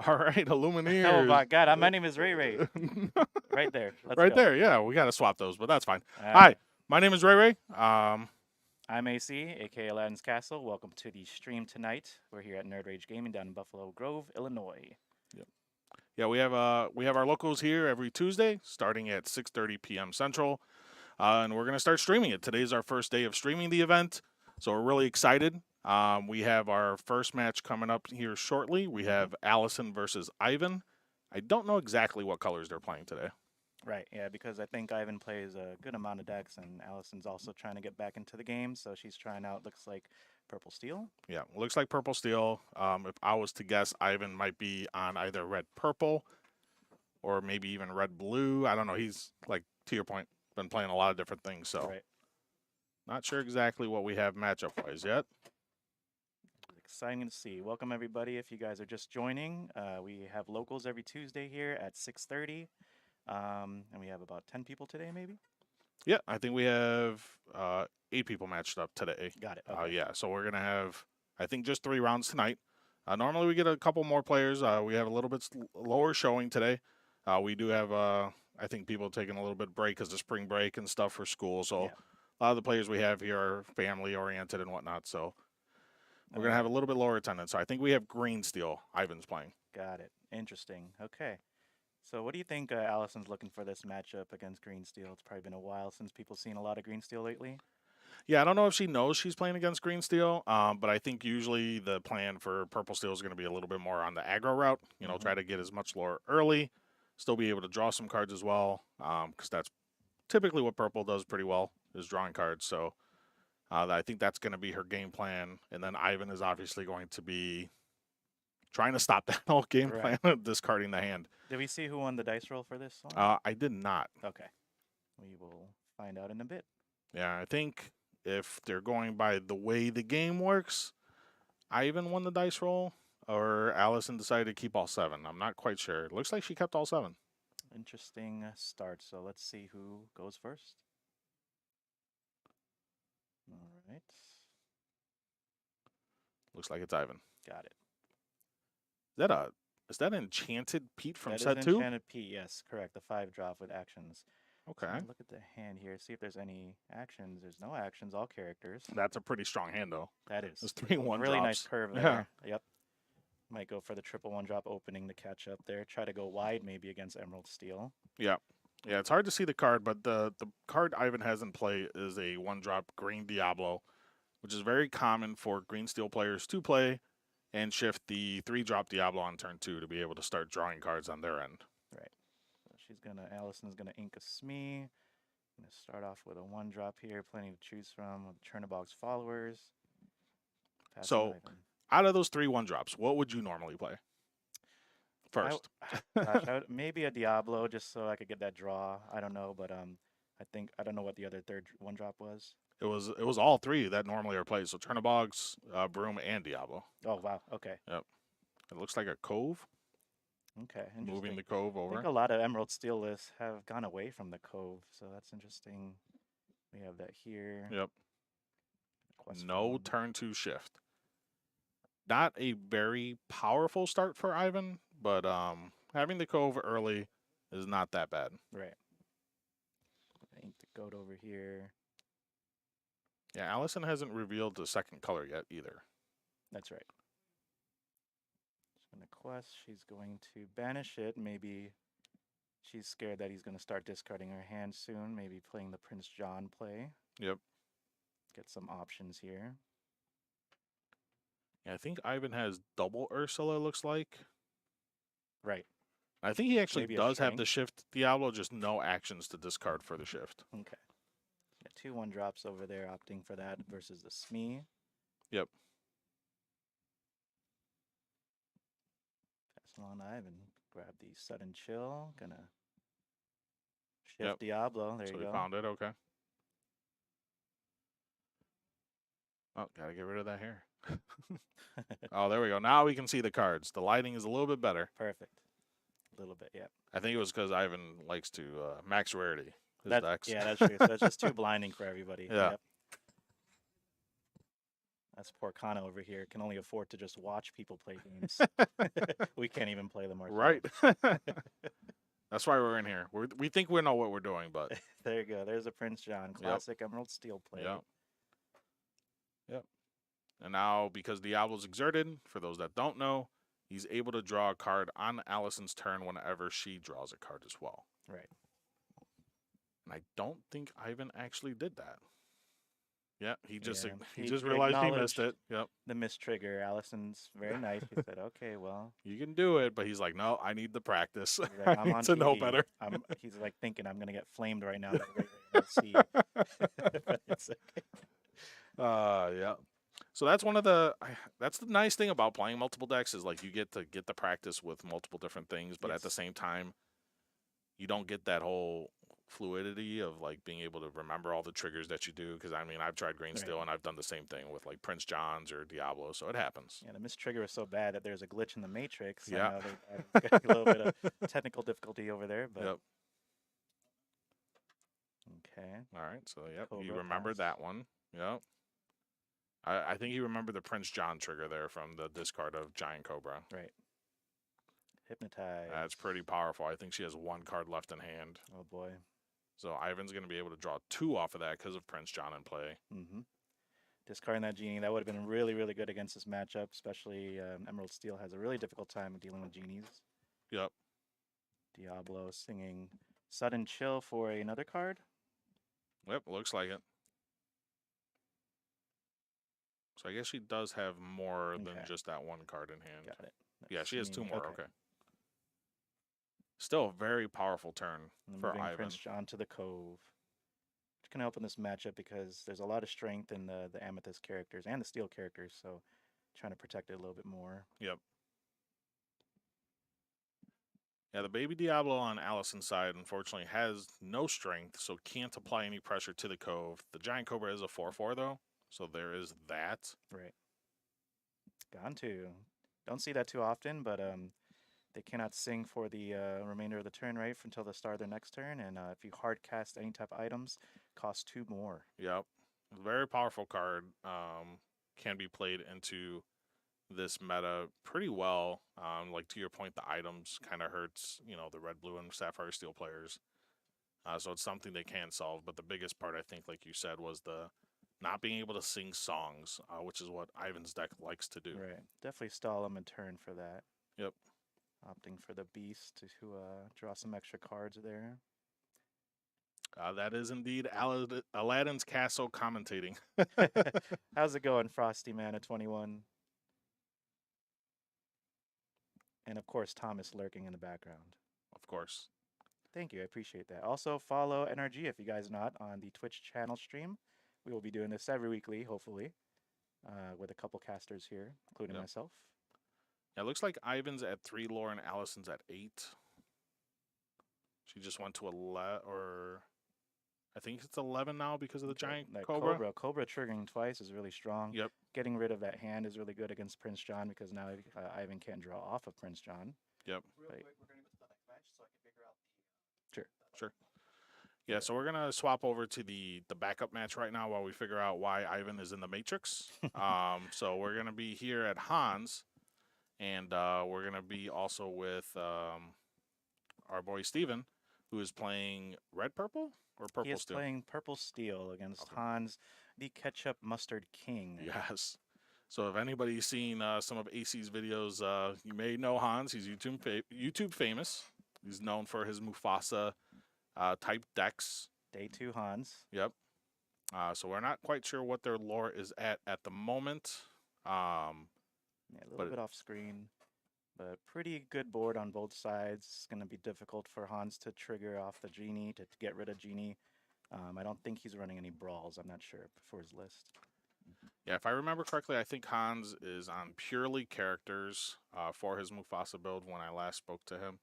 All right, Illumineers. Oh my God, my name is Ray Ray. Right there. Let's Right go. there, yeah. We got to swap those, but that's fine. All Hi, right. my name is Ray Ray. I'm AC, aka Aladdin's Castle. Welcome to the stream tonight. We're here at Nerd Rage Gaming down in Buffalo Grove, Illinois. Yeah, we have our locals here every Tuesday, starting at 6:30 p.m. Central, and we're gonna start streaming it. Today's our first day of streaming the event, so we're really excited. We have our first match coming up here shortly. We have Allison versus Ivan. I don't know exactly what colors they're playing today. Right, yeah, because I think Ivan plays a good amount of decks, and Allison's also trying to get back into the game, so she's trying out, looks like, Purple Steel. Yeah, looks like purple steel. If I was to guess, Ivan might be on either red purple or maybe even red blue. I don't know. He's like, to your point, been playing a lot of different things, so Right. not sure exactly what we have matchup wise yet. Exciting to see. Welcome everybody. If you guys are just joining, we have locals every Tuesday here at 6:30, and we have about 10 people today, maybe. Yeah, I think we have 8 people matched up today. Got it. Okay. Yeah, so we're gonna have, I think, just 3 rounds tonight. Normally we get a couple more players. We have a little bit lower showing today. We do have, I think, people taking a little bit break because of spring break and stuff for school. So Yeah. a lot of the players we have here are family oriented and whatnot. So we're gonna have a little bit lower attendance. So I think we have green steel. Ivan's playing. Got it. Interesting. Okay. So what do you think Allison's looking for this matchup against Green Steel? It's probably been a while since people seen a lot of Green Steel lately. Yeah, I don't know if she knows she's playing against green steel, but I think usually the plan for purple steel is going to be a little bit more on the aggro route. You know, try to get as much lore early, still be able to draw some cards as well, because that's typically what purple does pretty well, is drawing cards. So I think that's going to be her game plan. And then Ivan is obviously going to be trying to stop that whole game plan of discarding the hand. Did we see who won the dice roll for this one? I did not. Okay. We will find out in a bit. Yeah, I think if they're going by the way the game works, Ivan won the dice roll, or Allison decided to keep all 7. I'm not quite sure. It looks like she kept all 7. Interesting start. So let's see who goes first. All right. Looks like it's Ivan. Got it. Is that Enchanted Pete from That set is 2? Enchanted Pete, yes, correct. The 5-drop with actions. Okay. So look at the hand here. See if there's any actions. There's no actions. All characters. That's a pretty strong hand, though. That is. There's 3 1 really drops. nice curve there. Yeah. Yep. Might go for the triple 1-drop opening to catch up there. Try to go wide maybe against Emerald Steel. Yeah. Yeah, it's hard to see the card, but the card Ivan has in play is a 1-drop Green Diablo, which is very common for Green Steel players to play and shift the 3-drop Diablo on turn 2 to be able to start drawing cards on their end. Right. So Allison's gonna ink a Smee. Gonna start off with a 1-drop here, plenty to choose from with Chernobog's followers. So, out of those 3 1-drops, what would you normally play first? Maybe a Diablo just so I could get that draw. I don't know, but I don't know what the other third 1-drop was. It was all 3 that normally are played. So Chernobog's, Broom, and Diablo. Oh wow. Okay. Yep. It looks like a Cove. Okay. Moving the Cove over. I think a lot of Emerald Steel lists have gone away from the Cove, so that's interesting. We have that here. Yep. No turn 2 shift. Not a very powerful start for Ivan, but having the Cove early is not that bad. Right. Ink the goat over here. Yeah, Allison hasn't revealed the second color yet either. That's right. She's going to quest. She's going to banish it. Maybe she's scared that he's going to start discarding her hand soon. Maybe playing the Prince John play. Yep. Get some options here. Yeah, I think Ivan has double Ursula, looks like. Right. I think he actually does have the shift Diablo, just no actions to discard for the shift. Okay. Got 2 1-drops over there, opting for that versus the Smee. Yep. Pass along to Ivan. Grab the Sudden Chill. Gonna shift Diablo. There you go. So we found it, okay. Oh, gotta get rid of that hair. Oh, there we go. Now we can see the cards. The lighting is a little bit better. Perfect. A little bit, yeah. I think it was because Ivan likes to max rarity his decks. Yeah, that's true. So it's just too blinding for everybody. Yeah. Yep. That's poor Kana over here. Can only afford to just watch people play games. We can't even play them ourselves. Right. That's why we're in here. We think we know what we're doing, but There you go. There's a Prince John. Classic Emerald Steel play. Yep. Yep. And now, because Diablo's exerted, for those that don't know, he's able to draw a card on Allison's turn whenever she draws a card as well. Right. And I don't think Ivan actually did that. Yeah, he just he realized he missed it. Yep. The miss trigger. Allison's very nice. He said, "Okay, well, you can do it,but he's like, no, I need the practice. He's like, I need to know better. He's like thinking I'm gonna get flamed right now. Let's see. But it's okay. Yeah. So that's that's the nice thing about playing multiple decks is like you get to get the practice with multiple different things, but at the same time, you don't get that whole fluidity of like being able to remember all the triggers that you do. Because I mean, I've tried Green Steel and I've done the same thing with like Prince Johns or Diablo, so it happens. Yeah, the miss trigger is so bad that there's a glitch in the matrix. Yeah, there's got a little bit of technical difficulty over there, but yep. Okay. All right, so yep, Cobra you remembered that one. Yep. I think you remember the Prince John trigger there from the discard of Giant Cobra. Right. Hypnotize. That's pretty powerful. I think she has one card left in hand. Oh boy. So Ivan's going to be able to draw 2 off of that because of Prince John in play. Mm-hmm. Discarding that genie, that would have been really, really good against this matchup, especially Emerald Steel has a really difficult time dealing with genies. Yep. Diablo singing Sudden Chill for another card. Yep, looks like it. So I guess she does have more than just that one card in hand. Got it. Yeah, she has 2 more. Okay. Still a very powerful turn for Ivan. Prince John to the Cove. Which can help in this matchup because there's a lot of strength in the Amethyst characters and the Steel characters, so trying to protect it a little bit more. Yep. Yeah, the baby Diablo on Allison's side, unfortunately, has no strength, so can't apply any pressure to the Cove. The Giant Cobra is a 4/4, though, so there is that. Right. Gone to. Don't see that too often, but they cannot sing for the remainder of the turn, right, until the start of their next turn. And if you hard cast any type of items, cost 2 more. Yep. Very powerful card. Can be played into this meta pretty well. Like to your point, the items kind of hurts, the red, blue, and sapphire steel players. So it's something they can solve. But the biggest part, I think, like you said, was the not being able to sing songs, which is what Ivan's deck likes to do. Right. Definitely stall them and turn for that. Yep. Opting for the beast to draw some extra cards there. That is indeed Aladdin's Castle commentating. How's it going, Frosty Man at 21? And of course, Thomas lurking in the background. Of course. Thank you. I appreciate that. Also, follow NRG if you guys are not on the Twitch channel stream. We will be doing this every weekly, hopefully, with a couple casters here, including myself. Yeah, it looks like Ivan's at 3 lore and Allison's at 8. She just went to 11, or I think it's 11 now because of the Giant Cobra. Cobra triggering twice is really strong. Yep. Getting rid of that hand is really good against Prince John because now Ivan can't draw off of Prince John. Yep. Real quick, we're going to go to the next match so I can figure out the... Sure. Yeah, so we're going to swap over to the backup match right now while we figure out why Ivan is in the Matrix. So we're going to be here at Hans, and we're going to be also with our boy Steven, who is playing red-purple or purple-steel? He is playing purple-steel against Hans, the Ketchup Mustard King. Yes. So if anybody's seen some of AC's videos, you may know Hans. He's YouTube famous. He's known for his Mufasa type decks. Day 2 Hans. Yep. So we're not quite sure what their lore is at the moment. Yeah, a little bit off screen, but pretty good board on both sides. It's going to be difficult for Hans to trigger off the Genie, to get rid of Genie. I don't think he's running any brawls. I'm not sure for his list. Yeah, if I remember correctly, I think Hans is on purely characters for his Mufasa build when I last spoke to him.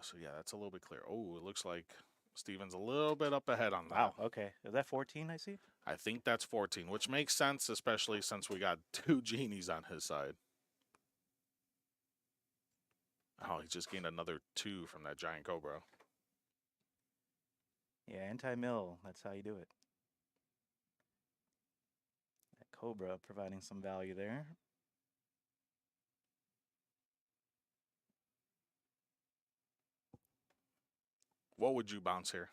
So yeah, that's a little bit clear. Oh, it looks like Steven's a little bit up ahead on that. Wow, okay. Is that 14 I see? I think that's 14, which makes sense, especially since we got 2 genies on his side. Oh, he just gained another 2 from that Giant Cobra. Yeah, anti-mill. That's how you do it. That Cobra providing some value there. What would you bounce here?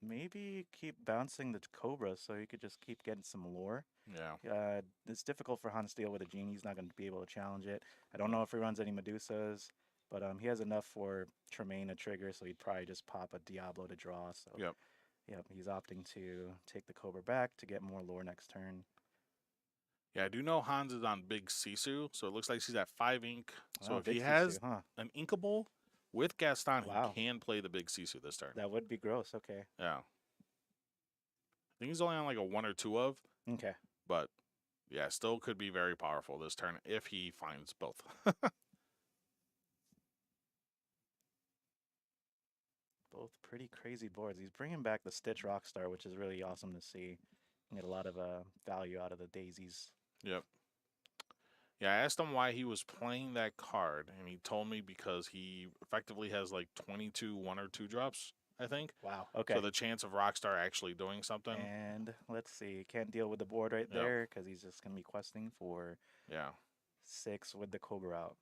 Maybe keep bouncing the Cobra so you could just keep getting some lore. Yeah. It's difficult for Hans to deal with a Genie. He's not going to be able to challenge it. I don't know if he runs any Medusas, but he has enough for Tremaine to trigger, so he'd probably just pop a Diablo to draw. So Yep. yep, he's opting to take the Cobra back to get more lore next turn. Yeah, I do know Hans is on Big Sisu, so it looks like he's at 5 ink. So Oh, if he big has Sisu, huh? an Inkable with Gaston, Wow. he can play the Big Sisu this turn. That would be gross. Okay. Yeah. I think he's only on like a 1 or 2 of, Okay. but yeah, still could be very powerful this turn if he finds both. Both pretty crazy boards. He's bringing back the Stitch Rockstar, which is really awesome to see. You get a lot of value out of the daisies. Yep. Yeah, I asked him why he was playing that card, and he told me because he effectively has like 22 1 or 2 drops, I think. Wow. Okay. So the chance of Rockstar actually doing something. And let's see. Can't deal with the board right there because he's just going to be questing for 6 with the Cobra out.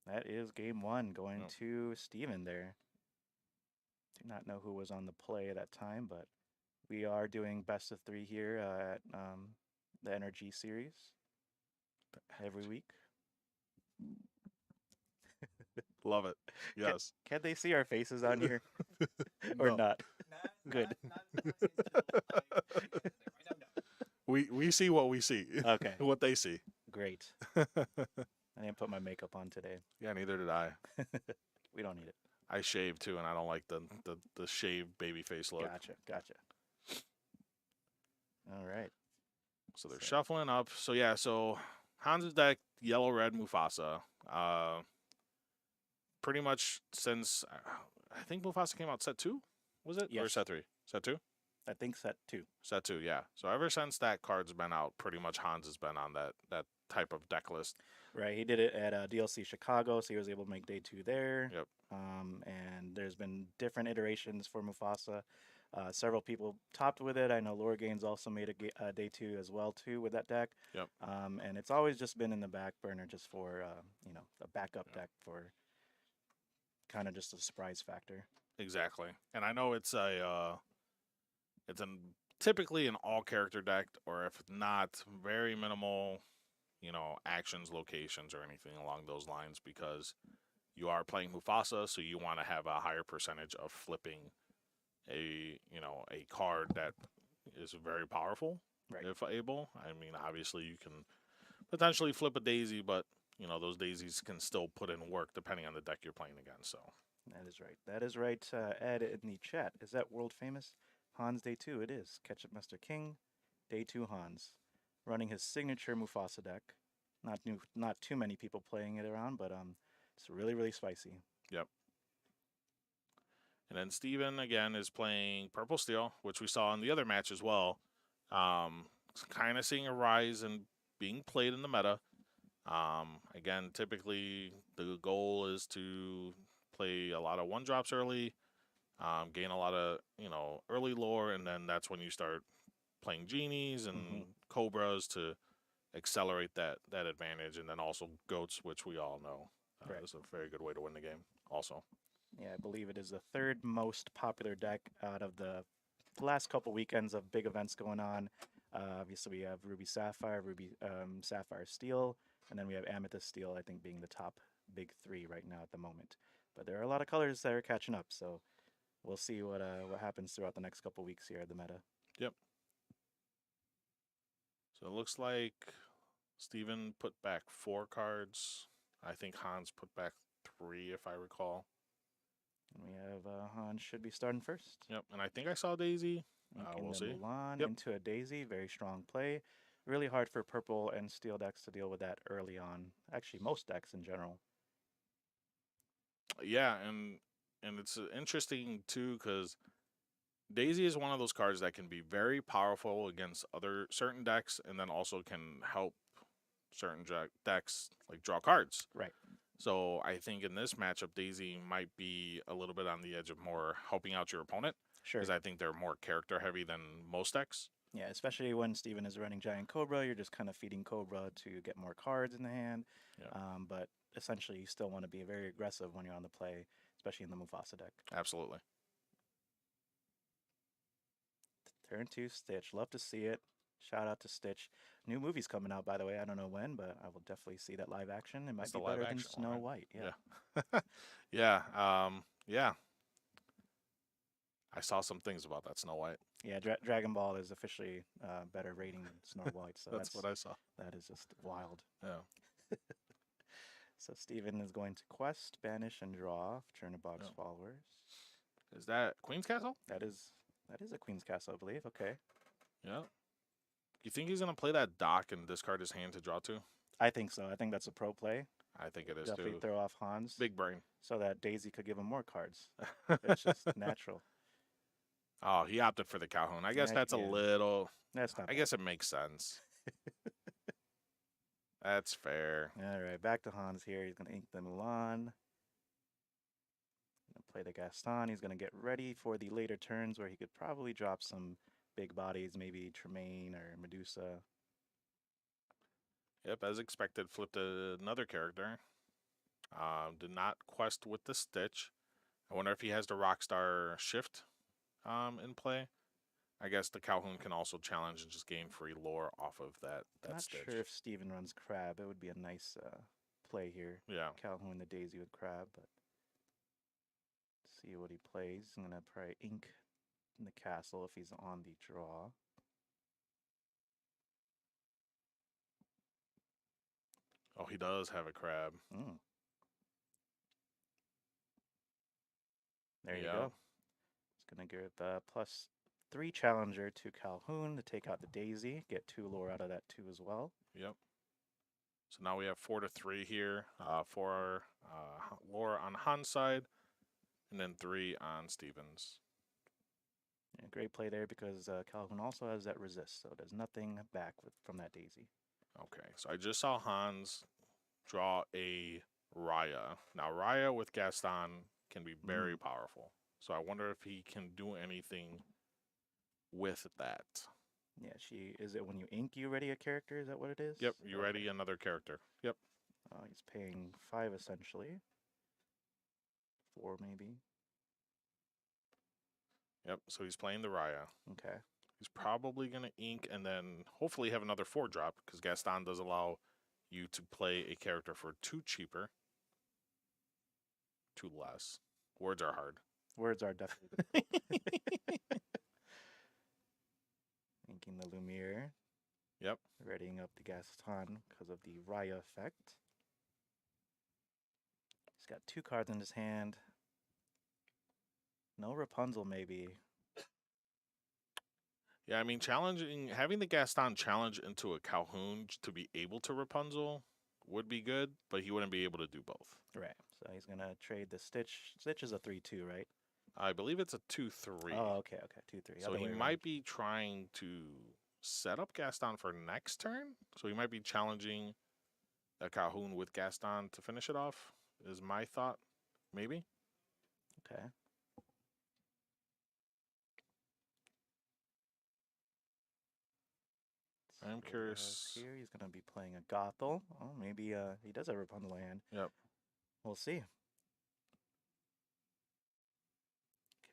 That is game 1 going to Steven there. Do not know who was on the play at that time, but we are doing best of 3 here at the Energy series every week. Love it. Yes. Can they see our faces on here or No. not? Good. We see what we see. Okay. What they see. Great. I didn't put my makeup on today. Yeah, neither did I. We don't need it. I shave too, and I don't like the shaved baby face look. Gotcha. All right. So they're shuffling up. So yeah, so Hans's deck, yellow, red, Mufasa. Pretty much since I think Mufasa came out set 2, was it? Yes. Or set 3? Set 2? I think set 2. Set 2, yeah. So ever since that card's been out, pretty much Hans has been on that type of deck list. Right. He did it at DLC Chicago, so he was able to make day 2 there. Yep. And there's been different iterations for Mufasa. Several people topped with it. I know Lore Gains also made a day 2 as well too with that deck. Yep. And it's always just been in the back burner just for a backup deck for kind of just a surprise factor. Exactly. And I know it's typically an all character deck, or if not, very minimal, actions, locations, or anything along those lines, because you are playing Mufasa, so you want to have a higher percentage of flipping a card that is very powerful, right, if able. I mean, obviously you can potentially flip a daisy, but those daisies can still put in work depending on the deck you're playing against. So that is right. That is right. Ed in the chat, is that world famous Hans day 2? It is. Ketchup Mr. King, day 2 Hans, running his signature Mufasa deck. Not too many people playing it around, but it's really, really spicy. Yep. And then Steven, again, is playing Purple Steel, which we saw in the other match as well. Kind of seeing a rise in being played in the meta. Again, typically the goal is to play a lot of 1-drops early, gain a lot of, early lore, and then that's when you start playing Genies and Cobras to accelerate that advantage, and then also Goats, which we all know is a very good way to win the game also. Yeah, I believe it is the 3rd most popular deck out of the last couple weekends of big events going on. Obviously, we have Ruby Sapphire, Ruby Sapphire Steel, and then we have Amethyst Steel, I think, being the top big 3 right now at the moment. But there are a lot of colors that are catching up, so we'll see what happens throughout the next couple weeks here at the meta. Yep. So it looks like Steven put back 4 cards. I think Hans put back 3, if I recall. And we have Hans should be starting first. Yep, and I think I saw Daisy. We'll see. Mulan into a Daisy, very strong play. Really hard for purple and steel decks to deal with that early on. Actually, most decks in general. Yeah, and it's interesting too because Daisy is one of those cards that can be very powerful against certain decks, and then also can help certain decks like draw cards. Right. So I think in this matchup, Daisy might be a little bit on the edge of more helping out your opponent. Sure. Because I think they're more character heavy than most decks. Yeah, especially when Steven is running Giant Cobra, you're just kind of feeding Cobra to get more cards in the hand. Yeah. But essentially, you still want to be very aggressive when you're on the play, especially in the Mufasa deck. Absolutely. Turn 2, Stitch. Love to see it. Shout out to Stitch. New movie's coming out, by the way. I don't know when, but I will definitely see that live action. It might That's be the live better than action Snow one, right? White. Yeah. Yeah. Yeah. I saw some things about that Snow White. Yeah, Dragon Ball is officially better rating than Snow White, so That's what I saw. that is just wild. Yeah. So Steven is going to quest, banish, and draw Chernobog's Yeah. followers. Is that Queen's Castle? That is a Queen's Castle, I believe. Okay. Yeah. You think he's gonna play that dock and discard his hand to draw two? I think so. I think that's a pro play. I think it is Definitely too. throw off Hans Big brain. so that Daisy could give him more cards. It's just natural. Oh, he opted for the Calhoun. I guess that's a Yeah. little. That's not I guess it makes sense. That's fair. All right, back to Hans here. He's going to ink the Mulan. Play the Gaston. He's going to get ready for the later turns where he could probably drop some big bodies, maybe Tremaine or Medusa. Yep, as expected, flipped another character. Did not quest with the Stitch. I wonder if he has the Rockstar Shift in play. I guess the Calhoun can also challenge and just gain free lore off of that Not Stitch. sure if Steven runs Crab. It would be a nice play here. Yeah. Calhoun the Daisy with Crab, but see what he plays. I'm going to probably ink in the castle if he's on the draw. Oh, he does have a crab. Mm. There you go. It's going to give +3 challenger to Calhoun to take out the Daisy. Get 2 lore out of that too as well. Yep. So now we have 4-3 here for lore on Han's side, and then 3 on Steven's. Yeah, great play there because Calhoun also has that resist, so there's nothing back from that Daisy. Okay, so I just saw Hans draw a Raya. Now, Raya with Gaston can be very powerful. So I wonder if he can do anything with that. Yeah, is it when you ink you ready a character? Is that what it is? Yep, you ready another character. Yep. He's paying 5 essentially. 4 maybe. Yep, so he's playing the Raya. Okay. He's probably going to ink and then hopefully have another 4-drop because Gaston does allow you to play a character for 2 cheaper. 2 less. Words are hard. Words are definitely inking the Lumiere. Yep. Readying up the Gaston because of the Raya effect. He's got 2 cards in his hand. No Rapunzel, maybe. Yeah, I mean, having the Gaston challenge into a Calhoun to be able to Rapunzel would be good, but he wouldn't be able to do both. Right. So he's going to trade the Stitch. Stitch is a 3/2, right? I believe it's a 2-3. Oh, okay. 2/3. So he might be trying to set up Gaston for next turn. So he might be challenging a Calhoun with Gaston to finish it off, is my thought. Maybe. Okay. I'm curious. Here he's going to be playing a Gothel. Oh, maybe he does have Rapunzel hand. Yep. We'll see.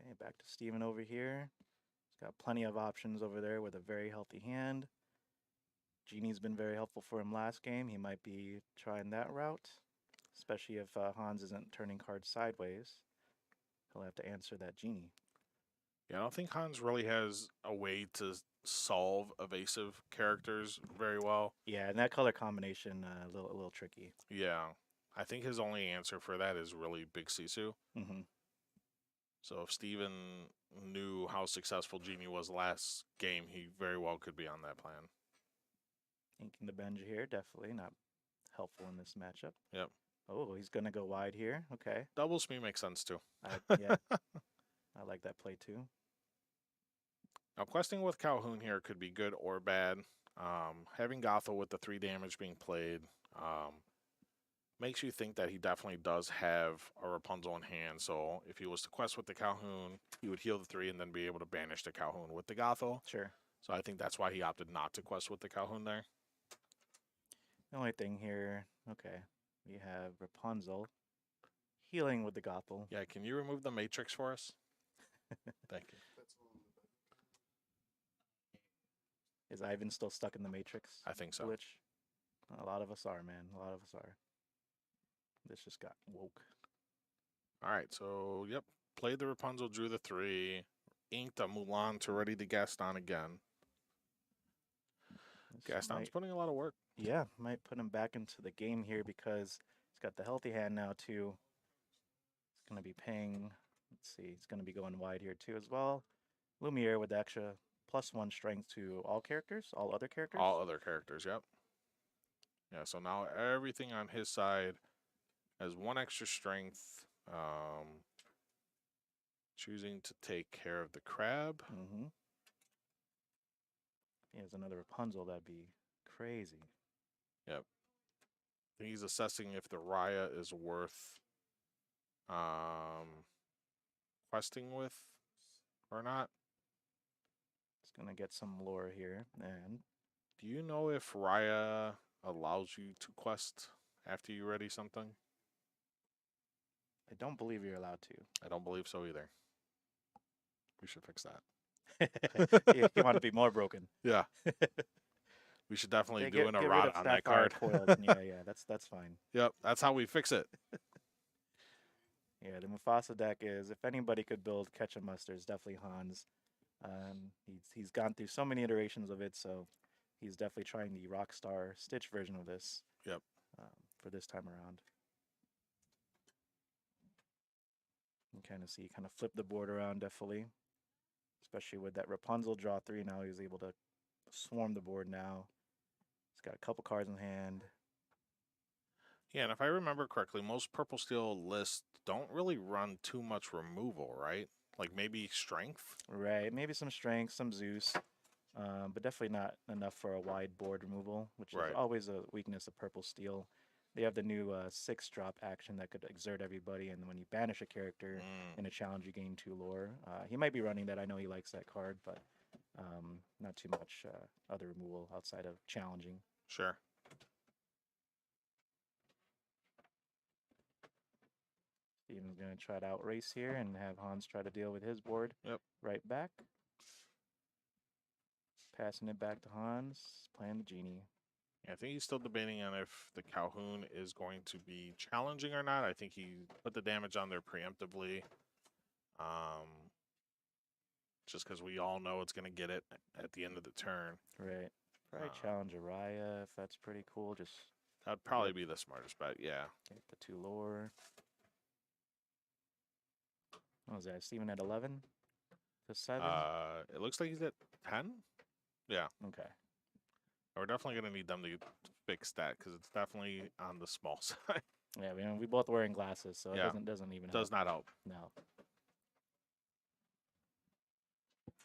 Okay, back to Steven over here. He's got plenty of options over there with a very healthy hand. Genie's been very helpful for him last game. He might be trying that route, especially if Hans isn't turning cards sideways. He'll have to answer that Genie. Yeah, I don't think Hans really has a way to solve evasive characters very well. Yeah, and that color combination a little tricky. Yeah, I think his only answer for that is really Big Sisu. Mm-hmm. So if Steven knew how successful Genie was last game, he very well could be on that plan. Inking the Benja here, definitely not helpful in this matchup. Yep. Oh, he's going to go wide here. Okay. Double Smee makes sense too. Yeah, I like that play too. Now, questing with Calhoun here could be good or bad. Having Gothel with the 3 damage being played makes you think that he definitely does have a Rapunzel in hand. So if he was to quest with the Calhoun, he would heal the 3 and then be able to banish the Calhoun with the Gothel. Sure. So I think that's why he opted not to quest with the Calhoun there. The only thing here, okay, we have Rapunzel healing with the Gothel. Yeah, can you remove the Matrix for us? Thank you. Is Ivan still stuck in the Matrix? I think so. Glitch? A lot of us are, man. A lot of us are. This just got woke. All right, so, yep. Played the Rapunzel, drew the 3, inked a Mulan to ready the Gaston again. Gaston's putting a lot of work. Yeah, might put him back into the game here because he's got the healthy hand now, too. He's going to be paying, let's see, he's going to be going wide here, too, as well. Lumiere with the extra +1 strength to all characters, all other characters? All other characters, yep. Yeah, so now everything on his side has 1 extra strength. Choosing to take care of the crab. Mm-hmm. He has another Rapunzel, that'd be crazy. Yep. I think he's assessing if the Raya is worth questing with or not. It's gonna get some lore here. And do you know if Raya allows you to quest after you ready something? I don't believe you're allowed to. I don't believe so either. We should fix that. You want to be more broken. Yeah. We should definitely Yeah, do an get rid errata of on that Sapphire card. Coils, and yeah, that's fine. Yep, that's how we fix it. Yeah, the Mufasa deck is, if anybody could build Ketchup Mustard, it's definitely Hans. He's gone through so many iterations of it, so he's definitely trying the Rockstar Stitch version of this. Yep. For this time around. You kind of see, kind of flip the board around, definitely. Especially with that Rapunzel draw 3, now he's able to swarm the board now. He's got a couple cards in hand. Yeah, and if I remember correctly, most Purple Steel lists don't really run too much removal, right? Like maybe strength? Right, maybe some strength, some Zeus, but definitely not enough for a wide board removal, which is always a weakness of Purple Steel. They have the new 6-drop action that could exert everybody, and when you banish a character in a challenge, you gain 2 lore. He might be running that. I know he likes that card, but not too much other removal outside of challenging. Sure. Steven's going to try to outrace here and have Hans try to deal with his board. Yep. Right back. Passing it back to Hans, playing the Genie. Yeah, I think he's still debating on if the Calhoun is going to be challenging or not. I think he put the damage on there preemptively. Just because we all know it's going to get it at the end of the turn. Right. Probably challenge Araya if that's pretty cool. Just that'd probably be the smartest bet, yeah. Get the 2 lore. What was that? Steven at 11 to 7? It looks like he's at 10. Yeah. Okay. We're definitely going to need them to fix that because it's definitely on the small side. Yeah, we both wearing glasses, so it doesn't even does not help. No.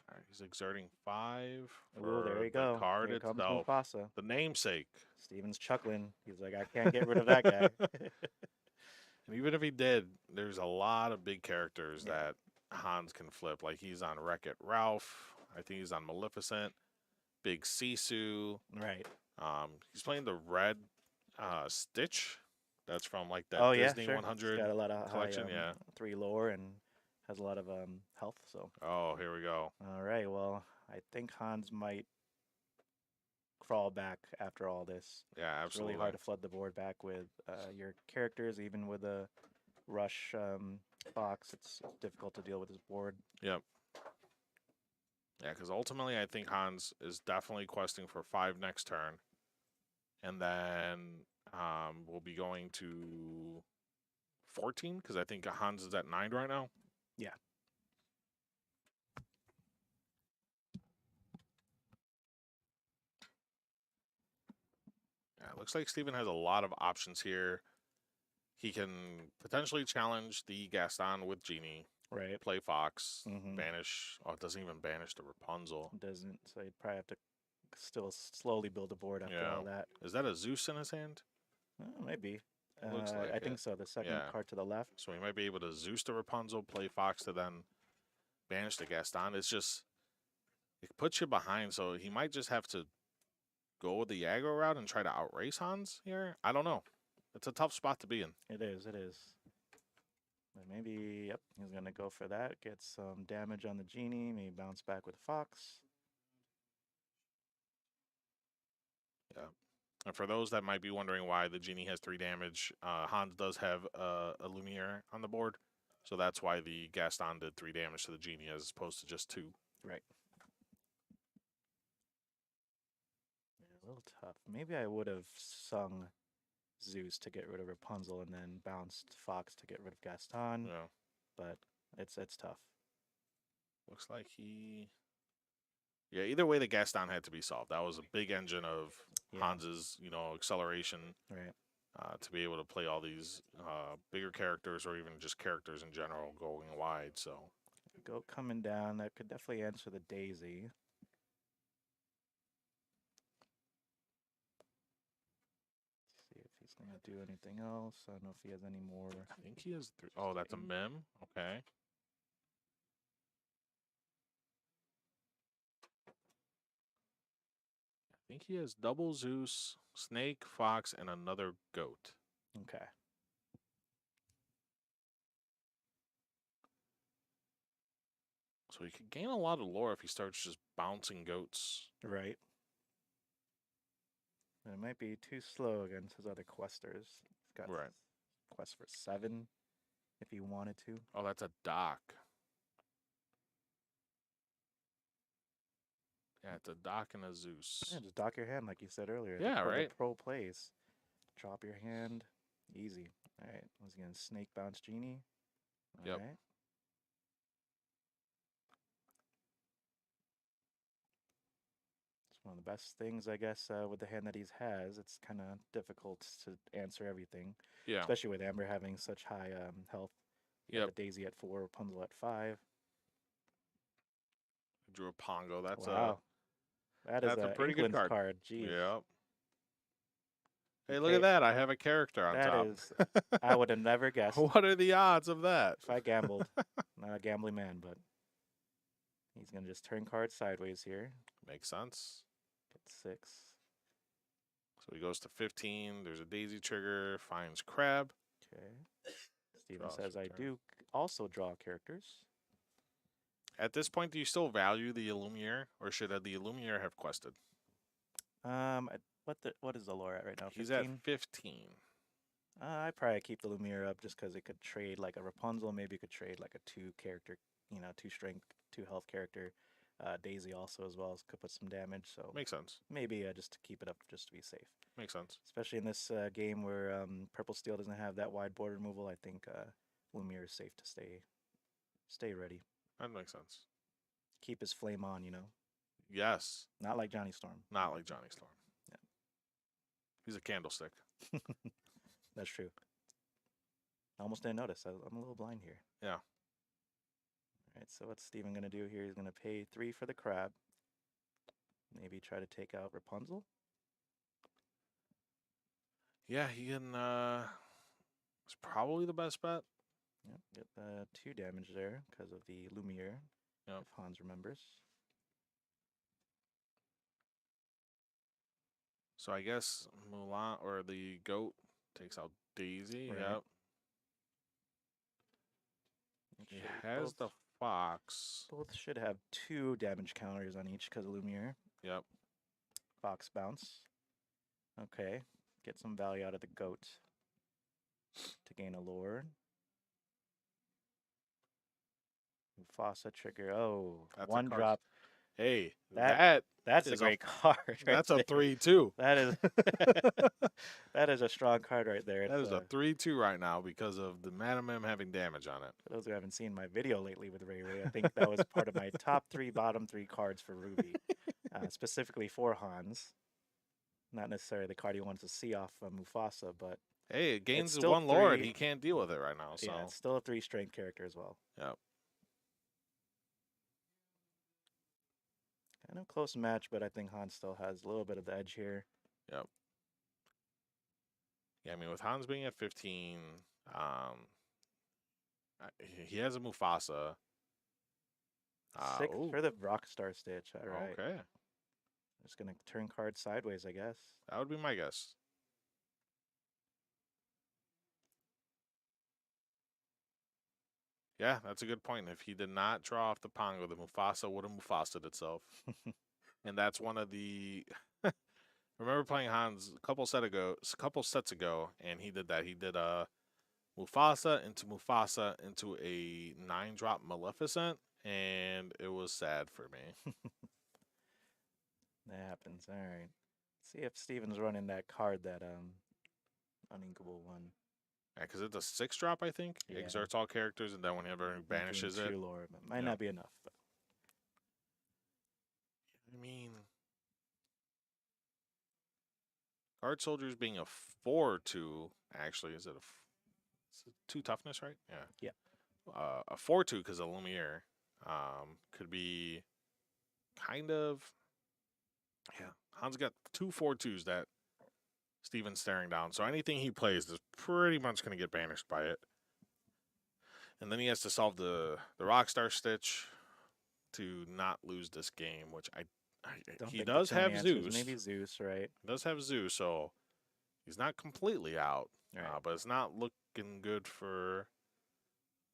All right, he's exerting 5. Oh, there you go. Card Here comes itself. Mufasa. The namesake. Steven's chuckling. He's like, I can't get rid of that guy. And even if he did, there's a lot of big characters that Hans can flip. Like he's on Wreck-It Ralph. I think he's on Maleficent. Big Sisu. Right. He's playing the red Stitch. That's from like that Disney 100 He's got a lot of collection. high, 3 lore and has a lot of health. So. Oh, here we go. All right. Well, I think Hans might crawl back after all this. Yeah, absolutely. It's really hard to flood the board back with your characters, even with a rush box. It's difficult to deal with his board. Yep. Yeah, because ultimately I think Hans is definitely questing for 5 next turn. And then we'll be going to 14, because I think Hans is at 9 right now. Yeah. Yeah, it looks like Steven has a lot of options here. He can potentially challenge the Gaston with Genie. Right. Play Fox, banish. Oh, it doesn't even banish the Rapunzel. It doesn't. So you'd probably have to still slowly build a board after all that. Is that a Zeus in his hand? Maybe. Looks like I think so. The second card to the left. So he might be able to Zeus the Rapunzel, play Fox to then banish the Gaston. It's it puts you behind, so he might just have to go with the aggro route and try to outrace Hans here. I don't know. It's a tough spot to be in. It is. It is. But maybe, yep, he's going to go for that. Get some damage on the Genie. Maybe bounce back with Fox. Yeah. And for those that might be wondering why the Genie has 3 damage, Hans does have a Lumiere on the board. So that's why the Gaston did 3 damage to the Genie as opposed to just 2. Right. A little tough. Maybe I would have sung Zeus to get rid of Rapunzel and then bounced Fox to get rid of Gaston. Yeah. But it's tough. Looks like he... Yeah, either way, the Gaston had to be solved. That was a big engine of Hans's, acceleration. Right. To be able to play all these bigger characters or even just characters in general going wide. So Goat coming down. That could definitely answer the Daisy. Let's see if he's going to do anything else. I don't know if he has any more. I think he has 3. Oh, that's a mem. Okay. I think he has double Zeus, Snake, Fox, and another goat. Okay. So he could gain a lot of lore if he starts just bouncing goats. Right. It might be too slow against his other questers. He's got quest for 7 if he wanted to. Oh, that's a dock. Yeah, it's a dock and a Zeus. Yeah, just dock your hand like you said earlier. Yeah, right. The pro plays. Drop your hand. Easy. All right. Once again, Snake bounce Genie. All yep. right. It's one of the best things, I guess, with the hand that he has. It's kind of difficult to answer everything. Yeah. Especially with Amber having such high health. Yeah. Daisy at 4, Rapunzel at 5. Drew a Pongo. That's That's a pretty good card. Jeez. Yep. Hey, look at that. I have a character on top. I would have never guessed. What are the odds of that? If I gambled. Not a gambling man, but he's going to just turn cards sideways here. Makes sense. Get 6. So he goes to 15. There's a Daisy trigger. Finds Crab. Okay. Steven says, I do also draw characters. At this point, do you still value the Illumiere, or should the Illumiere have quested? What is the lore at right now? 15? He's at 15. I probably keep the Lumiere up just because it could trade like a Rapunzel. Maybe it could trade like a 2-character, 2-strength, 2-health character. Daisy also as well could put some damage. So makes sense. Maybe just to keep it up, just to be safe. Makes sense. Especially in this game where Purple Steel doesn't have that wide border removal. I think Lumiere is safe to stay ready. That makes sense. Keep his flame on, Yes. Not like Johnny Storm. Not like Johnny Storm. Yeah. He's a candlestick. That's true. I almost didn't notice. I'm a little blind here. Yeah. All right, so what's Steven going to do here? He's going to pay 3 for the crab. Maybe try to take out Rapunzel. Yeah, he can. It's probably the best bet. Yep, get 2 damage there because of the Lumiere, yep. If Hans remembers. So I guess Mulan or the goat takes out Daisy. Right. Yep. He has the fox. Both should have 2 damage counters on each because of Lumiere. Yep. Fox bounce. Okay. Get some value out of the goat to gain a lore. Mufasa trigger. Oh, that's 1 drop. Hey, that's a great card. Right that's there. A 3/2. That is that is a strong card right there. That is a 3/2 right now because of the Madam M having damage on it. For those who haven't seen my video lately with Ray Ray, I think that was part of my top 3, bottom 3 cards for Ruby, specifically for Hans. Not necessarily the card he wants to see off of Mufasa, but hey, it gains 1 lore and he can't deal with it right now. So yeah, it's still a 3-strength character as well. Yep. Kind of close match, but I think Hans still has a little bit of the edge here. Yep. Yeah, I mean, with Hans being at 15, he has a Mufasa. Sick Ooh, for the Rockstar Stitch. All right. okay. Just going to turn cards sideways, I guess. That would be my guess. Yeah, that's a good point. If he did not draw off the Pongo, the Mufasa would have Mufasa'd itself. And that's one of the. Remember playing Hans a couple sets ago, and he did that. He did Mufasa into a 9-drop Maleficent, and it was sad for me. That happens. All right. See if Steven's running that card, that uninkable one. Yeah, because it's a 6-drop, I think. Yeah. Exerts all characters, and then whenever he banishes Gain it. 2 lore, but might Yep. not be enough. But I mean, Guard Soldiers being a 4/2, actually, is it a 2 toughness, right? Yeah. Yeah. A 4/2 because of Lumiere could be kind of. Yeah. Hans got 2 4/2s that Steven's staring down. So anything he plays is pretty much going to get banished by it. And then he has to solve the Rockstar Stitch to not lose this game, which don't he think does the two have answers. Zeus. Maybe Zeus, right? He does have Zeus, so he's not completely out. Right. But it's not looking good for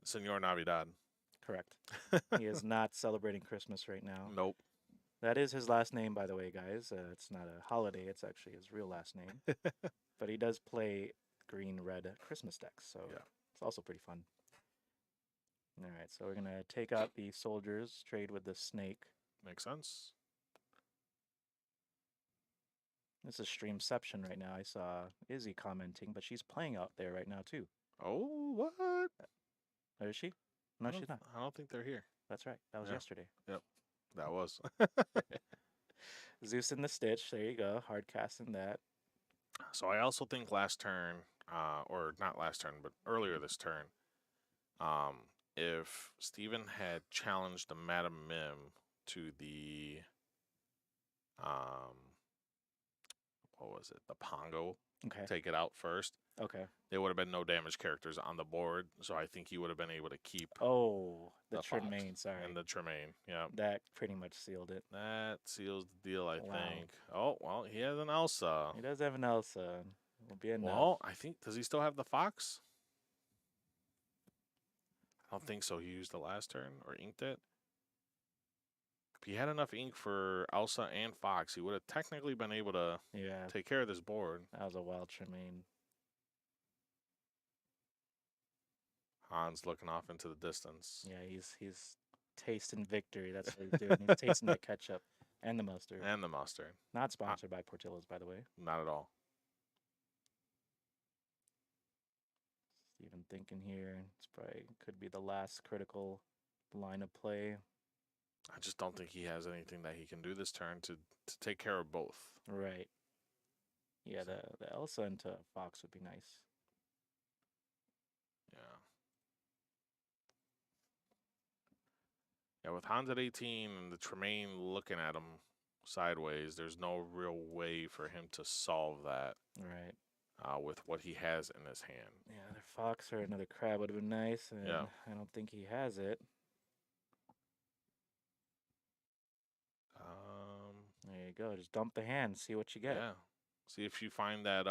Senor Navidad. Correct. He is not celebrating Christmas right now. Nope. That is his last name, by the way, guys. It's not a holiday. It's actually his real last name. But he does play green-red Christmas decks, so Yeah. it's also pretty fun. All right, so we're going to take out the soldiers, trade with the snake. Makes sense. This is Streamception right now. I saw Izzy commenting, but she's playing out there right now, too. Oh, what? Oh, is she? No, she's not. I don't think they're here. That's right. That was Yeah. yesterday. That was. Zeus in the Stitch. There you go. Hard casting that. So I also think last turn, or not last turn, but earlier this turn, if Steven had challenged the Madam Mim to the, what was it? The Pongo. Okay. Take it out first. Okay. There would have been no damage characters on the board, so I think he would have been able to keep Oh, the the Fox Tremaine. Sorry. and the Tremaine. Yeah, That pretty much sealed it. that seals the deal, I Wow. think. Oh well, he has an Elsa. He does have an Elsa. Will be enough. Well, I think does he still have the Fox? I don't think so. He used the last turn or inked it. If he had enough ink for Elsa and Fox, he would have technically been able to Yeah, take care of this board. that was a wild Tremaine. Hans looking off into the distance. Yeah, he's tasting victory. That's what he's doing. He's tasting the ketchup and the mustard. And the mustard. Not sponsored by Portillo's, by the way. Not at all. Even thinking here, it's probably could be the last critical line of play. I just don't think he has anything that he can do this turn to take care of both. Right. Yeah, the Elsa into Fox would be nice. Yeah. Yeah, with Hans at 18 and the Tremaine looking at him sideways, there's no real way for him to solve that Right. with what he has in his hand. Yeah, another Fox or another crab would have been nice. And Yeah. I don't think he has it. There you go. Just dump the hand, see what you get. Yeah. See if you find that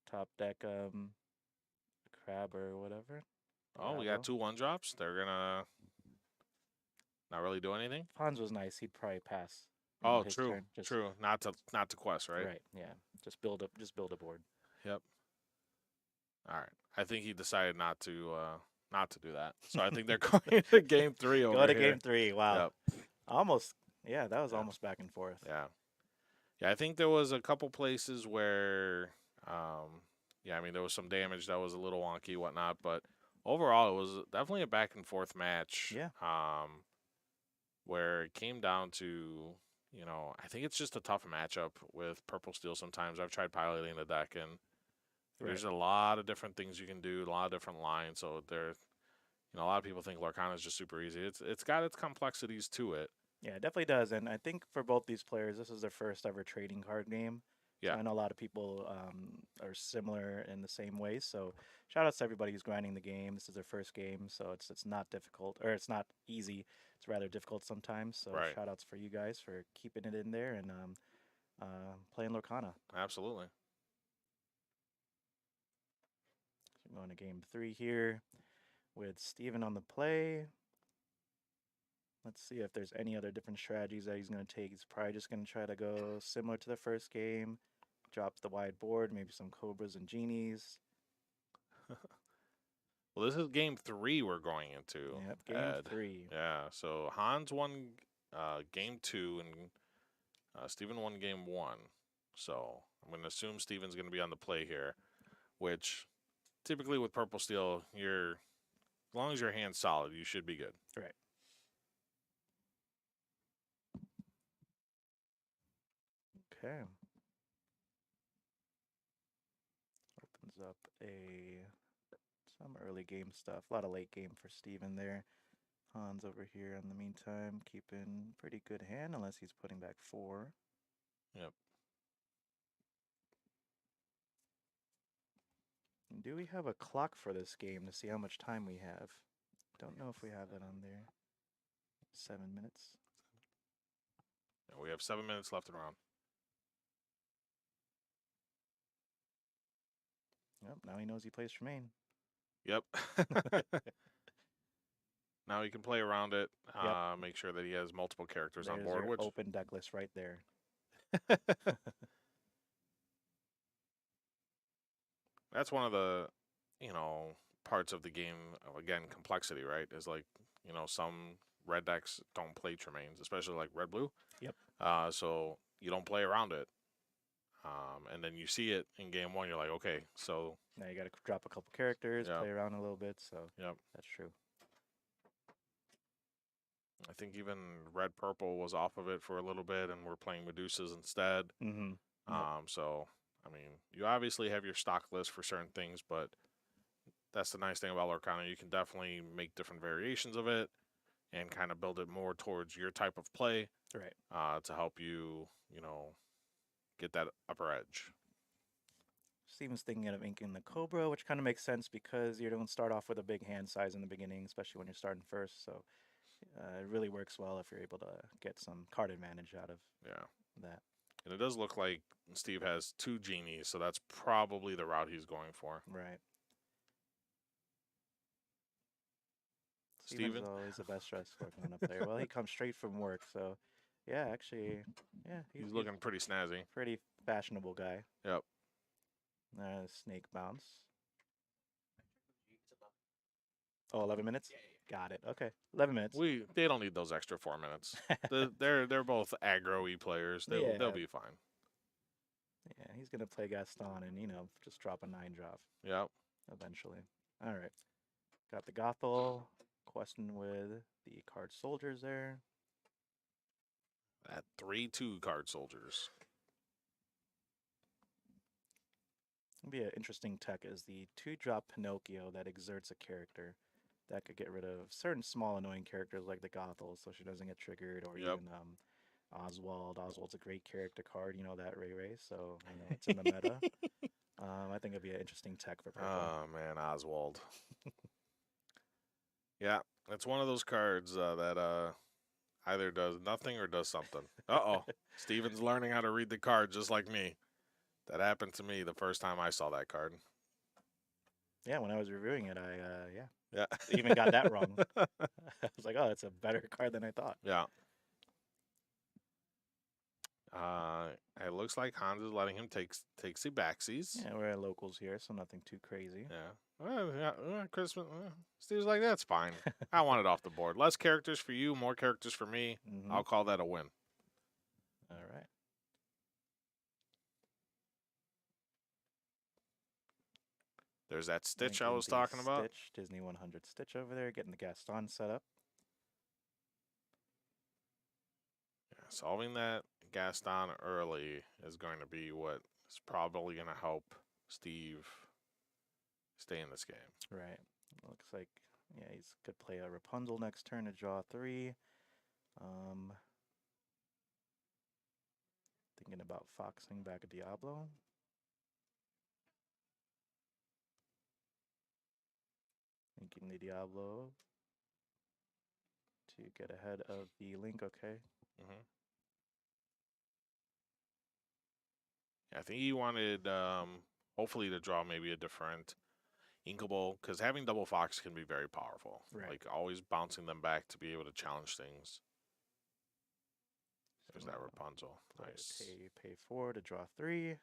Top deck crab or whatever. oh, we got 2 1-drops. They're gonna not really do anything. If Hans was nice, he'd probably pass. Oh, his true. turn. Just- True. Not to quest, right? Right. Yeah. Just build a board. Yep. All right. I think he decided not to do that. So I think they're going to game 3 over Go to here. game 3. Wow. Yep. Almost. Yeah, that was Yeah. almost back and forth. Yeah. Yeah, I think there was a couple places where, yeah, I mean, there was some damage that was a little wonky, whatnot, but overall, it was definitely a back and forth match. Yeah. Where it came down to, I think it's just a tough matchup with Purple Steel sometimes. I've tried piloting the deck, and there's a lot of different things you can do, a lot of different lines. So there, a lot of people think Lorcana is just super easy. It's got its complexities to it. Yeah, it definitely does. And I think for both these players, this is their first ever trading card game. Yeah. So I know a lot of people are similar in the same way. So shout outs to everybody who's grinding the game. This is their first game, so it's not difficult, or it's not easy. It's rather difficult sometimes. So Right. shout outs for you guys for keeping it in there and playing Lorcana. Absolutely. So going to game 3 here with Steven on the play. Let's see if there's any other different strategies that he's going to take. He's probably just going to try to go similar to the first game. Drops the wide board, maybe some Cobras and Genies. Well, this is game 3 we're going into. Yep, game Ed. 3. Yeah, so Hans won game 2 and Steven won game 1. So I'm going to assume Steven's going to be on the play here, which typically with Purple Steel, as long as your hand's solid, you should be good. Right. Okay. Opens up some early game stuff. A lot of late game for Steven there. Hans over here in the meantime, keeping pretty good hand unless he's putting back 4. Yep. Do we have a clock for this game to see how much time we have? Don't know if we have that on there. 7 minutes. Yeah, we have 7 minutes left in round. Yep, now he knows he plays Tremaine. Yep. Now he can play around it. Yep. Make sure that he has multiple characters There's on board. your Which open deck list right there. That's one of the, parts of the game. Again, complexity, right? Is like, some red decks don't play Tremaines, especially like red blue. Yep. So you don't play around it. And then you see it in game 1. You're like, okay, so Now you got to drop a couple characters, Yep. play around a little bit. So Yep. that's true. I think even red purple was off of it for a little bit, and we're playing Medusas instead. Mm-hmm. Yep. So I mean, you obviously have your stock list for certain things, but that's the nice thing about Lorcana. You can definitely make different variations of it and kind of build it more towards your type of play, Right. to help you, get that upper edge. Steven's thinking of inking the Cobra, which kind of makes sense because you don't start off with a big hand size in the beginning, especially when you're starting first. So it really works well if you're able to get some card advantage out of that. And it does look like Steve has 2 genies, so that's probably the route he's going for. Right. Steven? Steven's always the best dressed Lorcana player. Well, he comes straight from work, so yeah, actually, yeah, He's looking pretty snazzy. pretty fashionable guy. Yep. Snake bounce. Oh, 11 minutes? Got it. Okay. 11 minutes. They don't need those extra 4 minutes. They're both aggro-y players. They'll be fine. Yeah, he's going to play Gaston and, just drop a 9-drop. Yep. Eventually. All right. Got the Gothel. Question with the card soldiers there. At 3/2 card soldiers. It'll be an interesting tech is the 2-drop Pinocchio that exerts a character. That could get rid of certain small annoying characters like the Gothel so she doesn't get triggered, or even Oswald. Oswald's a great character card, that Ray. So it's in the meta. I think it'd be an interesting tech for purple. Oh man, Oswald. Yeah, it's one of those cards that either does nothing or does something. Uh-oh. Steven's learning how to read the card just like me. That happened to me the first time I saw that card. Yeah, when I was reviewing it, Yeah. even got that wrong. I was like, oh, that's a better card than I thought. Yeah. It looks like Hans is letting him take some backsies. Yeah, we're at locals here, so nothing too crazy. Yeah. Well, Christmas. Steve's like, that's fine. I want it off the board. Less characters for you, more characters for me. Mm-hmm. I'll call that a win. All right. There's that Stitch I was talking about. Stitch, Disney 100 Stitch over there, getting the Gaston set up. Yeah, solving that Gaston early is going to be what is probably going to help Steve stay in this game. Right. Looks like, he's could play a Rapunzel next turn to draw 3. Thinking about foxing back a Diablo. Thinking the Diablo to get ahead of the Link. Okay. Mm-hmm. I think he wanted, hopefully, to draw maybe a different Inkable, because having double Fox can be very powerful. Right. Like, always bouncing them back to be able to challenge things. There's So that now Rapunzel. play- Nice. Pay 4 to draw 3.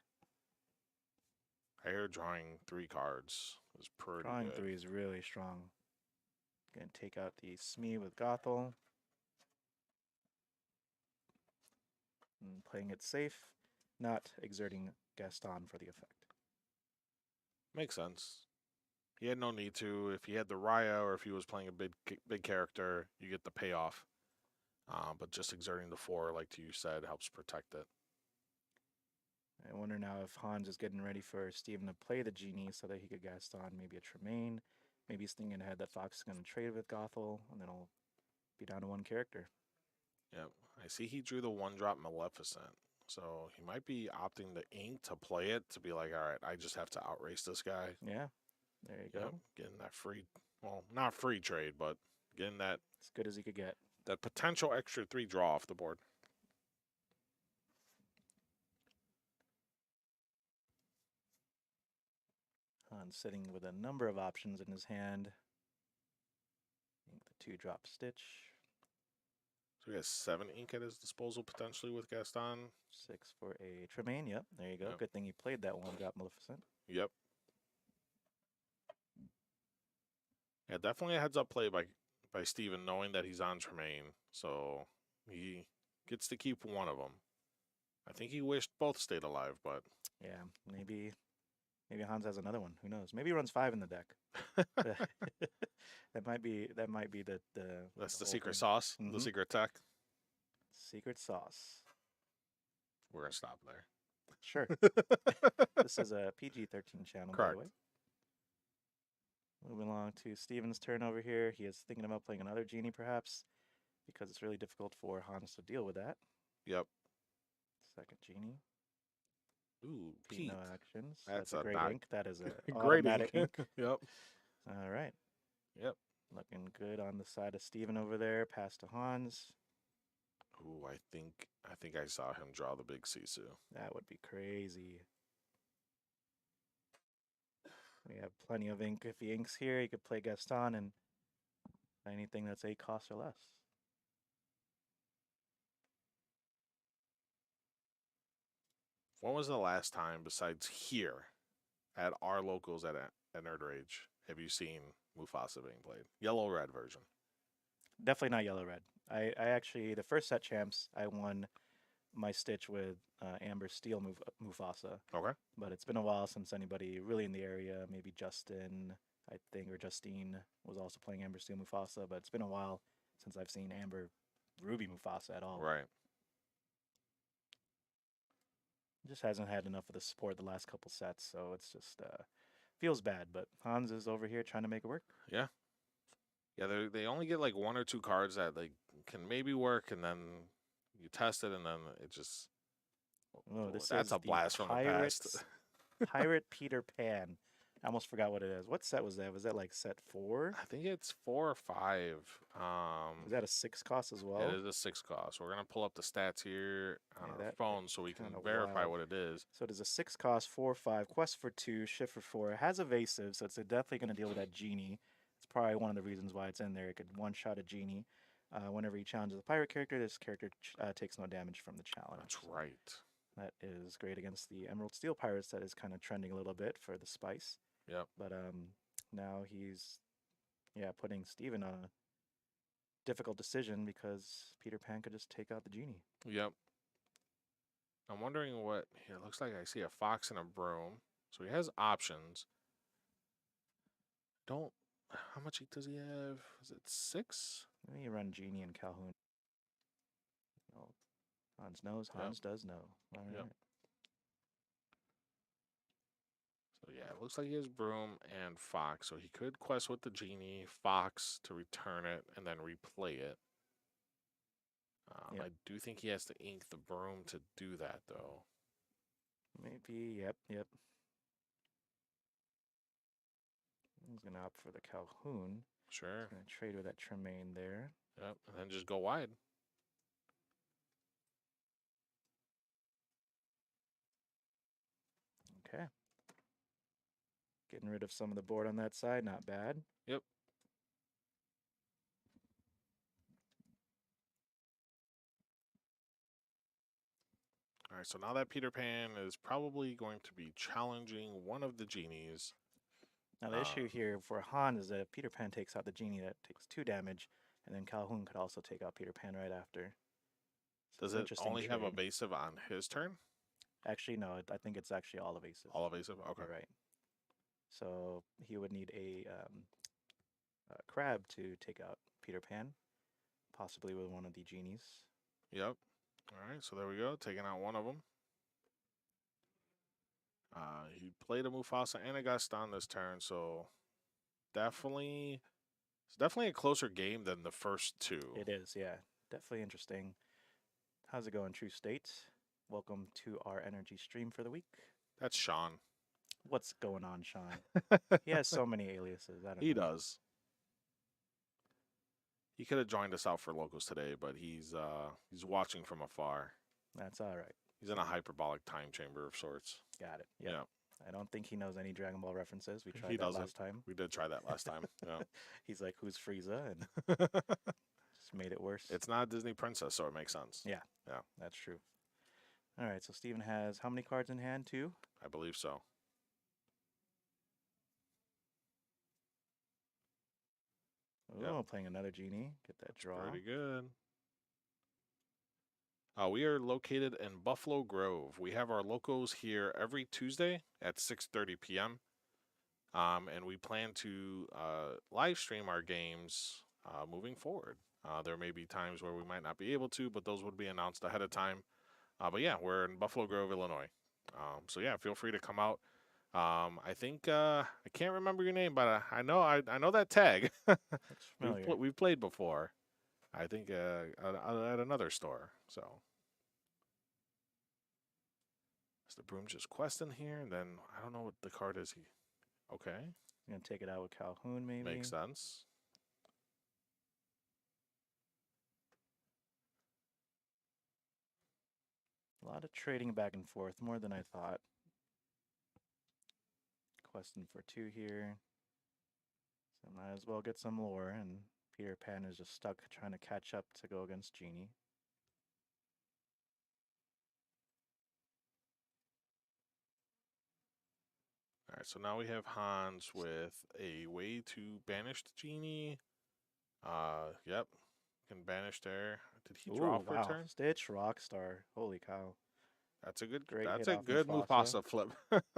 I hear drawing 3 cards is pretty Drawing good. 3 is really strong. Gonna take out the Smee with Gothel. And playing it safe, not exerting Gaston for the effect. Makes sense. He had no need to. If he had the Raya or if he was playing a big character, you get the payoff. But just exerting the 4, like you said, helps protect it. I wonder now if Hans is getting ready for Steven to play the Genie so that he could Gaston maybe a Tremaine. Maybe he's thinking ahead that Fox is going to trade with Gothel, and then he'll be down to 1 character. Yep. I see he drew the 1-drop Maleficent. So he might be opting the ink to play it to be like, all right, I just have to outrace this guy. Yeah, there you go. Yep. Getting that free, well, not free trade, but getting that As good as he could get. that potential extra 3 draw off the board. Hans sitting with a number of options in his hand. I think the 2-drop Stitch. So he has 7 ink at his disposal potentially with Gaston. 6 for a Tremaine. Yep, there you go. Yep. Good thing he played that 1-drop Maleficent. Yep. Yeah, definitely a heads-up play by Steven, knowing that he's on Tremaine. So he gets to keep one of them. I think he wished both stayed alive, but Yeah, maybe Hans has another one. Who knows? Maybe he runs 5 in the deck. that might be the that's the whole secret thing. sauce, the Mhm. secret tech. Secret sauce. We're going to stop there. Sure. This is a PG-13 channel, by Correct. the way. Moving along to Steven's turn over here. He is thinking about playing another Genie, perhaps, because it's really difficult for Hans to deal with that. Yep. Second Genie. Ooh, Pete, Pete. no actions. That's That's a a great not- ink. That is a Great automatic ink. Yep. All right. Yep. Looking good on the side of Steven over there. Pass to Hans. Ooh, I think I saw him draw the big Sisu. That would be crazy. We have plenty of ink. If he inks here, he could play Gaston and anything that's 8 costs or less. When was the last time, besides here, at our locals at Nerd Rage, have you seen Mufasa being played? Yellow red version. Definitely not yellow red. I actually, the first set champs, I won my Stitch with Amber Steel Mufasa. Okay. But it's been a while since anybody really in the area, maybe Justin, I think, or Justine was also playing Amber Steel Mufasa. But it's been a while since I've seen Amber Ruby Mufasa at all. Right. Just hasn't had enough of the support the last couple sets, so it's just feels bad. But Hans is over here trying to make it work. Yeah. Yeah, they only get like 1 or 2 cards that like can maybe work, and then you test it, and then it just. Oh, this that's is a blast from the past. Pirate Peter Pan. I almost forgot what it is. What set was that? Was that like set 4? I think it's 4 or 5. Is that a 6 cost as well? It is a 6 cost. We're gonna pull up the stats here on our that- phone so we can kinda verify wild. what it is. So it is a 6 cost, 4/5, quest for 2, shift for 4. It has evasive, so it's definitely going to deal with that Genie. It's probably one of the reasons why it's in there. It could one-shot a Genie. Whenever he challenges a pirate character, this character takes no damage from the challenge. That's right. That is great against the Emerald Steel Pirates that is kind of trending a little bit for the spice. Yep. But now he's putting Steven on a difficult decision because Peter Pan could just take out the Genie. Yep. I'm wondering what it looks like. I see a fox and a broom, so he has options. How much ink does he have? Is it 6? Maybe you run Genie and Calhoun. No. Hans knows. Hans does know. All right. Yep. So yeah, it looks like he has broom and fox. So he could quest with the Genie, fox to return it, and then replay it. Yep. I do think he has to ink the broom to do that, though. Maybe, yep. He's going to opt for the Calhoun. Sure. He's going to trade with that Tremaine there. Yep, and then just go wide. Okay. Getting rid of some of the board on that side, not bad. Yep. All right, so now that Peter Pan is probably going to be challenging one of the genies. Now, the issue here for Han is that if Peter Pan takes out the genie, that takes 2 damage, and then Calhoun could also take out Peter Pan right after. So Does it's an it interesting only have trade. evasive on his turn? Actually, no, I think it's actually all evasive. All evasive? Okay. You're right. So he would need a crab to take out Peter Pan, possibly with one of the genies. Yep. All right, so there we go, taking out one of them. He played a Mufasa and a Gaston this turn, so definitely, it's definitely a closer game than the first 2. It is, yeah. Definitely interesting. How's it going, True State? Welcome to our energy stream for the week. That's Sean. What's going on, Sean? He has so many aliases. I don't He know. does. He could have joined us out for locals today, but he's watching from afar. That's all right. He's in a hyperbolic time chamber of sorts. Got it. Yep. Yeah. I don't think he knows any Dragon Ball references. We tried He that doesn't. last time. We did try that last time. Yeah. He's like, who's Frieza? And just made it worse. It's not a Disney princess, so it makes sense. Yeah. Yeah. That's true. All right, so Steven has how many cards in hand? 2? I believe so. Oh, playing another genie. Get that draw. Pretty good. We are located in Buffalo Grove. We have our locos here every Tuesday at 6:30 p.m. And we plan to live stream our games moving forward. There may be times where we might not be able to, but those would be announced ahead of time. But yeah, we're in Buffalo Grove, Illinois. So yeah, feel free to come out. I think I can't remember your name, but I know that tag. That's familiar. We've played before. I think at another store. So the broom just questing here, and then I don't know what the card is. Okay. I'm going to take it out with Calhoun, maybe. Makes sense. A lot of trading back and forth, more than I thought. Questing for 2 here. So might as well get some lore, and Peter Pan is just stuck trying to catch up to go against Genie. All right, so now we have Hans with a way to banish the genie. Yep, can banish there. Did he draw for a turn? Stitch Rockstar. Holy cow! That's a good. Great That's hit a off good Mufasa. Mufasa flip.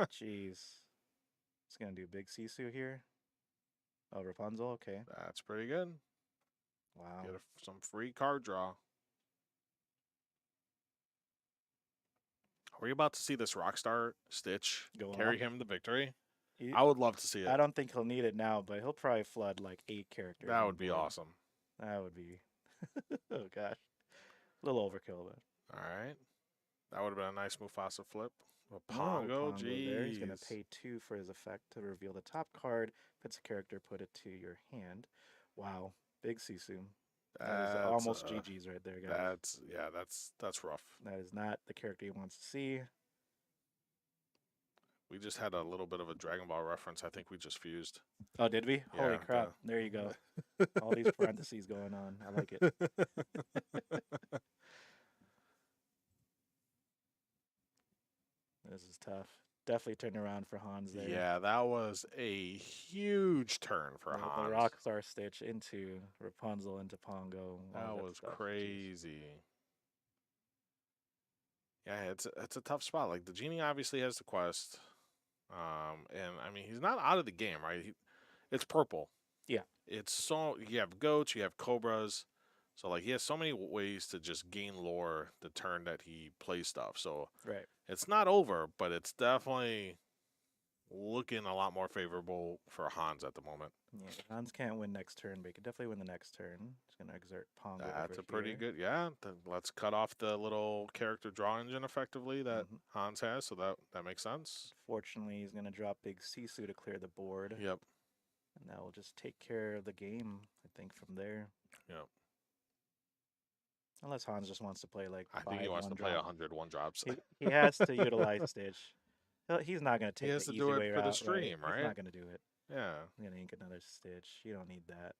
Jeez, it's gonna do big Sisu here. Oh, Rapunzel. Okay. That's pretty good. Wow. Get some free card draw. Are we about to see this Rockstar Stitch carry him to victory? I would love to see it. I don't think he'll need it now, but he'll probably flood like 8 characters. That would be awesome. That would be. Oh gosh, a little overkill, but. All right, that would have been a nice Mufasa flip. Pongo geez. there. He's gonna pay 2 for his effect to reveal the top card. If it's a character, put it to your hand. Wow, big Sisu. That is almost GG's right there, guys. That's rough. That is not the character he wants to see. We just had a little bit of a Dragon Ball reference. I think we just fused. Oh, did we? Yeah, Holy crap. There you go. All these parentheses going on. I like it. This is tough. Definitely turned around for Hans there. Yeah, that was a huge turn for Hans. The Rockstar Stitch into Rapunzel into Pongo. That was crazy. Yeah, it's a tough spot. Like the genie obviously has the quest, and I mean he's not out of the game, right? It's purple. Yeah. It's so you have goats, you have cobras, so like he has so many ways to just gain lore the turn that he plays stuff. So right, it's not over, but it's definitely looking a lot more favorable for Hans at the moment. Yeah, Hans can't win next turn, but he can definitely win the next turn. He's going to exert Pongo That's over a pretty here. good, yeah. Let's cut off the little character draw engine effectively that Hans has, so that makes sense. Fortunately, he's going to drop big Sisu to clear the board. Yep. And that will just take care of the game, I think, from there. Yep. Unless Hans just wants to play like I think he wants to play 100 1-drops. He has to utilize Stitch. He's not going to take He has the to easy do way it for the out, stream, right? He's not going to do it. Yeah. He's going to ink another Stitch. You don't need that.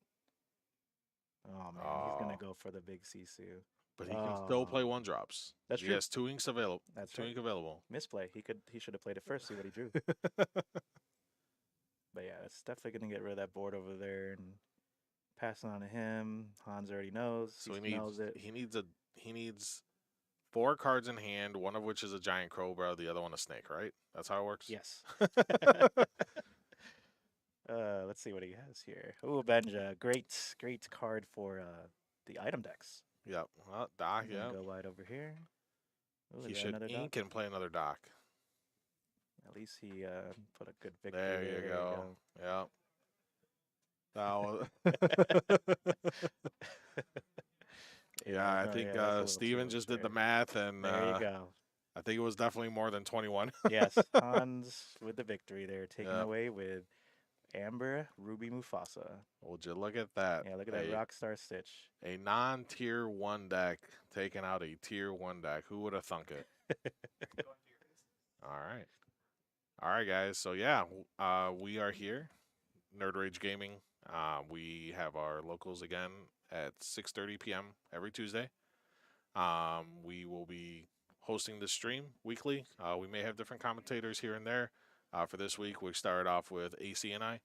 Oh, man. He's going to go for the big Sisu. But he can still play 1-drops. That's true. He has 2 inks available. That's 2 right. ink available. Misplay. He should have played it first, see what he drew. But yeah, it's definitely going to get rid of that board over there and pass it on to him. Hans already knows. So he smells it. He needs 4 cards in hand, one of which is a giant cobra, the other one a snake, right? That's how it works? Yes. Let's see what he has here. Ooh, Benja. Great card for the item decks. Yep. Well, Doc, yeah. Go wide over here. Ooh, He should ink and play another Doc. At least he put a good victory. There you go. Yep. Now, yeah, I think Steven just did the math, and there you go. I think it was definitely more than 21. Yes, Hans with the victory there, taking away with Amber Ruby Mufasa. Would you look at that? Yeah, look at that Rockstar Stitch. A non-tier 1 deck taking out a tier 1 deck. Who would have thunk it? All right, guys. So yeah, we are here, Nerd Rage Gaming. We have our locals again at 6:30 p.m. every Tuesday. We will be hosting this stream weekly. We may have different commentators here and there. For this week, we started off with AC and I,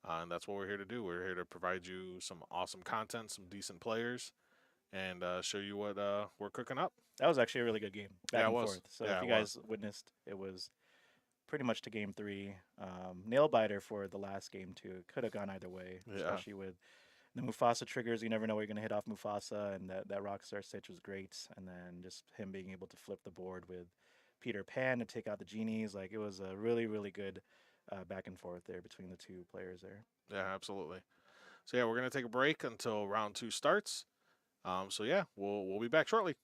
and that's what we're here to do. We're here to provide you some awesome content, some decent players, and show you what we're cooking up. That was actually a really good game. Back and forth. So yeah, if you guys witnessed, it was pretty much to game 3. Nail biter for the last game too. It could have gone either way, especially with the Mufasa triggers. You never know where you're going to hit off Mufasa, and that Rockstar Stitch was great. And then just him being able to flip the board with Peter Pan to take out the genies. Like, it was a really, really good back and forth there between the two players there. Yeah, absolutely. So yeah, we're going to take a break until round 2 starts. So yeah, we'll be back shortly.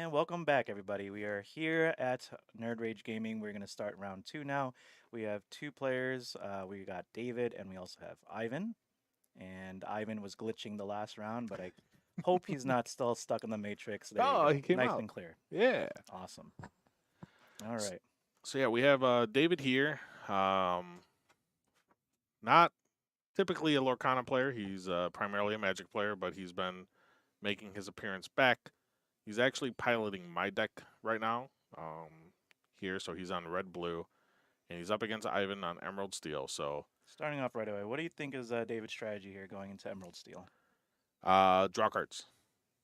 And welcome back, everybody. We are here at Nerd Rage Gaming. We're going to start round 2 now. We have 2 players. We got David, and we also have Ivan. And Ivan was glitching the last round, but I hope he's not still stuck in the Matrix. There you Oh, go. he came nice out. and clear. Yeah. Awesome. All right. So yeah, we have David here. Not typically a Lorcana player. He's primarily a Magic player, but he's been making his appearance back. He's actually piloting my deck right now here, so he's on red-blue, and he's up against Ivan on Emerald Steel. So Starting off right away, what do you think is David's strategy here going into Emerald Steel? draw cards.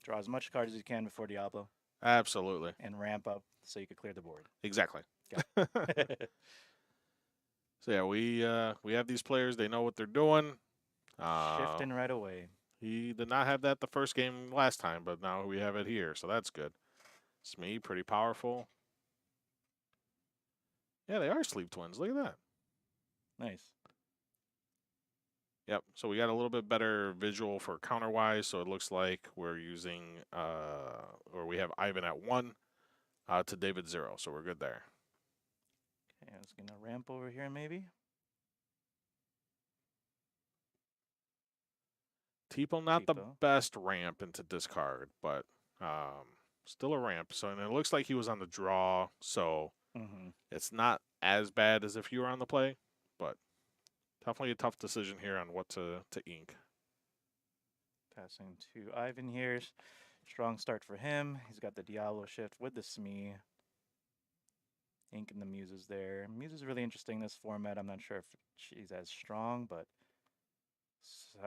Draw as much cards as you can before Diablo Absolutely. and ramp up so you could clear the board. Exactly. Got it. So yeah, we have these players. They know what they're doing. Shifting right away. He did not have that the first game last time, but now we have it here, so that's good. Smee, pretty powerful. Yeah, they are sleep twins. Look at that. Nice. Yep. So we got a little bit better visual for counter-wise. So it looks like we're using, or we have Ivan at 1 to David 0. So we're good there. Okay, I was going to ramp over here maybe. Tipo, not the Tipo. best ramp into discard, but still a ramp. So and it looks like he was on the draw, so it's not as bad as if you were on the play, but definitely a tough decision here on what to ink. Passing to Ivan here. Strong start for him. He's got the Diablo shift with the Smee. Inking the Muses there. Muse is really interesting in this format. I'm not sure if she's as strong, but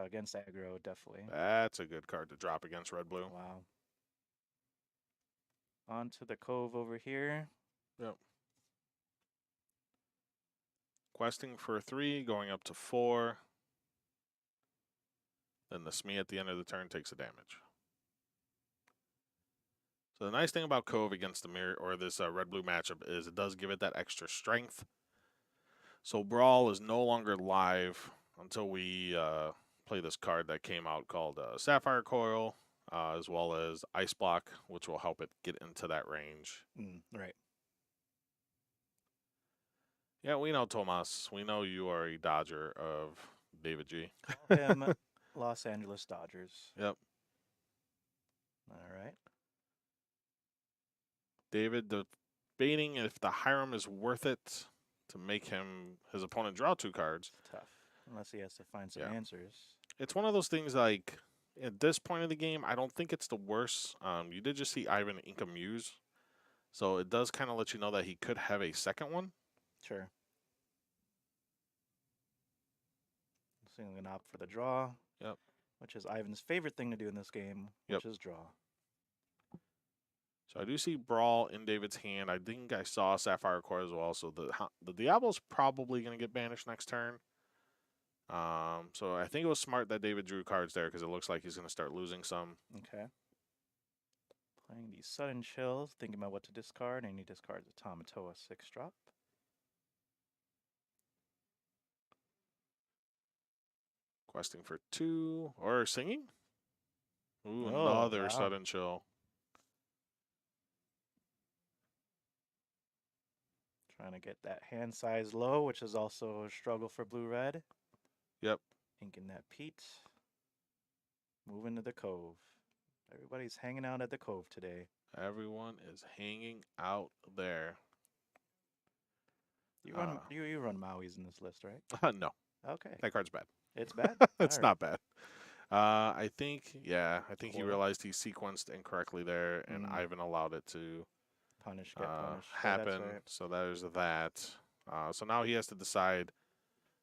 against aggro, definitely. That's a good card to drop against red-blue. Wow. On to the Cove over here. Yep. Questing for 3, going up to 4. Then the Smee at the end of the turn takes a damage. So the nice thing about Cove against the mirror or this red-blue matchup is it does give it that extra strength. So Brawl is no longer live until we play this card that came out called Sapphire Coil, as well as Ice Block, which will help it get into that range. Right. Yeah, we know, Tomas. We know you are a Dodger of David G. Call him Los Angeles Dodgers. Yep. All right. David debating if the Hiram is worth it to make his opponent draw 2 cards. It's tough, unless he has to find some answers. It's one of those things like, at this point of the game, I don't think it's the worst. You did just see Ivan ink a Muse, so it does kind of let you know that he could have a second one. Sure. So I'm going to opt for the draw. Yep. Which is Ivan's favorite thing to do in this game, which is draw. So I do see Brawl in David's hand. I think I saw Sapphire Core as well. So the Diablo's probably going to get banished next turn. So I think it was smart that David drew cards there because it looks like he's going to start losing some. Okay. Playing these sudden chills, thinking about what to discard, and he discards a Tamatoa 6-drop. Questing for 2 or singing. Ooh, Oh, another wow. sudden chill. Trying to get that hand size low, which is also a struggle for blue-red. Yep. Inking that Pete. Moving to the Cove. Everybody's hanging out at the Cove today. Everyone is hanging out there. You run you run Maui's in this list, right? No. Okay. That card's bad. It's bad? It's All not bad. I think he Cool. realized he sequenced incorrectly there, and Ivan allowed it to get punished. happen. Right. So there's that. So now he has to decide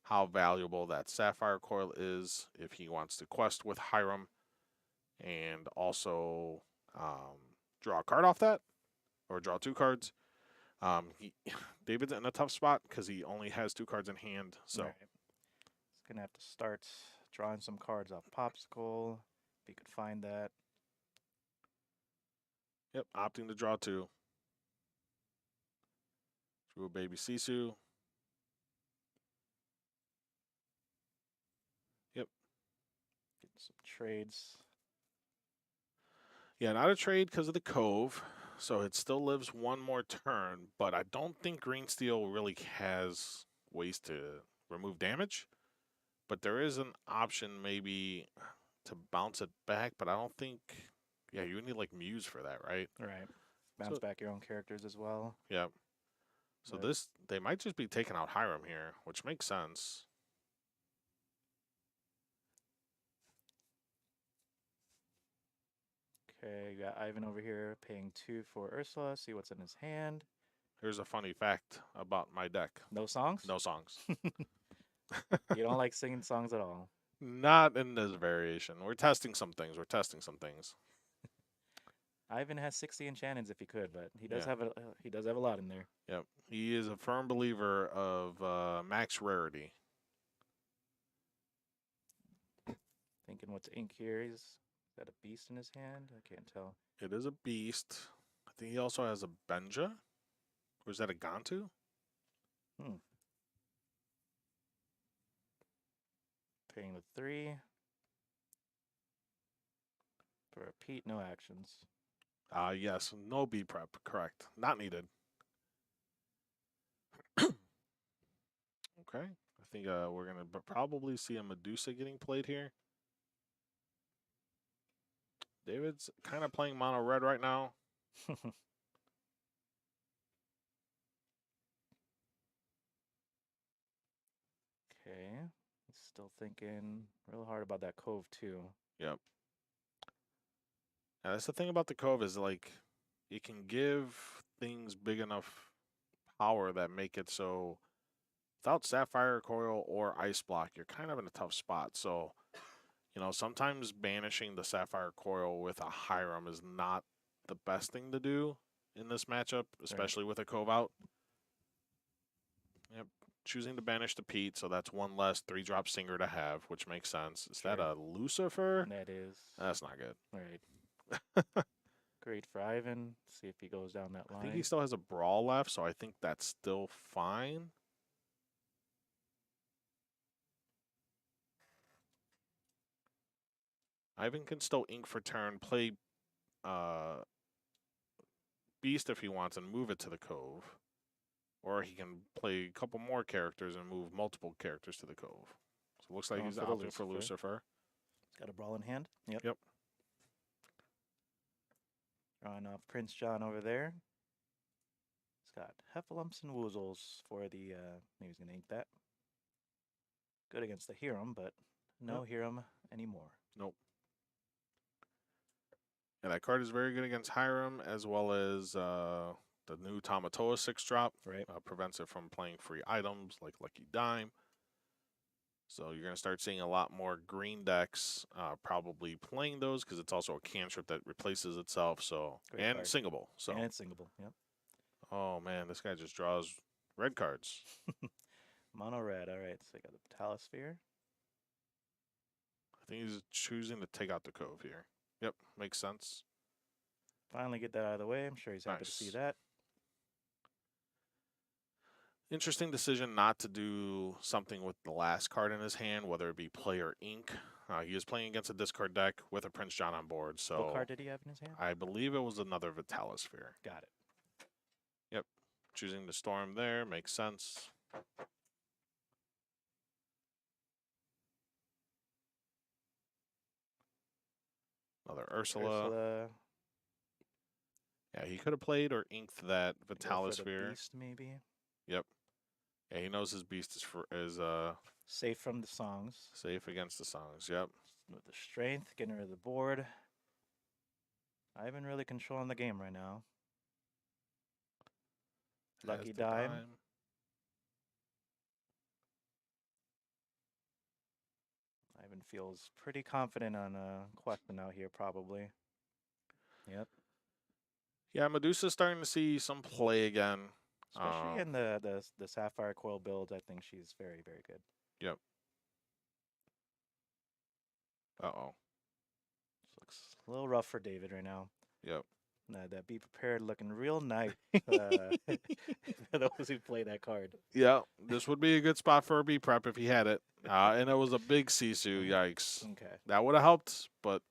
how valuable that Sapphire Coil is if he wants to quest with Hiram and also draw a card off that or draw 2 cards. David's in a tough spot because he only has 2 cards in hand. So Right. He's going to have to start drawing some cards off Popsicle, if he could find that. Yep, opting to draw 2. Drew a baby Sisu. Yep. Getting some trades. Yeah, not a trade because of the Cove. so it still lives one more turn, but I don't think Green Steel really has ways to remove damage. But there is an option maybe to bounce it back, but I don't think. Yeah, you would need like Muse for that, right? Right. Bounce So, back your own characters as well. yeah. So But they might just be taking out Hiram here, which makes sense. okay, you got Ivan over here paying 2 for Ursula. See what's in his hand. Here's a funny fact about my deck. No songs? No songs. You don't like singing songs at all. Not in this variation. We're testing some things. Ivan has 60 enchantments if he could, but he does Yeah. have a lot in there. Yep. He is a firm believer of max rarity. Thinking what's ink here. Is that a beast in his hand? I can't tell. It is a beast. I think he also has a Benja. Or is that a Gantu? Paying the 3. For a Pete, no actions. Yes. No B prep. Correct. Not needed. Okay. I think we're going to probably see a Medusa getting played here. David's kind of playing mono red right now. Okay. He's still thinking real hard about that Cove, too. Yep. And that's the thing about the Cove is like it can give things big enough power that make it so without Sapphire Coil or Ice Block, you're kind of in a tough spot. So, sometimes banishing the Sapphire Coil with a Hiram is not the best thing to do in this matchup, especially with a Cove out. Yep. Choosing to banish the Pete, so that's one less 3-drop Singer to have, which makes sense. Is that a Lucifer? That is. That's not good. Right. Great for Ivan. See if he goes down that line. I think he still has a Brawl left, so I think that's still fine. Ivan can still ink for turn, play Beast if he wants, and move it to the Cove. Or he can play a couple more characters and move multiple characters to the Cove. So it looks like he's opting for Lucifer. He's got a Brawl in hand. Yep. Yep. Drawing off Prince John over there. He's got Heffalumps and Woozles for the, maybe he's going to ink that. Good against the Hiram, but no Hiram anymore. Nope. And that card is very good against Hiram, as well as the new Tamatoa 6-drop. Right. Prevents it from playing free items like Lucky Dime. So you're going to start seeing a lot more green decks probably playing those because it's also a cantrip that replaces itself. So and singable. So and it's singable. Yep. Oh man, this guy just draws red cards. Mono red. All right. So I got the Talisphere. I think he's choosing to take out the Cove here. Yep, makes sense. Finally get that out of the way. I'm sure he's happy to see that. Interesting decision not to do something with the last card in his hand, whether it be play or ink. He was playing against a discard deck with a Prince John on board. So what card did he have in his hand? I believe it was another Vitalisphere. Got it. Yep. Choosing to storm there makes sense. Another Ursula. Yeah, he could have played or inked that Vitalisphere. Beast, maybe. Yep. Yeah, he knows his beast is safe from the songs. Safe against the songs. Yep. With the strength, getting rid of the board. Ivan really controlling the game right now. Lucky Dime. Ivan feels pretty confident on question out here, probably. Yep. Yeah, Medusa's starting to see some play again. Especially in the Sapphire Coil build, I think she's very, very good. Yep. Uh-oh. Looks a little rough for David right now. Yep. That Be Prepared looking real nice for those who play that card. Yeah, this would be a good spot for a B prep if he had it. And it was a big Sisu, yikes. Okay. That would have helped, but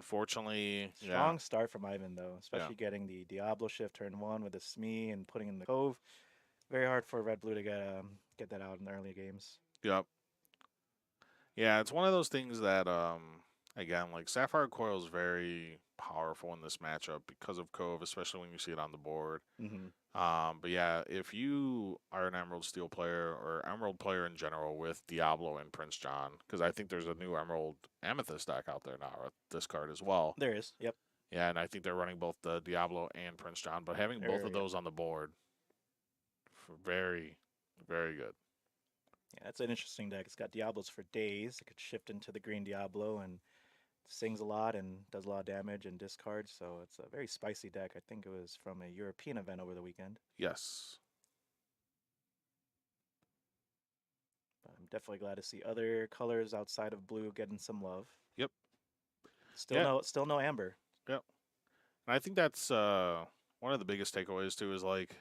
unfortunately, Strong start from Ivan, though, especially getting the Diablo shift turn 1 with the Smee and putting in the Cove. Very hard for Red Blue to get that out in the early games. Yep. Yeah, it's one of those things that, again, like Sapphire Coil is very powerful in this matchup because of Cove, especially when you see it on the board. Mm-hmm. But yeah, if you are an Emerald Steel player or Emerald player in general with Diablo and Prince John, because I think there's a new Emerald Amethyst deck out there now with this card as well. There is, yep. Yeah, and I think they're running both the Diablo and Prince John, but having both of those on the board, very, very good. Yeah, that's an interesting deck. It's got Diablos for days. It could shift into the green Diablo and sings a lot and does a lot of damage and discards. So it's a very spicy deck. I think it was from a European event over the weekend. Yes. But I'm definitely glad to see other colors outside of blue getting some love. Yep. Still no amber. Yep. And I think that's one of the biggest takeaways too is like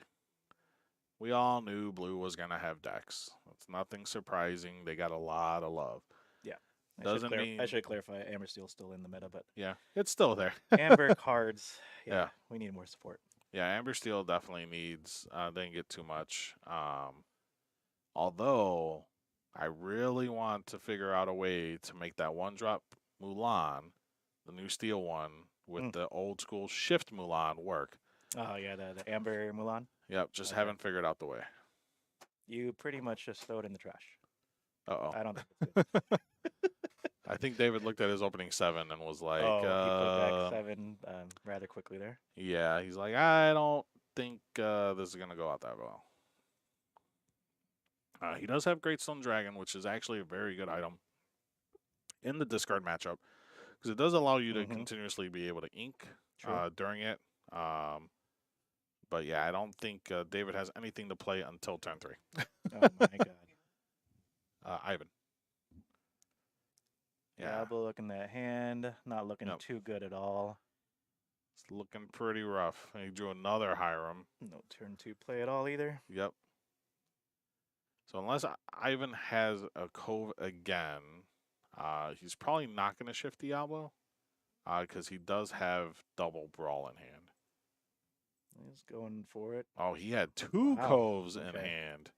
we all knew blue was gonna have decks. It's nothing surprising. They got a lot of love. Yeah. I should clarify Amber Steel's still in the meta, but yeah, it's still there. Amber cards, Yeah, we need more support. Yeah, Amber Steel definitely needs. Didn't get too much. Although I really want to figure out a way to make that 1-drop Mulan, the new Steel one, with the old school shift Mulan work. Oh yeah, the Amber Mulan. Yep, just haven't figured out the way. You pretty much just throw it in the trash. Uh-oh. I don't think it's good. I think David looked at his opening 7 and was like, he put back 7 rather quickly there. Yeah, he's like, I don't think this is going to go out that well. He does have Great Stone Dragon, which is actually a very good item in the discard matchup because it does allow you to continuously be able to ink during it. But yeah, I don't think David has anything to play until turn 3. Oh my god. Ivan. Yeah. Diablo looking that hand, not looking too good at all. It's looking pretty rough. He drew another Hiram. No turn 2 play at all either. Yep. So unless Ivan has a Cove again, he's probably not going to shift Diablo because he does have double Brawl in hand. He's going for it. Oh, he had 2 Coves in hand.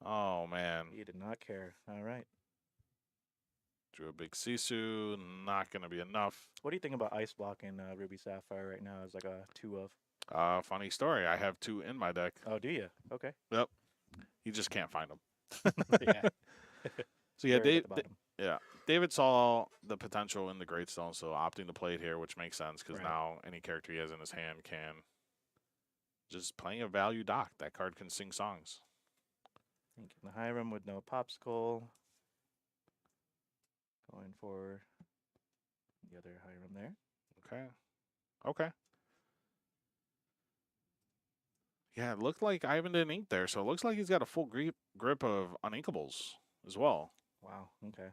Oh, man. He did not care. All right. Drew a big Sisu. Not going to be enough. What do you think about Ice Block in Ruby Sapphire right now as like a 2 of? Funny story. I have 2 in my deck. Oh, do you? Okay. Yep. You just can't find them. Yeah. So yeah, David saw the potential in the Great Stone, so opting to play it here, which makes sense because now any character he has in his hand can just playing a value dock. That card can sing songs. Thinking the Hiram with no Popsicle. Going for the other Hiram there. Okay. Yeah, it looked like Ivan didn't ink there, so it looks like he's got a full grip of uninkables as well. Wow, okay.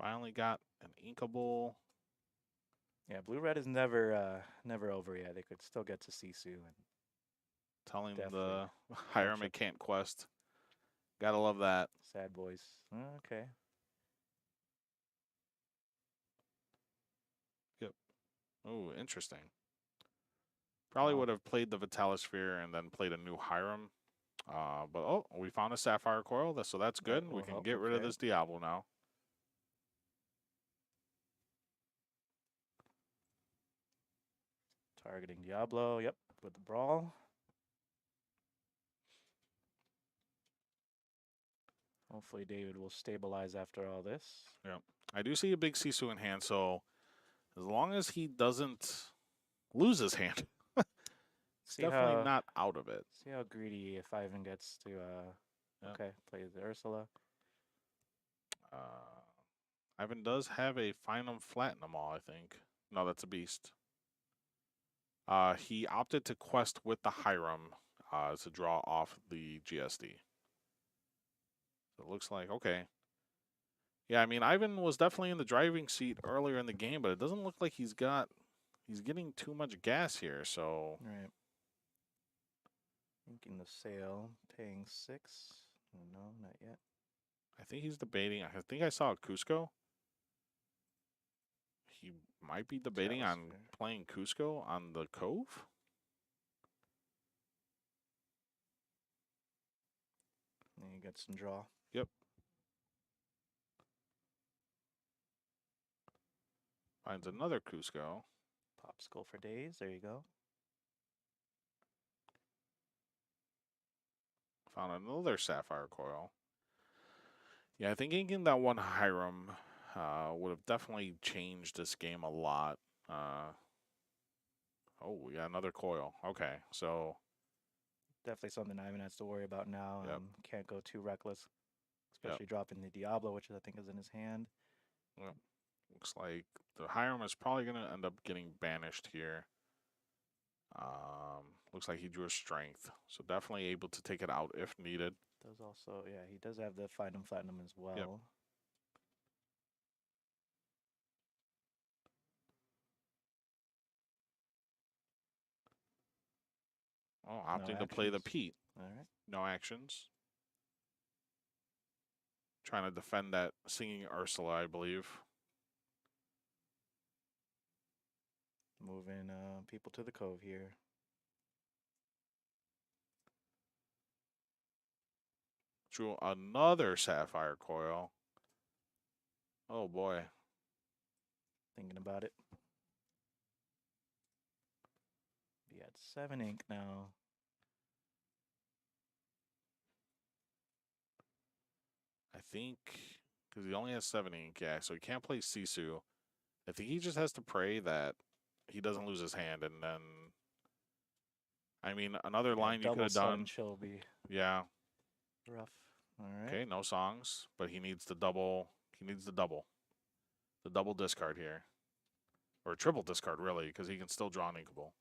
Finally got an inkable. Yeah, Blue-Red is never over yet. They could still get to Sisu. And telling the Hiram it can't quest. Gotta love that. Sad boys. Okay. Yep. Oh, interesting. Probably would have played the Vitalisphere and then played a new Hiram. But we found a Sapphire Coil, so that's good. We can get rid of this Diablo now. Targeting Diablo, yep, with the Brawl. Hopefully David will stabilize after all this. Yeah. I do see a big Sisu in hand, so as long as he doesn't lose his hand, it's definitely not out of it. See how greedy if Ivan gets to, play the Ursula. Ivan does have a Finum Flatinum, I think. No, that's a beast. He opted to quest with the Hiram to draw off the GSD. So it looks like, okay. Yeah, I mean, Ivan was definitely in the driving seat earlier in the game, but it doesn't look like he's getting too much gas here, so. Right. Making the sale, paying 6. No, not yet. I think he's debating. I think I saw Cusco. He might be debating on Atmosphere. playing Cusco on the Cove. And you get some draw. Yep. Finds another Cusco. Popsicle for days. There you go. Found another Sapphire Coil. Yeah, I think inking that one Hiram would have definitely changed this game a lot. Oh, we got another coil. Okay, so Definitely something Ivan has to worry about now. Yep. Can't go too reckless, Yep. especially dropping the Diablo, which I think is in his hand. Yep. Looks like the Hiram is probably going to end up getting banished here. Looks like he drew a strength, so definitely able to take it out if needed. Does also, yeah, he does have the Finum Platinum as well. Oh, opting to play the actions. Pete. All right. No actions. Trying to defend that singing Ursula, I believe. Moving people to the Cove here. Drew another Sapphire Coil. Oh boy. Thinking about it. Be at 7 ink now. I think because he only has 7 ink, yeah, so he can't play Sisu. I think he just has to pray that he doesn't lose his hand, and then, I mean, another line you could have done. Chill be Yeah. rough. All right. Okay, no songs, but he needs the double. He needs the double discard here, or triple discard really, because he can still draw an inkable.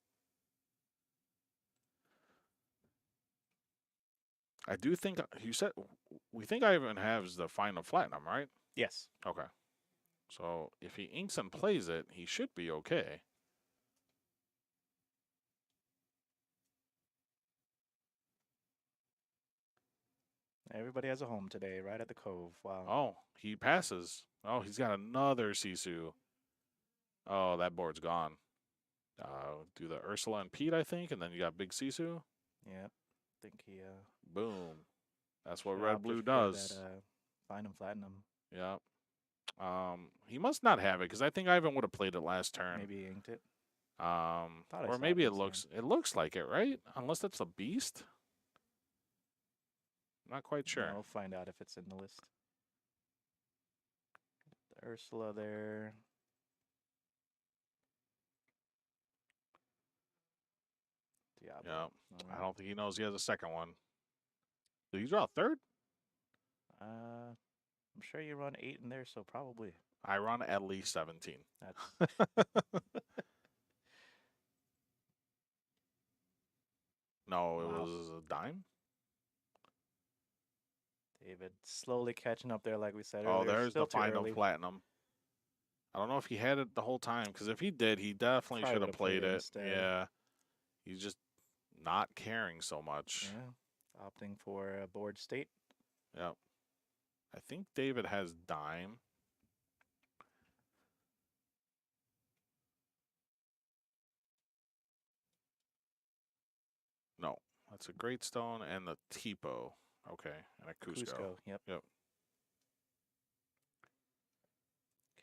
I do think you said we think Ivan has the final platinum, right? Yes. Okay. So if he inks and plays it, he should be okay. Everybody has a home today, right at the Cove. Wow. Oh, he passes. Oh, he's got another Sisu. Oh, that board's gone. Do the Ursula and Pete, I think, and then you got Big Sisu. Yep. Think he Boom. That's what should Red opted Blue for does. That Finum Platinum. Yeah. He must not have it because I think Ivan would have played it last turn. Maybe he inked it. Or maybe it looks like it, right? Unless that's a beast. Not quite sure. I'll find out if it's in the list. The Ursula there. Diablo. Yeah. I don't think he knows he has a second one. Did he draw a third? I'm sure you run 8 in there, so probably. I run at least 17. That's No, it was a dime. David slowly catching up there, like we said Oh, earlier. there's the final platinum. I don't know if he had it the whole time, because if he did, he definitely should have played it. Yeah. He's just not caring so much. Yeah. Opting for a board state. Yep. I think David has dime. No, that's a Great Stone and the Tipo. Okay, and a Cusco. Yep. Yep.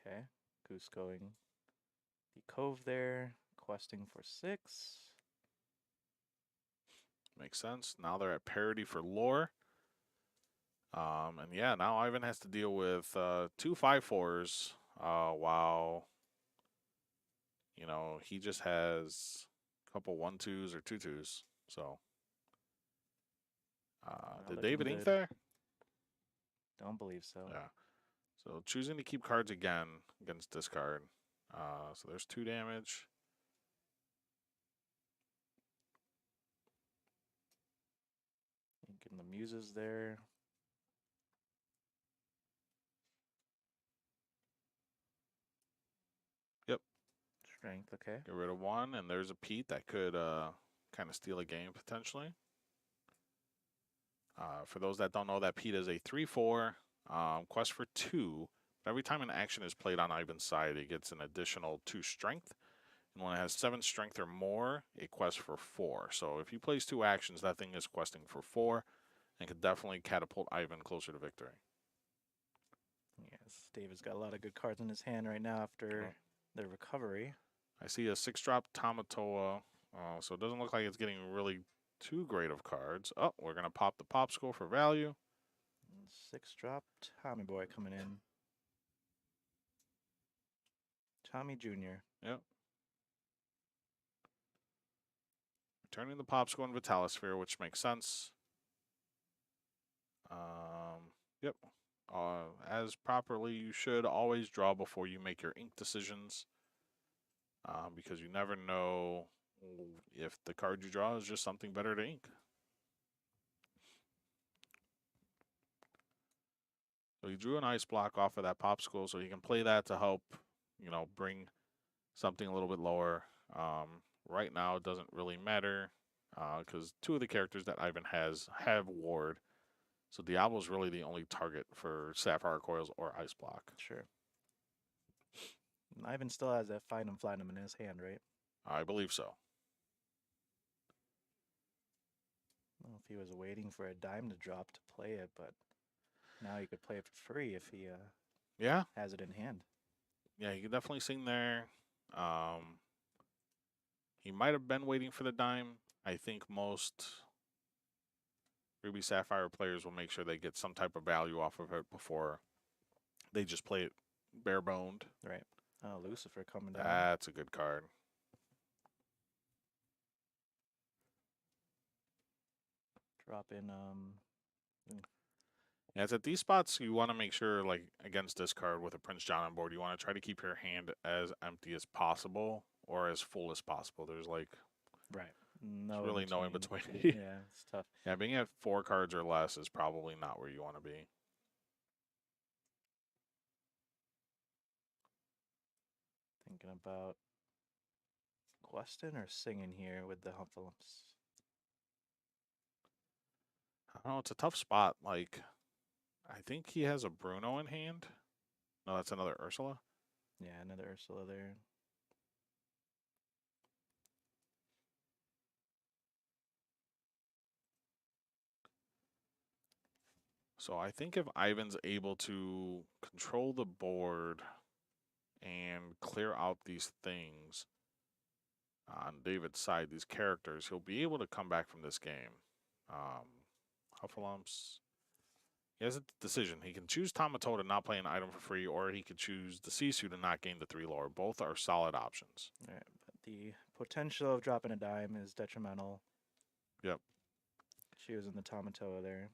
Okay, Cuscoing the Cove there, questing for 6. Makes sense. Now they're at parity for lore. And yeah, now Ivan has to deal with 2 5/4s, while, you know, he just has a couple 1/2s or 2/2s. So, did David ink there? Don't believe so. Yeah. So choosing to keep cards again against discard. So there's 2 damage. Getting the muses there. Yep. Strength, okay. Get rid of 1, and there's a Pete that could kind of steal a game potentially. For those that don't know, that Pete is a 3/4. Quest for 2. Every time an action is played on Ivan's side, it gets an additional 2 strength. And when it has 7 strength or more, it quests for 4. So if he plays 2 actions, that thing is questing for 4 and could definitely catapult Ivan closer to victory. Yes, David's got a lot of good cards in his hand right now after their recovery. I see a 6-drop Tamatoa, so it doesn't look like it's getting really too great of cards. Oh, we're going to pop the Popsicle for value. 6-drop Tommy Boy coming in. Tommy Jr. Yep. Returning the Popsicle and Vitalisphere, which makes sense. Yep. As properly, you should always draw before you make your ink decisions. Because you never know if the card you draw is just something better to ink. So he drew an ice block off of that Popsicle, so he can play that to help, bring something a little bit lower. Right now, it doesn't really matter because 2 of the characters that Ivan has have Ward. So Diablo's really the only target for Sapphire Coils or Ice Block. Sure. And Ivan still has that Find 'em, Flind 'em in his hand, right? I believe so. I don't know if he was waiting for a dime to drop to play it, but now he could play it for free if he has it in hand. Yeah, he could definitely sing there. He might have been waiting for the dime. I think most Ruby Sapphire players will make sure they get some type of value off of it before they just play it bare-boned. Right. Oh, Lucifer coming down. That's a good card. Drop in. Yeah, it's at these spots you want to make sure, like against this card with a Prince John on board, you want to try to keep your hand as empty as possible or as full as possible. There's like right. There's really no in between. Yeah, it's tough. Yeah, being at 4 cards or less is probably not where you want to be. Thinking about questing or singing here with the Huffalumps. I don't know. It's a tough spot. Like, I think he has a Bruno in hand. No, that's another Ursula. Yeah, another Ursula there. So I think if Ivan's able to control the board and clear out these things on David's side, these characters, he'll be able to come back from this game. Huffalumps. He has a decision. He can choose Tamatoa to not play an item for free, or he could choose the Sisu to not gain the 3 lore. Both are solid options. All right, but the potential of dropping a dime is detrimental. Yep. Choosing the Tamatoa there.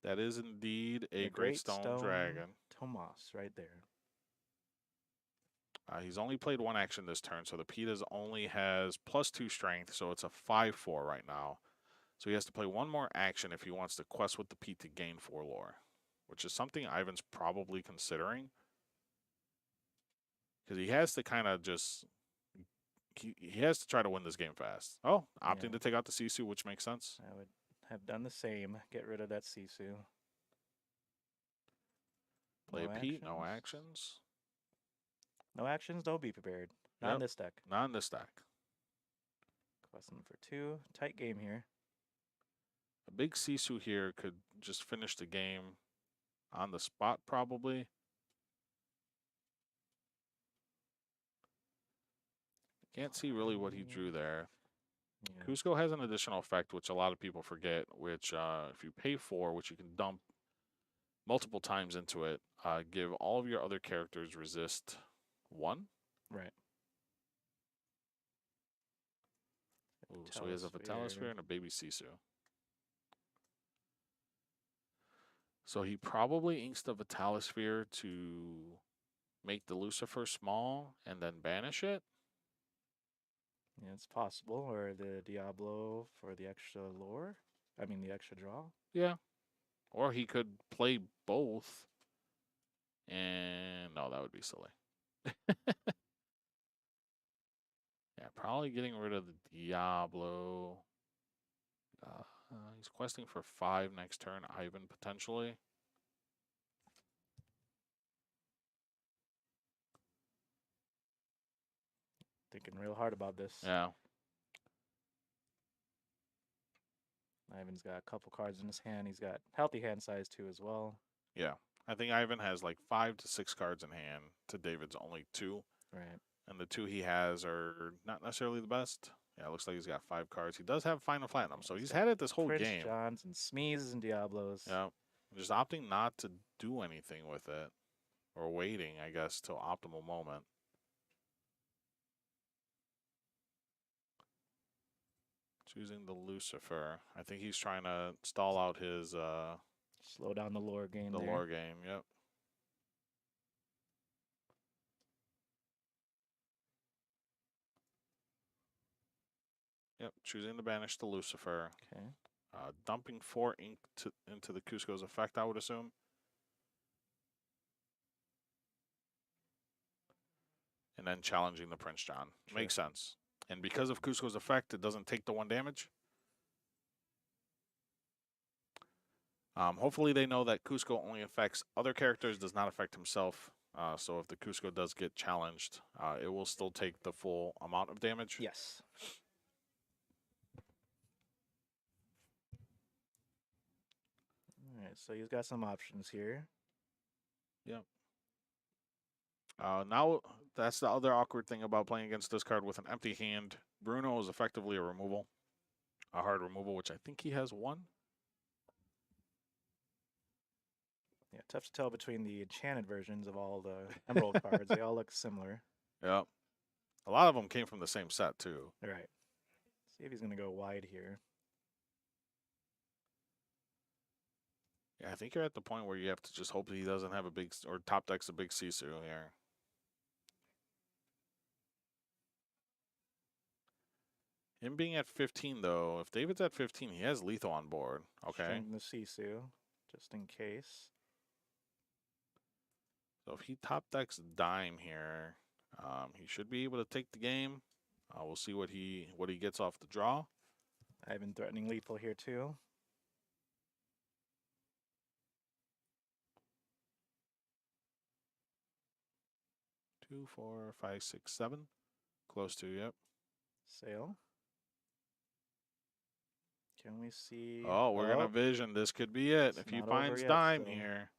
That is indeed a The Great Stone Dragon. Tomas right there. He's only played 1 action this turn, so the Pitas only has +2 strength, so it's a 5/4 right now. So he has to play 1 more action if he wants to quest with the Pete to gain 4 lore, which is something Ivan's probably considering. Because he has to kind of just... He has to try to win this game fast. Oh, opting to take out the Sisu, which makes sense. I would have done the same. Get rid of that Sisu. Play a Pete, no actions. No actions, don't be prepared. Not in this deck. Not in this deck. Questing for 2. Tight game here. A big Sisu here could just finish the game on the spot, probably. Can't see really what he drew there. Yeah. Cusco has an additional effect, which a lot of people forget, which if you pay for, which you can dump multiple times into it, give all of your other characters resist 1. Right. Ooh, so he has a Vitalisphere and a baby Sisu. So he probably inks the Vitalisphere to make the Lucifer small and then banish it. Yeah, it's possible. Or the Diablo for the extra lore. I mean, the extra draw. Yeah. Or he could play both. And no, that would be silly. Yeah, probably getting rid of the Diablo. He's questing for 5 next turn. Ivan, potentially. Thinking real hard about this. Yeah. Ivan's got a couple cards in his hand. He's got healthy hand size too as well. Yeah. I think Ivan has like 5 to 6 cards in hand to David's only 2. Right. And the 2 he has are not necessarily the best. Yeah, it looks like he's got 5 cards. He does have Final Platinum, so he's had it this whole Prince game. Johns and Smeezes and Diablos. Yeah. Just opting not to do anything with it. Or waiting, I guess, till optimal moment. Choosing the Lucifer. I think he's trying to stall out his Slow down the lore game. lore game. Yep. Yep. Choosing to banish the Lucifer. Okay. Dumping 4 ink into the Cusco's effect, I would assume. And then challenging the Prince John. Sure. Makes sense. And because of Cusco's effect, it doesn't take the 1 damage. Hopefully they know that Cusco only affects other characters, does not affect himself. So if the Cusco does get challenged, it will still take the full amount of damage. Yes. All right, so he's got some options here. Yep. Now, that's the other awkward thing about playing against this card with an empty hand. Bruno is effectively a removal. A hard removal, which I think he has 1. Yeah, tough to tell between the enchanted versions of all the Emerald cards. They all look similar. Yep. A lot of them came from the same set, too. Right. See if he's going to go wide here. Yeah, I think you're at the point where you have to just hope that he doesn't have a big, or top decks a big Sisu here. Him being at 15, though, if David's at 15, he has lethal on board. Okay. String the Sisu, just in case. So if he top decks Dime here, he should be able to take the game. We'll see what he gets off the draw. I've been threatening lethal here too. Two, 4, 5, 6, 7. Close to, yep. Sail. Can we see? Oh, we're gonna vision. This could be it. It's If he not finds over yet, Dime so- here.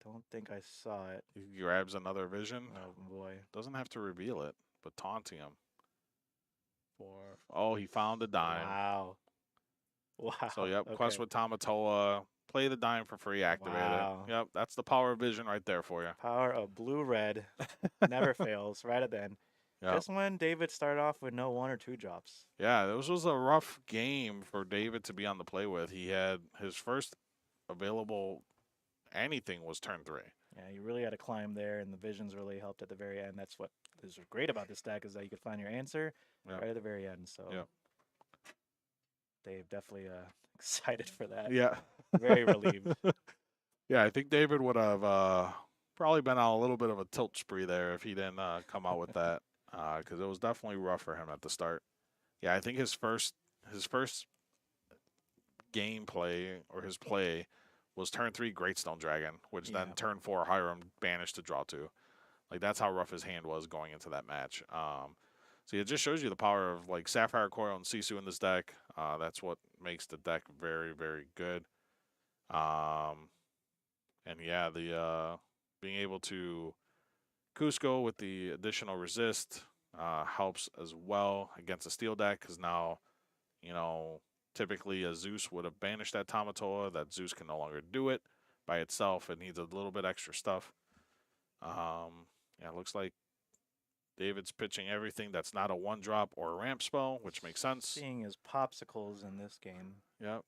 Don't think I saw it. He grabs another vision. Oh boy. Doesn't have to reveal it, but taunting him. 4. Oh, he found the dime. Wow. Wow. So, yep, Okay. quest with Tamatoa. Play the dime for free, activate Wow. it. Yep, that's the power of vision right there for you. Power of blue-red never fails. Right at the end. Yep. This one, David started off with no 1 or 2 drops. Yeah, this was a rough game for David to be on the play with. He had his first available anything was turn 3. Yeah, you really had to climb there, and the visions really helped at the very end. That's what is great about this deck, is that you could find your answer Yep. right at the very end. So, Yep. Dave definitely excited for that. Yeah. Very relieved. Yeah, I think David would have probably been on a little bit of a tilt spree there if he didn't come out with that, because it was definitely rough for him at the start. Yeah, I think his first gameplay or his play was turn 3 Greatstone Dragon, which then Yeah. turn 4 Hiram banished to draw 2. Like, that's how rough his hand was going into that match. So it just shows you the power of like Sapphire Coil and Sisu in this deck. That's what makes the deck very, very good. And yeah, the being able to Cusco with the additional resist helps as well against a steel deck, because now, you know, typically a Zeus would have banished that Tamatoa. That Zeus can no longer do it by itself. It needs a little bit extra stuff. Yeah, it looks like David's pitching everything that's not a 1-drop or a ramp spell, which makes sense. Seeing his popsicles in this game. Yep.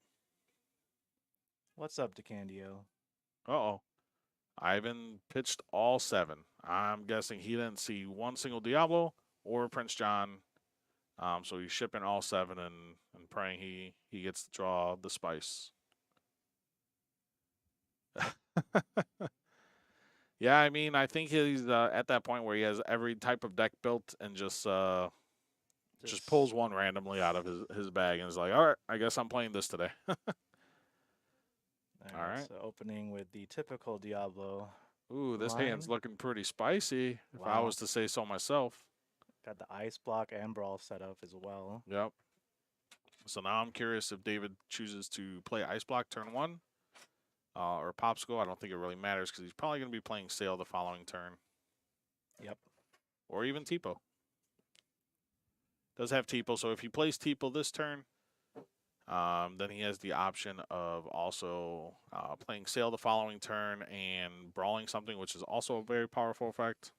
What's up, DeCandio? Uh-oh. Ivan pitched all 7. I'm guessing he didn't see one single Diablo or Prince John. So he's shipping all 7 and praying he gets to draw the spice. Yeah, I mean, I think he's at that point where he has every type of deck built and just pulls one randomly out of his bag and is like, all right, I guess I'm playing this today. All right. So opening with the typical Diablo Ooh, this hand's line. looking pretty spicy, if I Wow. was to say so myself. Got the ice block and brawl set up as well. Yep. So now I'm curious if David chooses to play Ice Block turn 1 or Popsicle. I don't think it really matters because he's probably going to be playing Sail the following turn. Yep. Or even Tipo. Does have Tipo, so if he plays Tipo this turn, then he has the option of also playing Sail the following turn and brawling something, which is also a very powerful effect.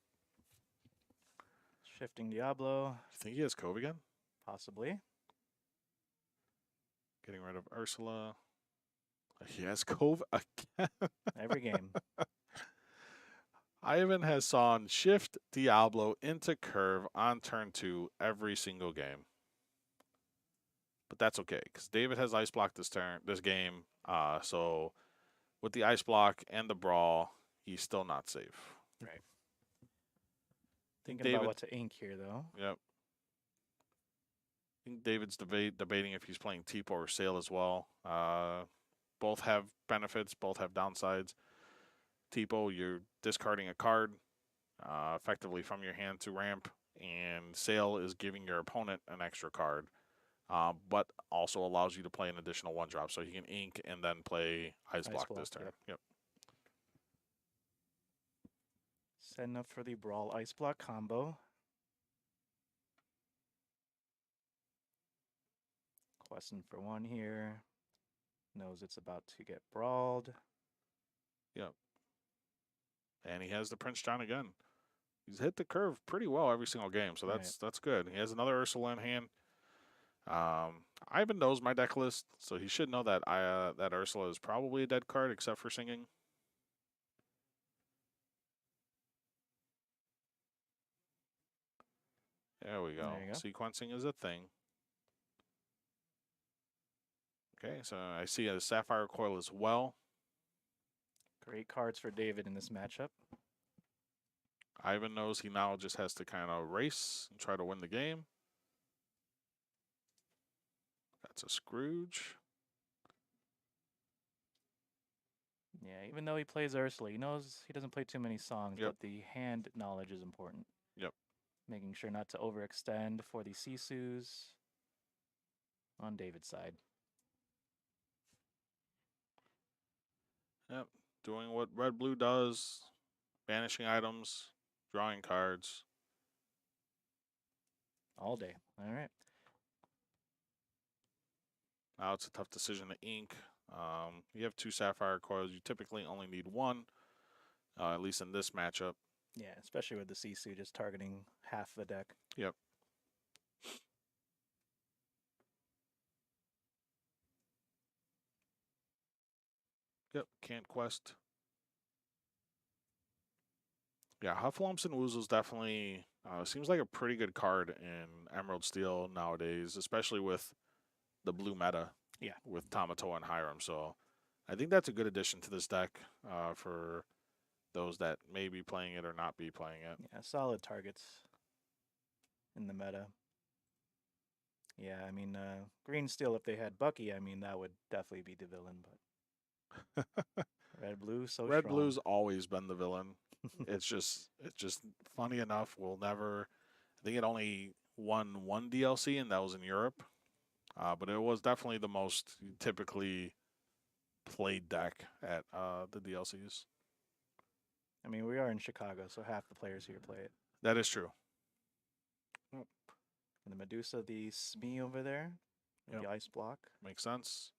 Shifting Diablo. You think he has Cove again? Possibly. Getting rid of Ursula. He has Cove again. Every game. Ivan has sawn Shift Diablo into Curve on turn 2 every single game. But that's okay, because David has Ice Block this game. So with the Ice Block and the Brawl, he's still not safe. Right. Think Thinking about what to ink here, though. Yep. I think David's debating if he's playing Tipo or Sail as well. Both have benefits, both have downsides. Tipo, you're discarding a card effectively from your hand to ramp, and Sail is giving your opponent an extra card, but also allows you to play an additional 1-drop, so he can ink and then play Ice Block this turn. Yep. Setting up for the Brawl Ice Block combo. Questing for 1 here. Knows it's about to get brawled. Yep. And he has the Prince John again. He's hit the curve pretty well every single game, so that's good. He has another Ursula in hand. Ivan knows my deck list, so he should know that that Ursula is probably a dead card, except for Singing. There we go. There you go. Sequencing is a thing. Okay, so I see a Sapphire Coil as well. Great cards for David in this matchup. Ivan knows he now just has to kind of race and try to win the game. That's a Scrooge. Yeah, even though he plays Ursula, he knows he doesn't play too many songs, Yep. but the hand knowledge is important. Yep. Making sure not to overextend for the Sisus on David's side. Yep. Doing what red-blue does. Banishing items. Drawing cards. All day. All right. Now it's a tough decision to ink. You have 2 Sapphire Coils. You typically only need 1, at least in this matchup. Yeah, especially with the Sisu just targeting half the deck. Yep. Yep, can't quest. Yeah, Hufflumps and Woozles definitely seems like a pretty good card in Emerald Steel nowadays, especially with the blue meta. Yeah. With Tamatoa and Hiram. So I think that's a good addition to this deck for those that may be playing it or not be playing it. Yeah, solid targets in the meta. Yeah, I mean, Green Steel, if they had Bucky, I mean, that would definitely be the villain, but Red Blue, so Red strong. Blue's always been the villain. It's just funny enough. We'll never. I think it only won 1 DLC, and that was in Europe. But it was definitely the most typically played deck at the DLCs. I mean, we are in Chicago, so half the players here play it. That is true. And the Medusa, the Smee over there, Yep. the Ice Block. Makes sense.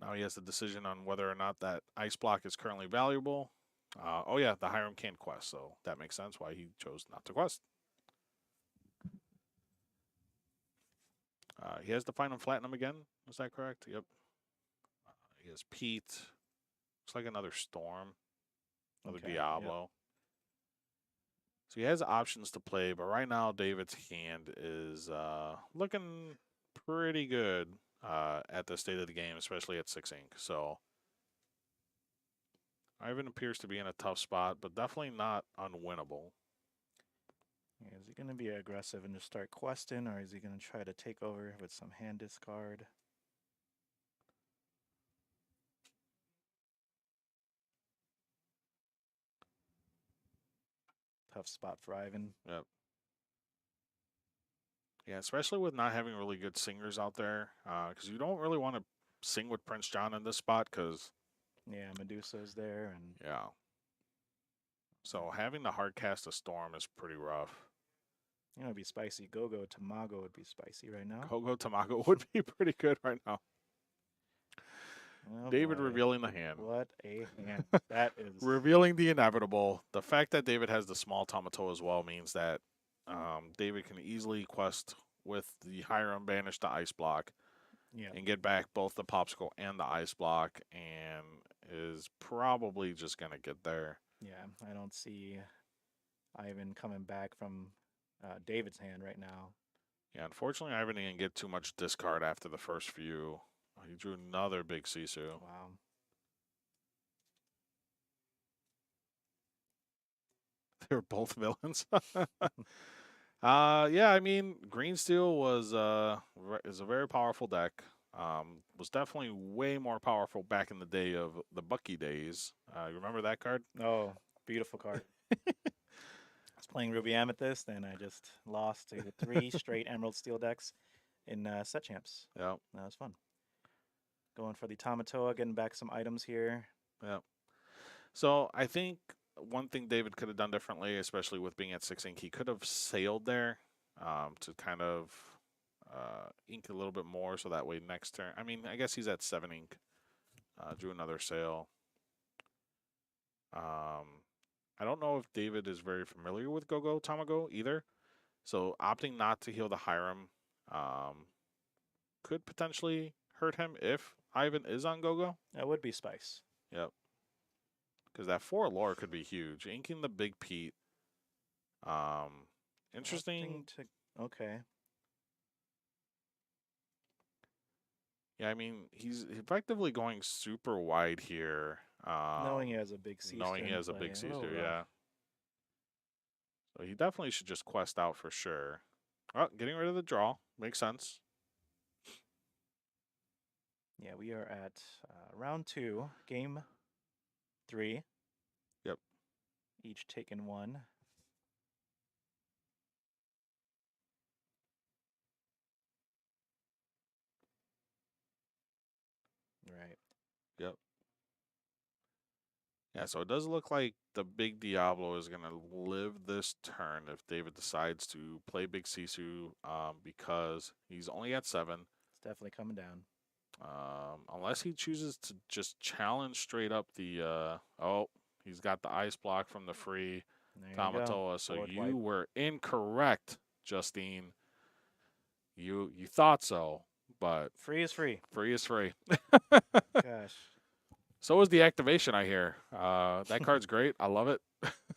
Now he has the decision on whether or not that Ice Block is currently valuable. Oh yeah, the Hiram can't quest, so that makes sense why he chose not to quest. He has the Final Platinum again. Is that correct? Yep. He has Pete. Looks like another Storm. Another Diablo. Yep. So he has options to play, but right now David's hand is looking pretty good at the state of the game, especially at 6 ink. So Ivan appears to be in a tough spot, but definitely not unwinnable. Yeah, is he going to be aggressive and just start questing, or is he going to try to take over with some hand discard? tough spot for Ivan. Yep. Yeah, especially with not having really good singers out there, because you don't really want to sing with Prince John in this spot, because Yeah, Medusa's there, and yeah. So having the hard cast a Storm is pretty rough. it'd be spicy. Go-Go Tamago would be spicy right now. Gogo Tamago would be pretty good right now. Oh, David boy. revealing the hand. What a hand. That is... Revealing the inevitable. The fact that David has the small Tamato as well means that David can easily quest with the Hiram banish the ice block and get back both the popsicle and the ice block, and is probably just going to get there. Yeah, I don't see Ivan coming back from David's hand right now. Yeah, unfortunately, Ivan didn't get too much discard after the first few. He drew another big Sisu. Wow. They were both villains. Yeah, I mean, Green Steel is a very powerful deck. Was definitely way more powerful back in the day of the Bucky days. You remember that card? Oh, beautiful card. I was playing Ruby Amethyst, and I just lost to 3 straight Emerald Steel decks in set champs. Yeah. That was fun. Going for the Tamatoa, getting back some items here. Yeah. So I think one thing David could have done differently, especially with being at 6 ink, he could have sailed there to kind of ink a little bit more, so that way next turn. I mean, I guess he's at 7 ink. Drew another sail. I don't know if David is very familiar with Gogo Tamago either. So opting not to heal the Hiram could potentially hurt him if Ivan is on Gogo. That would be spice. Yep. Because that 4 lore could be huge. Inking the Big Pete. Interesting. Okay. Yeah, I mean, he's effectively going super wide here. Knowing he has a big Sisu. Knowing he has a big Sisu, yeah. So he definitely should just quest out for sure. Oh, getting rid of the draw. Makes sense. Yeah, we are at round 2, game 3. Yep. Each taken 1. Right. Yep. Yeah, so it does look like the big Diablo is going to live this turn if David decides to play Big Sisu because he's only at 7. It's definitely coming down. Unless he chooses to just challenge straight up the... oh, he's got the ice block from the free Tamatoa. So Board you wipe. were incorrect, Justine. You thought so, but... Free is free. Free is free. Gosh. So is the activation, I hear. That card's great. I love it.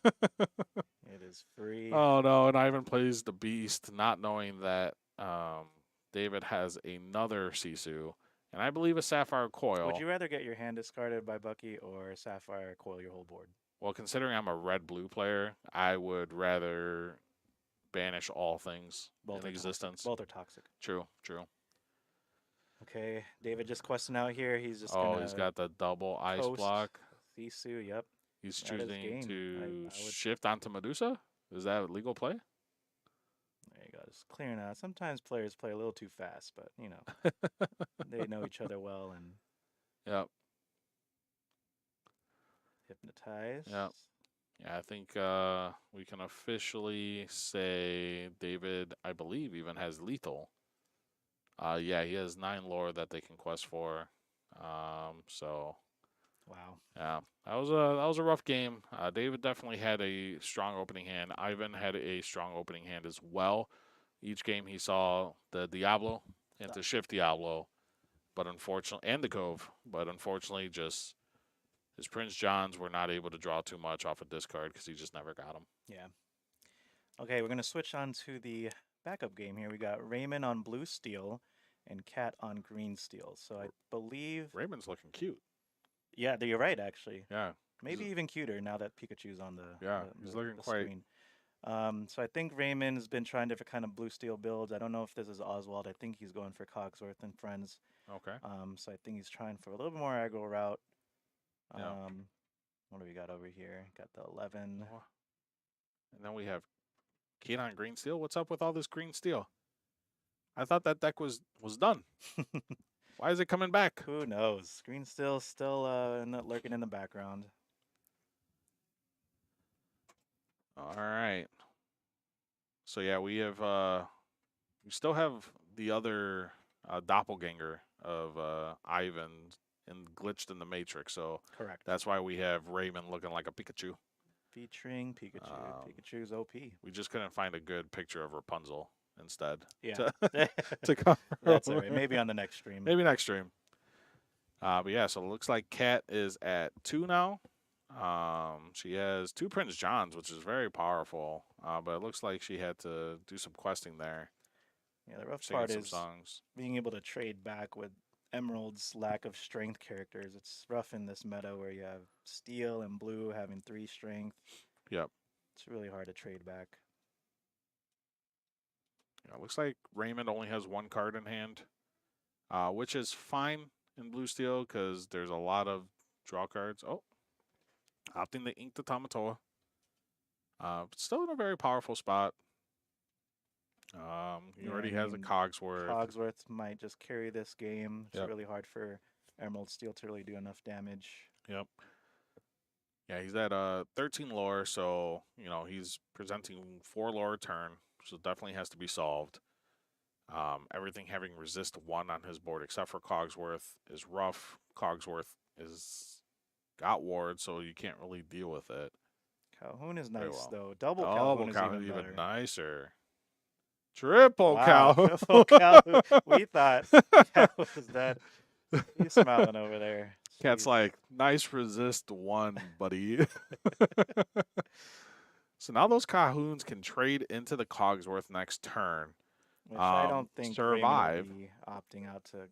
It is free. Oh, no, and Ivan plays the Beast, not knowing that David has another Sisu, and I believe a Sapphire Coil. Would you rather get your hand discarded by Bucky or Sapphire Coil your whole board? Well, considering I'm a red-blue player, I would rather banish all things in existence. Both are toxic. True, true. Okay, David just questing out here. He's just he's got the double ice block. Sisu, yep. He's That is choosing game. to I would- shift onto Medusa? Is that a legal play? There you go. Just clearing out. Sometimes players play a little too fast, but, you know, they know each other well and Yep. hypnotize. Yep. Yeah, I think we can officially say David, I believe, even has lethal. Yeah, he has 9 lore that they can quest for. So Wow. yeah, that was a rough game. David definitely had a strong opening hand. Ivan had a strong opening hand as well. Each game he saw the Diablo and the shift Diablo, but unfortunately, and the Cove, but unfortunately, just his Prince Johns were not able to draw too much off a discard because he just never got them. Yeah. Okay, we're going to switch on to the backup game here. We got Raymond on blue steel and Cat on green steel. So I believe... Raymond's looking cute. Yeah, you're right, actually. Yeah. Maybe even cuter now that Pikachu's on the he's looking the quite... screen. So I think Raymond's been trying different kind of blue steel builds. I don't know if this is Oswald. I think he's going for Cogsworth and Friends. Okay. So I think he's trying for a little bit more aggro route. Yeah. What do we got over here? Got the 11. And then we have Kate on green steel. What's up with all this green steel? I thought that deck was done. Why is it coming back? Who knows? Green still lurking in the background. All right. So yeah, we still have the other doppelganger of Ivan glitched in the Matrix. So Correct. that's why we have Raymond looking like a Pikachu. Featuring Pikachu. Pikachu's OP. We just couldn't find a good picture of Rapunzel instead. Yeah. To cover. That's all right. Maybe on the next stream. Maybe next stream. But yeah, so it looks like Kat is at 2 now. She has 2 Prince Johns, which is very powerful. But it looks like she had to do some questing there. Yeah, the rough Singing part some is songs. being able to trade back with Emerald's lack of strength characters. It's rough in this meta where you have Steel and Blue having 3 strength. Yep. It's really hard to trade back. Yeah, it looks like Raymond only has 1 card in hand, which is fine in Blue Steel because there's a lot of draw cards. Oh, opting to ink the Tamatoa. But still in a very powerful spot. He Yeah, already I has a mean, Cogsworth. Cogsworth might just carry this game. It's Yep. really hard for Emerald Steel to really do enough damage. Yep. Yeah, he's at 13 lore, so he's presenting 4 lore a turn, so definitely has to be solved. Everything having resist 1 on his board except for Cogsworth is rough. Cogsworth is got ward, so you can't really deal with it. Calhoun is Very nice well. though. Double Calhoun Calhoun is even better. nicer. Triple Wow, Calhoun. triple Calhoun. We thought Cat was dead. He's smiling over there. Cat's Jeez. like, nice resist 1, buddy. So now those Calhouns can trade into the Cogsworth next turn. Which I don't think survive. Raymond will be opting out to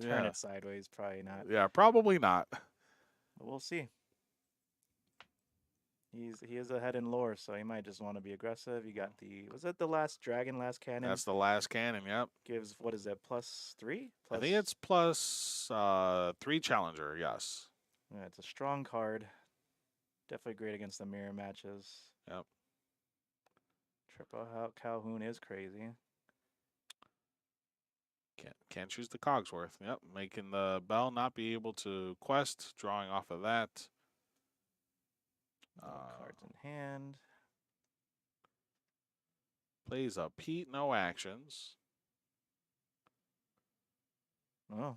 turn it sideways. Probably not. Yeah, probably not. But we'll see. He is ahead in lore, so he might just want to be aggressive. You got was that the last dragon, last cannon? That's the last cannon, yep. Gives, what is that, +3? I think it's +3 challenger, yes. Yeah, it's a strong card. Definitely great against the mirror matches. Yep. Triple Calhoun is crazy. Can't choose the Cogsworth. Yep, making the Bell not be able to quest, drawing off of that. Cards in hand. Plays a Pete, no actions. Oh.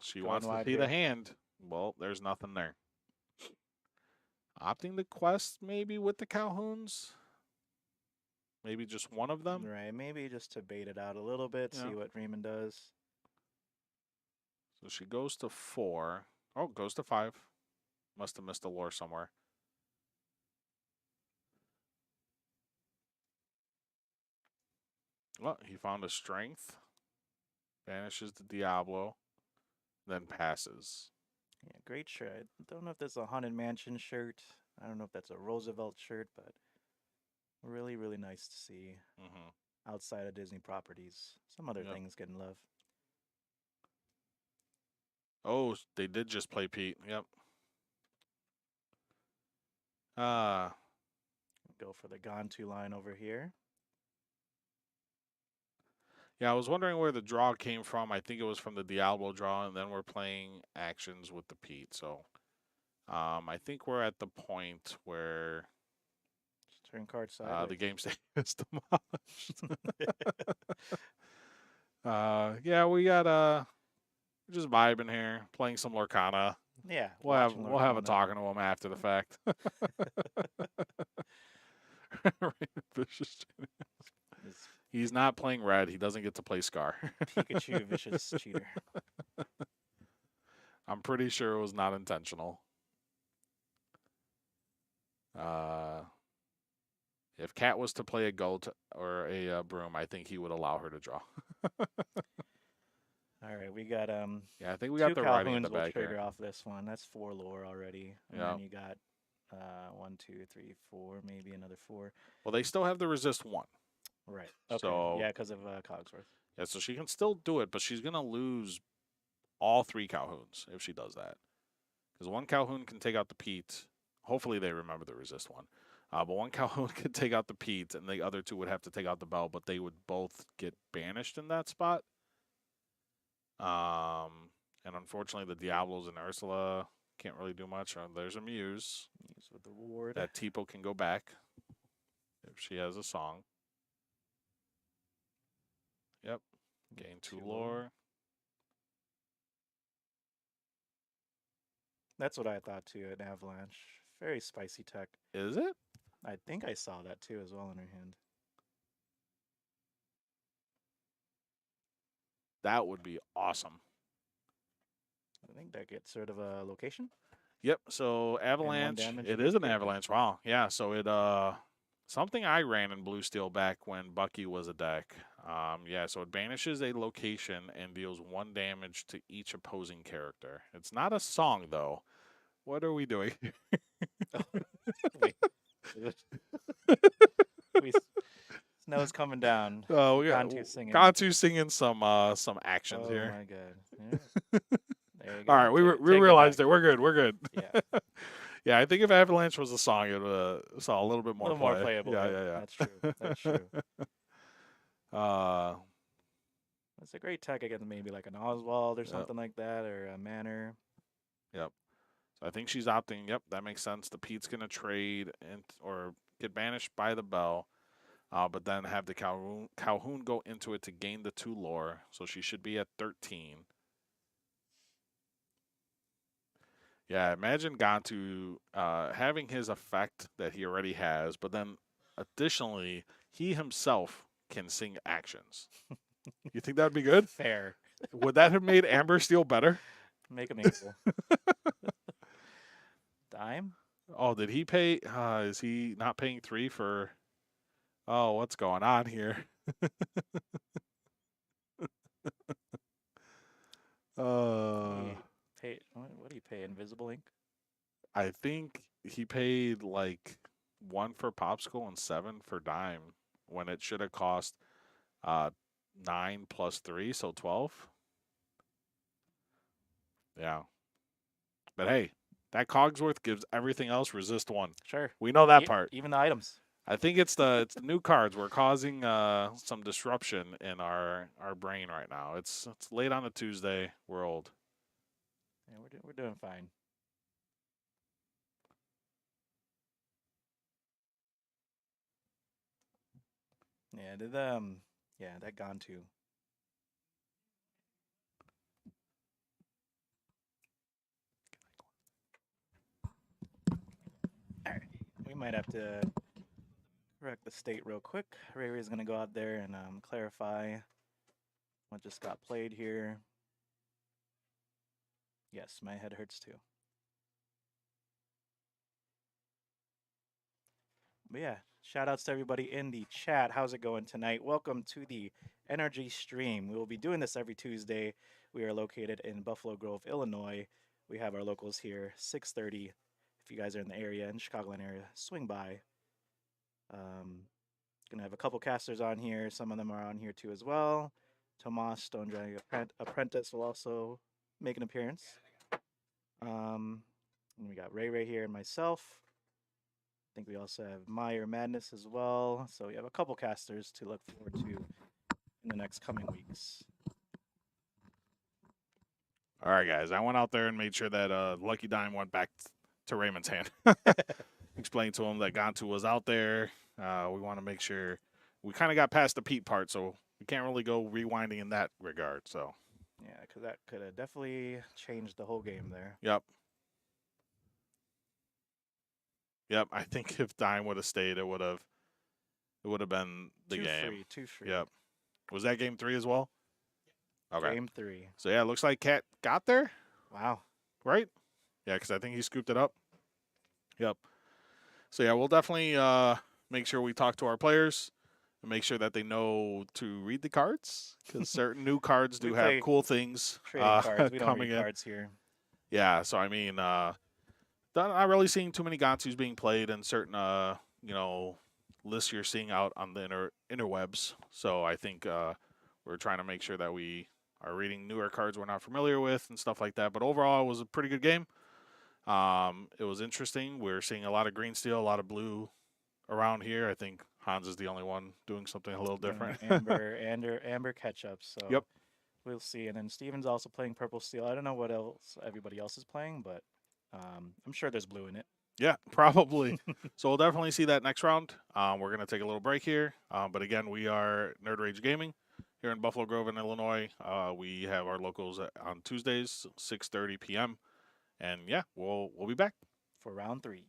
She Going wants to wide see here. the hand. Well, there's nothing there. Opting to quest maybe with the Calhouns. Maybe just one of them. Right, maybe just to bait it out a little bit, Yeah. see what Raymond does. So she goes to 4. Oh, goes to 5. Must have missed a lore somewhere. Well, he found a strength. Banishes the Diablo. Then passes. Yeah, great shirt. I don't know if that's a Haunted Mansion shirt. I don't know if that's a Roosevelt shirt, but really, really nice to see outside of Disney properties. Some other things getting love. Oh, they did just play Pete. Yep. Go for the Gantu line over here. Yeah, I was wondering where the draw came from. I think it was from the Diablo draw, and then we're playing actions with the Pete. So, I think we're at the point where Just turn card sideways. the game state is demolished. Yeah, we got just vibing here, playing some Lorcana. Yeah, We'll have watching a Lorcana. talking to him after the fact. Vicious. He's not playing red. He doesn't get to play Scar. Pikachu, vicious cheater. I'm pretty sure it was not intentional. If Kat was to play a goat or a broom, I think he would allow her to draw. All right, we got Yeah, I think we got the writing in the will bag trigger here. off this one. That's 4 lore already. And Yeah. then you got 1, 2, 3, 4, maybe another 4. Well, they still have the resist 1. Right. Okay. So- yeah, because of Cogsworth. Yeah, so she can still do it, but she's gonna lose all 3 Calhouns if she does that. Because 1 Calhoun can take out the Pete. Hopefully they remember the resist 1. But one Calhoun could take out the Pete, and the other two would have to take out the Bell, but they would both get banished in that spot. And unfortunately, the Diablos and Ursula can't really do much. There's a Muse. Muse with the ward. That Tipo can go back if she has a song. Yep. Gain 2 lore. That's what I thought too, an Avalanche. Very spicy tech. Is it? I think I saw that too as well in her hand. That would be awesome. I think that gets sort of a location. Yep. So Avalanche. It is an Avalanche. Wow. Yeah. So it something I ran in Blue Steel back when Bucky was a deck. Yeah. So it banishes a location and deals 1 damage to each opposing character. It's not a song though. What are we doing? Wait. Snow's coming down. Oh, we got Gantu singing some actions here. Oh my god. Yeah. There you go. All right, we realized it. We're good. We're good. Yeah. Yeah, I think if Avalanche was a song, it would saw a little bit more. A little more playable. Yeah. That's true. That's true. It's a great tech against maybe like an Oswald or something like that, or a Manor. Yep. So I think she's opting. Yep, that makes sense. The Pete's gonna trade or get banished by the Bell, but then have the Calhoun go into it to gain the 2 lore. So she should be at 13. Yeah, imagine Gantu having his effect that he already has, but then additionally, he himself can sing actions. You think that would be good? Fair. Would that have made Amber Steel better? Make him equal. Dime? Oh, did he pay? Is he not paying 3 for? Oh, what's going on here? What do you pay? Invisible ink? I think he paid like 1 for Popsicle and 7 for Dime when it should have cost 9 plus 3, so 12. Yeah. But hey, that Cogsworth gives everything else resist 1. Sure. We know that part. Even the items. I think it's the new cards. We're causing some disruption in our brain right now. It's late on a Tuesday. We're old. Yeah, we're doing fine. Yeah, that Gantu. All right. We might have to correct the state real quick. Ray Ray's gonna go out there and clarify what just got played here. Yes, my head hurts too. But yeah, shout outs to everybody in the chat. How's it going tonight? Welcome to the Energy Stream. We will be doing this every Tuesday. We are located in Buffalo Grove, Illinois. We have our locals here, 6:30. If you guys are in the area, in the Chicagoland area, swing by. Gonna have a couple casters on here. Some of them are on here too as well. Tomas Stone Dragon Apprentice will also make an appearance. And we got Ray here and myself. I think we also have Meyer Madness as well. So we have a couple casters to look forward to in the next coming weeks. All right, guys. I went out there and made sure that Lucky Dime went back to Raymond's hand. Explained to him that Gantu was out there. We want to make sure we kind of got past the Pete part, so we can't really go rewinding in that regard. So yeah, because that could have definitely changed the whole game there. Yep. I think if Dime would have stayed, it would have been the game. 2-3. Yep. Was that game 3 as well? Okay. Game 3. So yeah, it looks like Cat got there. Wow. Right? Yeah, because I think he scooped it up. Yep. So yeah, we'll definitely make sure we talk to our players and make sure that they know to read the cards, because certain new cards do have cool things cards. We don't coming read in. Cards here. Yeah, so I mean, not really seeing too many Gantus being played in certain lists you're seeing out on the interwebs. So I think we're trying to make sure that we are reading newer cards we're not familiar with and stuff like that. But overall, it was a pretty good game. It was interesting. We're seeing a lot of green steel, a lot of blue around here. I think Hans is the only one doing something a little Doing different. amber catch-up. So Yep. we'll see. And then Steven's also playing purple steel. I don't know what else everybody else is playing, but I'm sure there's blue in it. Yeah, probably. So we'll definitely see that next round. We're going to take a little break here. But again, we are Nerd Rage Gaming here in Buffalo Grove in Illinois. We have our locals on Tuesdays, 6:30 p.m. And yeah, we'll be back For round 3.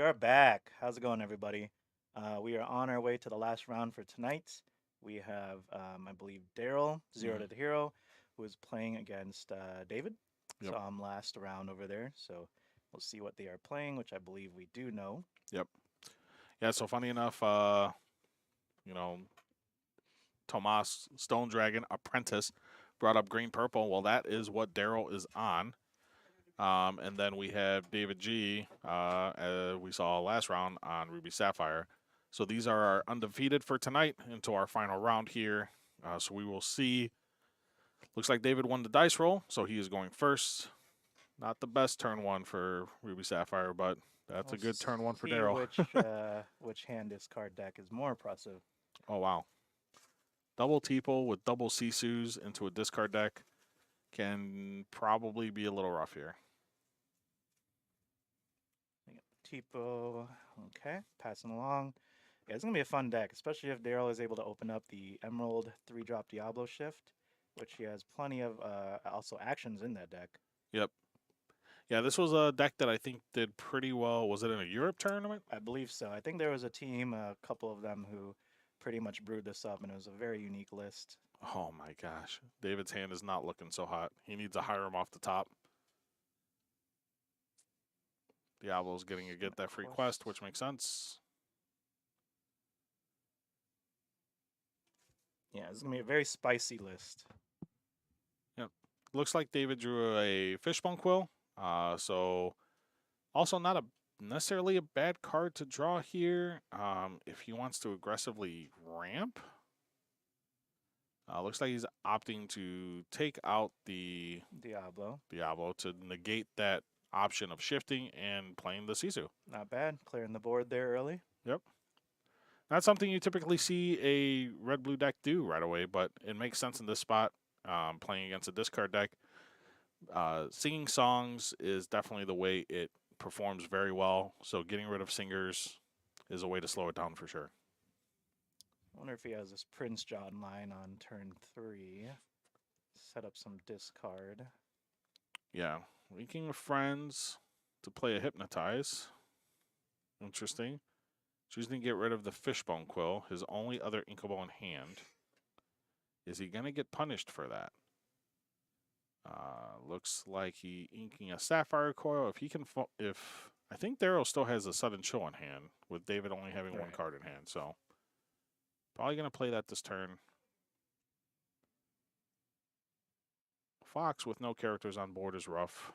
are back. How's it going, everybody? We are on our way to the last round for tonight. We have, I believe, Daryl, Zero to the Hero, who is playing against David. Yep. So I'm last round over there. So we'll see what they are playing, which I believe we do know. Yep. Yeah, so funny enough, you know, Tomas Stone Dragon Apprentice brought up green purple. Well, that is what Daryl is on. And then we have David G. We saw last round on Ruby Sapphire. So these are our undefeated for tonight into our final round here. So we will see. Looks like David won the dice roll, so he is going first. Not the best turn one for Ruby Sapphire, but that's a good turn one for Daryl. Which hand this card deck is more impressive. Oh, wow. Double Teeple with double Sisus into a discard deck can probably be a little rough here. Tipo, okay, passing along. Yeah, it's going to be a fun deck, especially if Daryl is able to open up the Emerald 3-drop Diablo Shift, which he has plenty of also actions in that deck. Yep. Yeah, this was a deck that I think did pretty well. Was it in a Europe tournament? I believe so. I think there was a team, a couple of them, who pretty much brewed this up, and it was a very unique list. Oh my gosh. David's hand is not looking so hot. He needs to hire him off the top. Diablo's getting to get that free quest, which makes sense. Yeah, it's going to be a very spicy list. Yep. Looks like David drew a Fishbone Quill. So also not necessarily a bad card to draw here. If he wants to aggressively ramp. Looks like he's opting to take out the Diablo to negate that option of shifting and playing the Sisu. Not bad. Clearing the board there early. Yep. Not something you typically see a red-blue deck do right away, but it makes sense in this spot, playing against a discard deck. Singing songs is definitely the way it performs very well, so getting rid of singers is a way to slow it down for sure. I wonder if he has this Prince John line on turn 3. Set up some discard. Yeah. Linking with friends to play a Hypnotize. Interesting. Choosing to get rid of the Fishbone Quill, his only other Inkable in hand. Is he going to get punished for that? Looks like he inking a Sapphire Coil. If he can, I think Daryl still has a Sudden Chill in hand, with David only having one card in hand. So probably going to play that this turn. Fox with no characters on board is rough.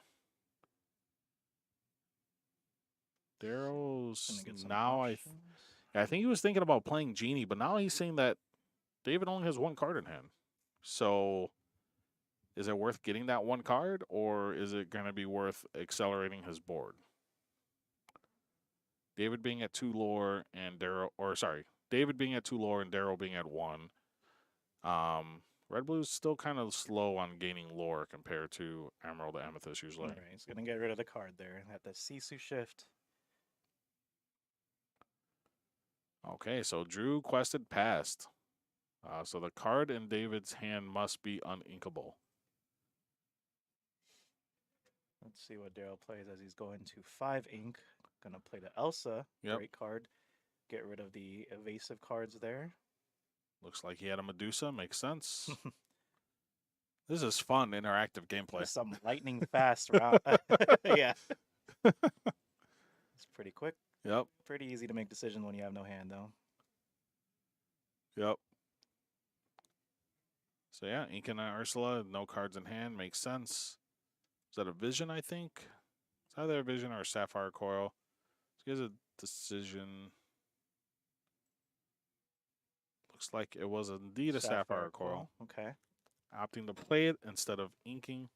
Daryl's now, I think he was thinking about playing Genie, but now he's saying that David only has one card in hand. So is it worth getting that one card, or is it going to be worth accelerating his board? David being at 2 lore and David being at 2 lore and Daryl being at 1. Red Blue's still kind of slow on gaining lore compared to Emerald and Amethyst usually. All right, he's going to get rid of the card there at the Sisu shift. Okay, so Drew quested passed. So the card in David's hand must be uninkable. Let's see what Daryl plays as he's going to 5 ink. Going to play the Elsa. Yep. Great card. Get rid of the evasive cards there. Looks like he had a Medusa. Makes sense. This is fun, interactive gameplay. Some lightning fast round. Yeah. It's pretty quick. Yep. Pretty easy to make decisions when you have no hand, though. Yep. So yeah, inking Ursula, no cards in hand, makes sense. Is that a Vision, I think? It's either a Vision or a Sapphire Coil. So he has a decision. Looks like it was indeed a Sapphire Coil. Okay. Opting to play it instead of inking.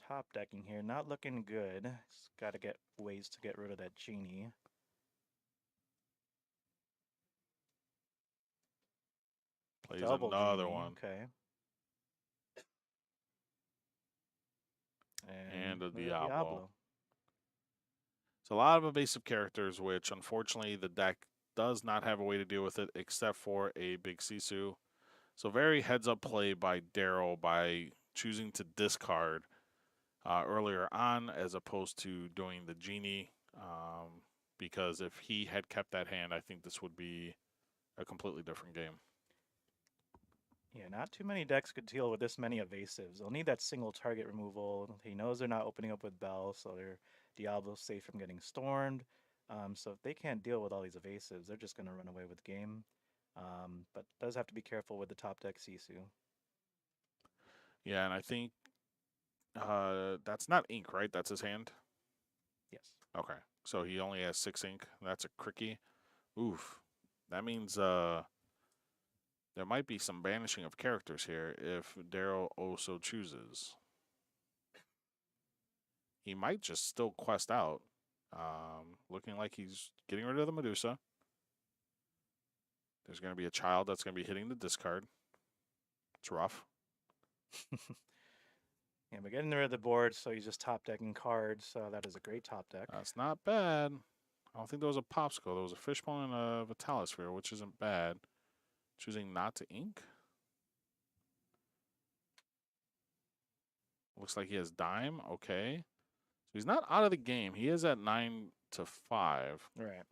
Top decking here, not looking good. He's got to get ways to get rid of that Genie. Plays Double another Genie. one. Okay. And a Diablo. So a lot of evasive characters, which unfortunately the deck does not have a way to deal with it except for a big Sisu. So very heads-up play by Daryl by choosing to discard earlier on as opposed to doing the Genie. Because if he had kept that hand, I think this would be a completely different game. Yeah, not too many decks could deal with this many evasives. They'll need that single target removal. He knows they're not opening up with Bell, so their Diablo's safe from getting stormed. So if they can't deal with all these evasives, they're just going to run away with game. But does have to be careful with the top deck Sisu. Yeah, and I think that's not ink, right? That's his hand? Yes. Okay. So he only has 6 ink. That's a cricky. Oof. That means there might be some banishing of characters here if Daryl also chooses. He might just still quest out. Looking like he's getting rid of the Medusa. There's going to be a child that's going to be hitting the discard. It's rough. Yeah, but getting rid of the board, so he's just top decking cards. So that is a great top deck. That's not bad. I don't think there was a popsicle. There was a fishbone and a Vitalisphere, which isn't bad. Choosing not to ink. Looks like he has dime. Okay. So he's not out of the game. He is at 9 to 5. Right.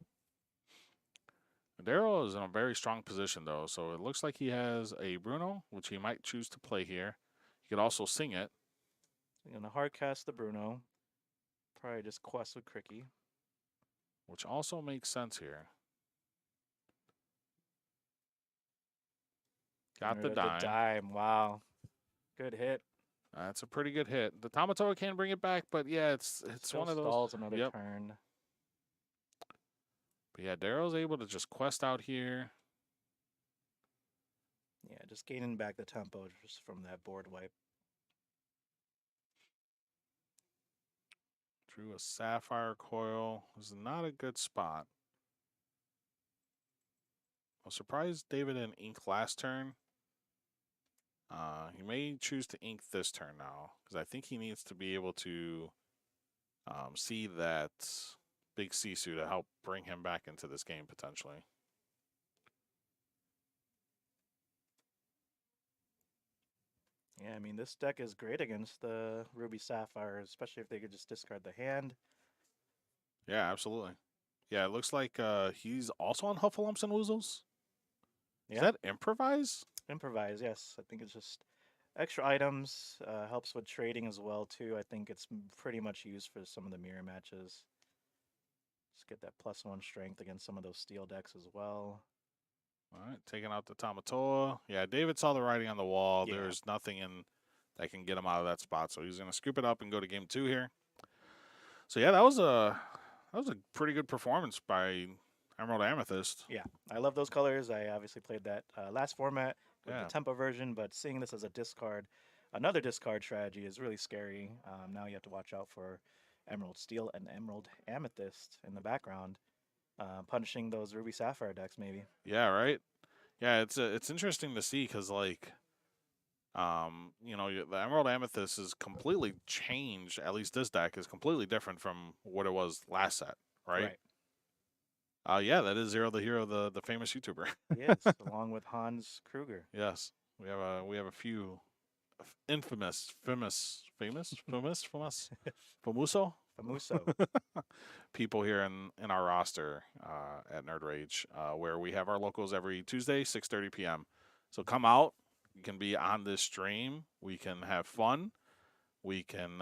Daryl is in a very strong position, though. So it looks like he has a Bruno, which he might choose to play here. He could also sing it. So going to hard cast the Bruno. Probably just quest with Cricky. Which also makes sense here. Got the dime. The dime. Wow. Good hit. That's a pretty good hit. The Tamatoa can bring it back, but yeah, it's Still one of those. Stalls another Yep. turn. But yeah, Daryl's able to just quest out here. Yeah, just gaining back the tempo just from that board wipe. Drew a Sapphire Coil. This is not a good spot. I was surprised David didn't ink last turn. He may choose to ink this turn now, because I think he needs to be able to see that big Sisu to help bring him back into this game potentially. Yeah, I mean, this deck is great against the Ruby Sapphire, especially if they could just discard the hand. Yeah, absolutely. Yeah, it looks like he's also on Huffalumps and Woozles. Yeah. Is that improvise? Improvise, yes. I think it's just extra items, helps with trading as well, too. I think it's pretty much used for some of the mirror matches. Just get that +1 strength against some of those steel decks as well. All right, taking out the Tamatoa. Yeah, David saw the writing on the wall. Yeah. There's nothing in that can get him out of that spot, so he's going to scoop it up and go to game 2 here. So yeah, that was a pretty good performance by Emerald Amethyst. Yeah, I love those colors. I obviously played that last format with Yeah. the tempo version, but seeing this as a discard, another discard strategy is really scary. Now you have to watch out for Emerald Steel and Emerald Amethyst in the background, punishing those Ruby Sapphire decks maybe. Yeah, right. Yeah, it's interesting to see because like, you know, the Emerald Amethyst is completely changed. At least this deck is completely different from what it was last set, right? Yeah, that is Zero the Hero, the famous YouTuber. Yes, along with Hans Kruger. Yes, we have a few famoso Famuso. people here in our roster at Nerd Rage, where we have our locals every Tuesday, 6:30 p.m. So come out. You can be on this stream. We can have fun. We can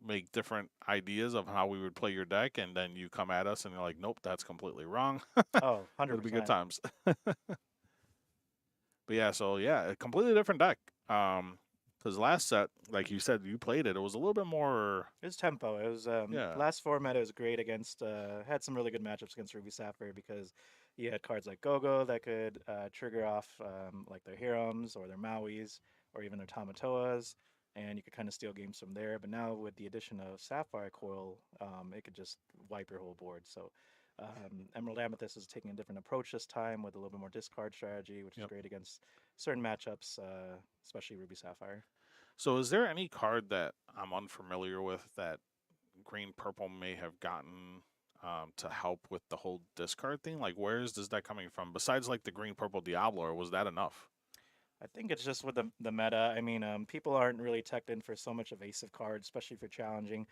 make different ideas of how we would play your deck, and then you come at us and you're like, nope, that's completely wrong. Oh, 100%. It'll be good times. But yeah, so yeah, a completely different deck. Because last set, like you said, you played it. It was a little bit more. It was tempo. It was last format. It was great against. Had some really good matchups against Ruby Sapphire because you had cards like Gogo that could trigger off like their Hirams or their Mauis or even their Tamatoas, and you could kind of steal games from there. But now with the addition of Sapphire Coil, it could just wipe your whole board. So Emerald Amethyst is taking a different approach this time with a little bit more discard strategy, which is great against certain matchups, especially Ruby Sapphire. So is there any card that I'm unfamiliar with that green purple may have gotten to help with the whole discard thing? Like, where is this deck coming from? Besides like the green purple Diablo, or was that enough? I think it's just with the meta. I mean, people aren't really teched in for so much evasive cards, especially for challenging.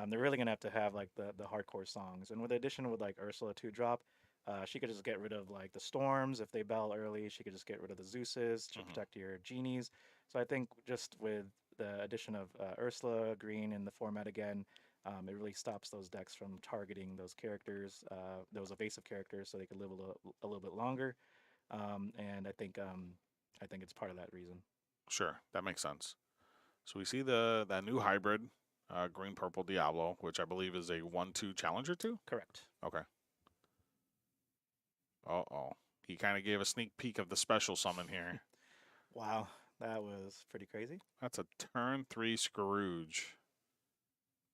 They're really gonna have like the hardcore songs, and with the addition with like Ursula 2-drop, she could just get rid of like the storms if they bell early. She could just get rid of the Zeuses to protect your genies. So I think just with the addition of Ursula green in the format again, it really stops those decks from targeting those characters, those evasive characters, so they could live a little bit longer. And I think it's part of that reason. Sure, that makes sense. So we see that new hybrid, green purple Diablo, which I believe is a 1/2 challenger 2. Correct. Okay. Uh-oh. He kind of gave a sneak peek of the special summon here. Wow, that was pretty crazy. That's a turn 3 Scrooge.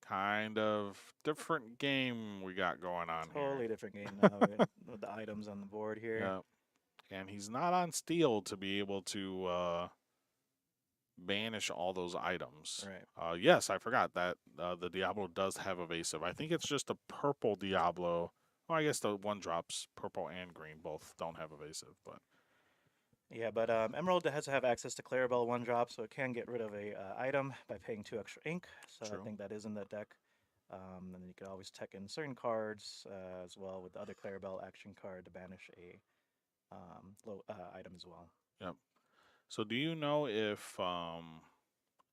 Kind of different game we got going on Totally here. different game now with the items on the board here. Yeah. And he's not on steel to be able to banish all those items. Right. Yes, I forgot that the Diablo does have evasive. I think it's just a purple Diablo. Well, I guess the 1-drops, purple and green, both don't have evasive, but Yeah, but Emerald has to have access to Clarabelle 1-drop, so it can get rid of a item by paying 2 extra ink. So True. I think that is in the deck. And then you could always tech in certain cards as well with the other Clarabelle action card to banish a low item as well. Yep. So do you know if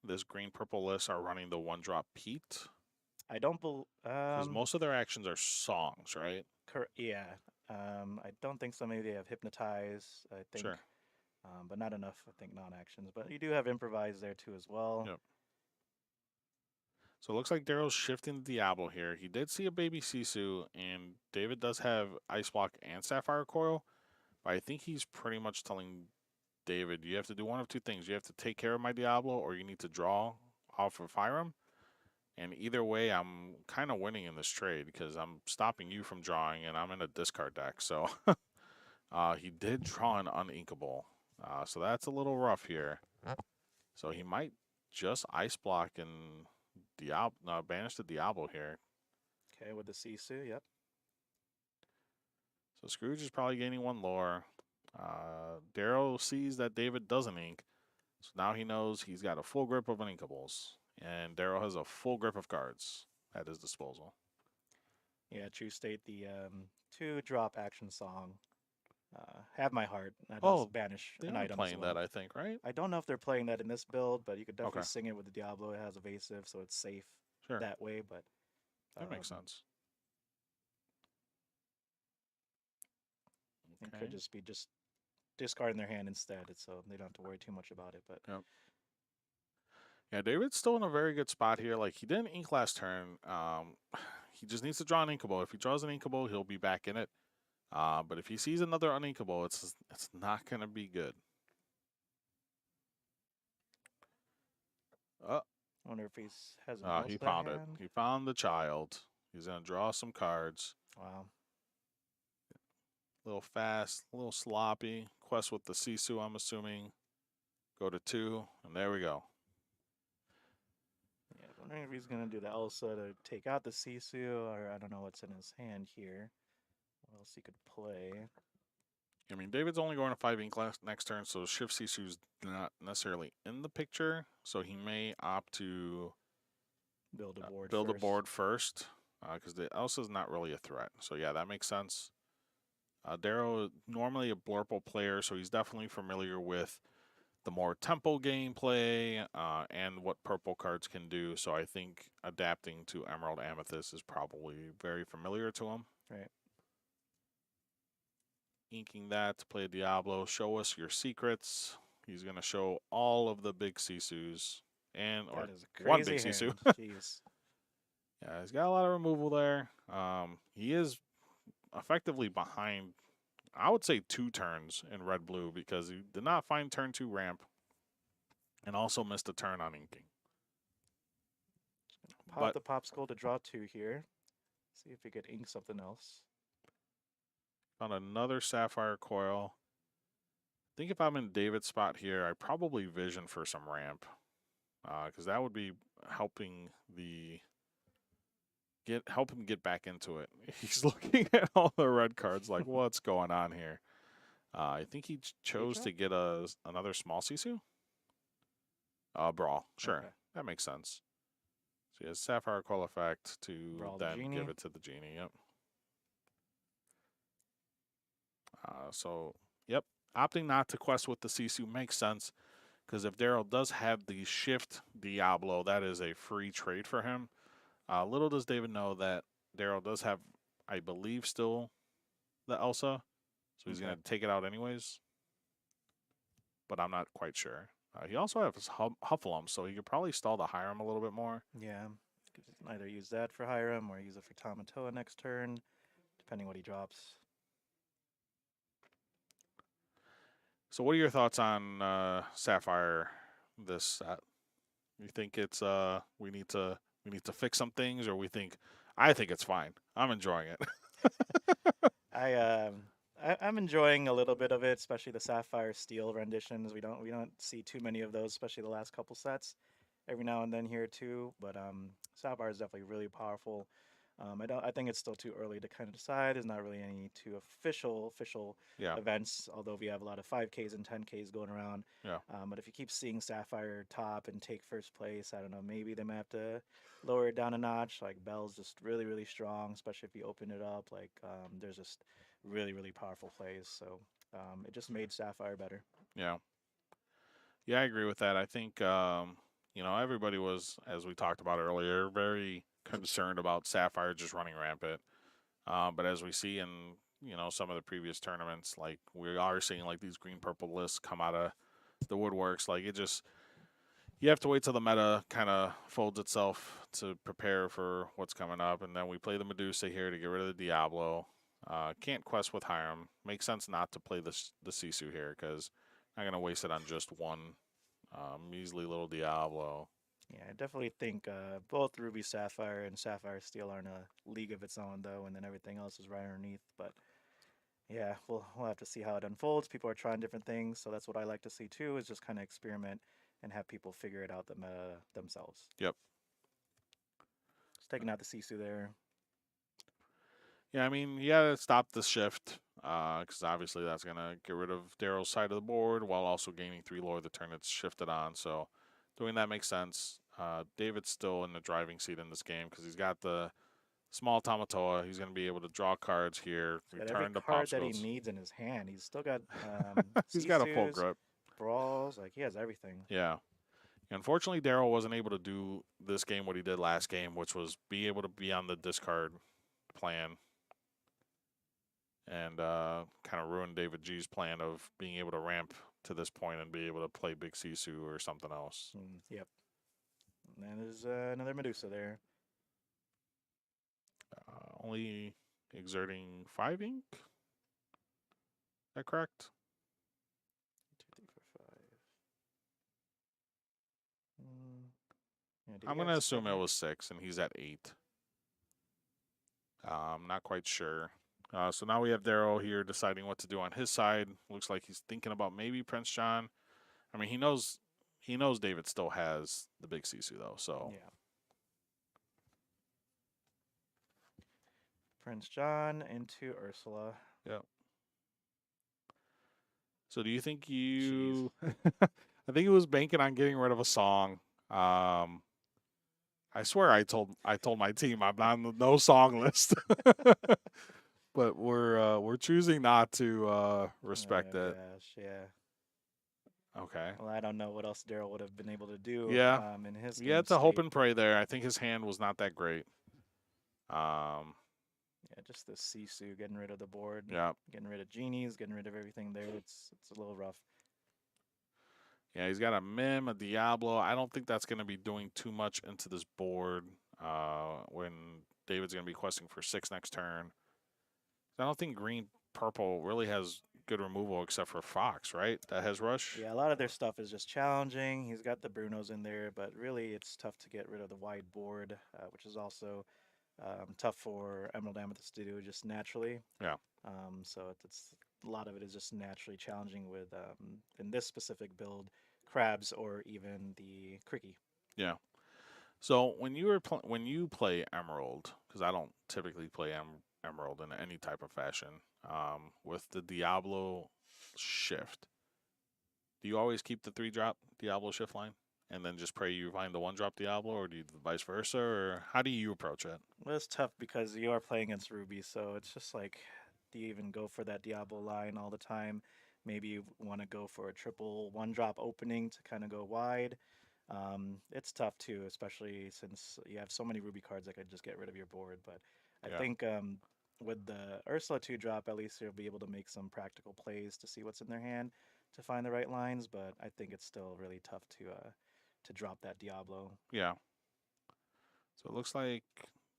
this green purple list are running the 1-drop Pete? I don't believe. Because most of their actions are songs, right? Yeah. I don't think so. Maybe they have Hypnotize, I think. Sure. But not enough, I think, non-actions. But you do have Improvise there too as well. Yep. So it looks like Daryl's shifting Diablo here. He did see a baby Sisu, and David does have Ice Block and Sapphire Coil. But I think he's pretty much telling David, you have to do one of two things. You have to take care of my Diablo, or you need to draw off of Fyram. And either way, I'm kind of winning in this trade because I'm stopping you from drawing, and I'm in a discard deck. So he did draw an uninkable. So that's a little rough here. So he might just Ice Block and banish the Diablo here. Okay, with the Sisu, yep. So Scrooge is probably gaining 1 lore. Daryl sees that David doesn't ink. So now he knows he's got a full grip of uninkables. And Daryl has a full grip of cards at his disposal. Yeah, True State, the 2-drop action song. Have My Heart. Banish an item. They're playing that, I think, right? I don't know if they're playing that in this build, but you could definitely sing it with the Diablo. It has evasive, so it's safe that way. But that makes sense. It could just be discarding their hand instead, so they don't have to worry too much about it. But yeah, David's still in a very good spot here. Like, he didn't ink last turn. He just needs to draw an inkable. If he draws an inkable, he'll be back in it. But if he sees another uninkable, it's not going to be good. I wonder if he has he found it. He found the child. He's going to draw some cards. Wow. A little fast, a little sloppy. Quest with the Sisu, I'm assuming. Go to 2, and there we go. Yeah, I'm wondering if he's going to do the Elsa to take out the Sisu, or I don't know what's in his hand here. What else he could play? I mean, David's only going to 5 ink next turn, so Shift Sisu's not necessarily in the picture. So he may opt to build a board first, because the Elsa's not really a threat. So yeah, that makes sense. Darrow normally a Blurple player, so he's definitely familiar with the more tempo gameplay and what purple cards can do. So I think adapting to Emerald Amethyst is probably very familiar to him. Right. Inking that to play Diablo. Show us your secrets. He's going to show all of the big Sisus. Or one big Sisu. Jeez. Yeah, he's got a lot of removal there. He is effectively behind, I would say, 2 turns in red-blue because he did not find turn 2 ramp and also missed a turn on inking. Pop the Popsicle to draw 2 here. See if we could ink something else. Found another Sapphire Coil. I think if I'm in David's spot here, I probably vision for some ramp. Because that would be helping help him get back into it. He's looking at all the red cards like, what's going on here? I think he chose to get another small Sisu. Brawl. Sure. Okay. That makes sense. So he has Sapphire Coil effect to Brawl the then genie. give it to the genie. Yep. So, yep. Opting not to quest with the Sisu makes sense because if Daryl does have the shift Diablo, that is a free trade for him. Little does David know that Daryl does have, I believe, still the Elsa. So he's going to take it out anyways. But I'm not quite sure. He also has his Huffleum, so he could probably stall the Hiram a little bit more. Yeah. Could either use that for Hiram or use it for Tamatoa next turn, depending what he drops. So what are your thoughts on Sapphire this set? You think it's we need to fix some things, or I think it's fine. I'm enjoying it. I'm enjoying a little bit of it, especially the Sapphire Steel renditions. We don't see too many of those, especially the last couple sets. Every now and then here too, but Sapphire is definitely really powerful. I think it's still too early to kind of decide. There's not really any too official Yeah. events, although we have a lot of 5Ks and 10Ks going around. Yeah. But if you keep seeing Sapphire top and take first place, I don't know, maybe they might have to lower it down a notch. Like Bell's just really, really strong, especially if you open it up. Like there's just really, really powerful plays. So it just made Sapphire better. Yeah. Yeah, I agree with that. I think everybody was, as we talked about earlier, very concerned about Sapphire just running rampant. But as we see in some of the previous tournaments, like we are seeing like these green purple lists come out of the woodworks. Like you have to wait till the meta kind of folds itself to prepare for what's coming up, and then we play the Medusa here to get rid of the Diablo. Can't quest with Hiram. Makes sense not to play the Sisu here because I'm not gonna waste it on just one measly little Diablo. Yeah, I definitely think both Ruby Sapphire and Sapphire Steel are in a league of its own, though, and then everything else is right underneath. But yeah, we'll have to see how it unfolds. People are trying different things, so that's what I like to see too. Is just kind of experiment and have people figure it out themselves. Yep. Just taking out the Sisu there. Yeah, I mean, you gotta stop the shift because obviously that's gonna get rid of Daryl's side of the board while also gaining 3 lore the turn it's shifted on. So doing that makes sense. David's still in the driving seat in this game because he's got the small Tamatoa. He's gonna be able to draw cards here, return the card that he popsicles. needs in his hand. He's still got He's got a full Sisus, grip. Brawls, like he has everything. Yeah. Unfortunately, Daryl wasn't able to do this game what he did last game, which was be able to be on the discard plan and kind of ruin David G's plan of being able to ramp to this point and be able to play Big Sisu or something else. Yep. And then there's another Medusa there. Only exerting 5 ink? Is that correct? 2, 3, 4, 5. I'm going to assume it was 6, and he's at 8. I'm not quite sure. So now we have Daryl here deciding what to do on his side. Looks like he's thinking about maybe Prince John. I mean, he knows David still has the Big Sisu, though, so... Yeah. Prince John into Ursula. Yep. So do you think you... I think he was banking on getting rid of a song. I swear I told my team I'm on the no song list. But we're choosing not to respect it. Gosh, yeah. Okay. Well, I don't know what else Daryl would have been able to do. Yeah. In his. You had to hope and pray there. I think his hand was not that great. Yeah, just the Sisu, getting rid of the board. Yeah. Getting rid of genies, getting rid of everything there. It's a little rough. Yeah, he's got a Mim, a Diablo. I don't think that's going to be doing too much into this board when David's going to be questing for 6 next turn. I don't think green-purple really has good removal except for Fox, right? That has Rush? Yeah, a lot of their stuff is just challenging. He's got the Brunos in there, but really it's tough to get rid of the wide board, which is also tough for Emerald Amethyst to do just naturally. Yeah. So it's a lot of it is just naturally challenging with, in this specific build, Crabs or even the Cricky. Yeah. So when you play Emerald, because I don't typically play Emerald in any type of fashion, with the Diablo shift. Do you always keep the 3-drop Diablo shift line and then just pray you find the 1-drop Diablo, or do you vice versa, or how do you approach it? Well, it's tough because you are playing against Ruby, so it's just like, do you even go for that Diablo line all the time? Maybe you want to go for a triple 1-drop opening to kind of go wide. It's tough too, especially since you have so many Ruby cards that could just get rid of your board. But I Yeah. think with the Ursula 2-drop, at least you'll be able to make some practical plays to see what's in their hand to find the right lines. But I think it's still really tough to drop that Diablo. Yeah. So it looks like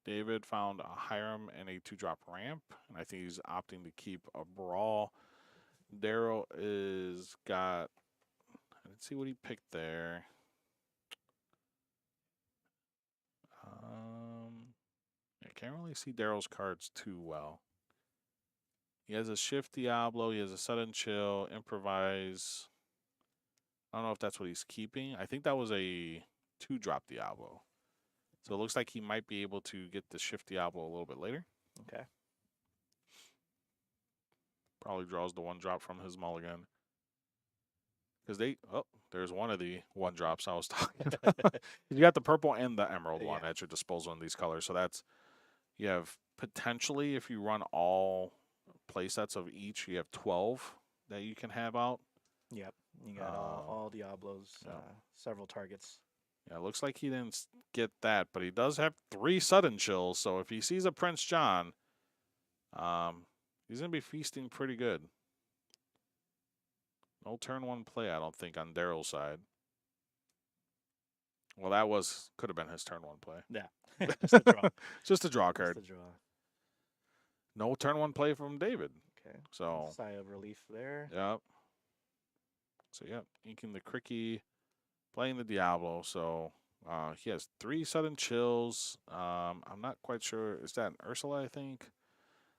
David found a Hiram and a 2-drop ramp, and I think he's opting to keep a brawl. Daryl is got. Let's see what he picked there. I can't really see Daryl's cards too well. He has a Shift Diablo. He has a Sudden Chill, Improvise. I don't know if that's what he's keeping. I think that was a 2-drop Diablo. So it looks like he might be able to get the Shift Diablo a little bit later. Okay. Probably draws the 1-drop from his mulligan. Because there's one of the 1-drops I was talking about. You got the purple and the emerald one at your disposal in these colors. So that's, you have potentially, if you run all play sets of each, you have 12 that you can have out. Yep. You got all Diablos, several targets. Yeah, it looks like he didn't get that, but he does have 3 Sudden Chills. So if he sees a Prince John, he's going to be feasting pretty good. No turn 1 play, I don't think, on Daryl's side. Well, that could have been his turn 1 play. Yeah, just a draw. Just a draw card. Just a draw. No turn 1 play from David. Okay. So sigh of relief there. Yep. So yep, inking the Cricky, playing the Diablo. So he has 3 Sudden Chills. I'm not quite sure. Is that an Ursula, I think?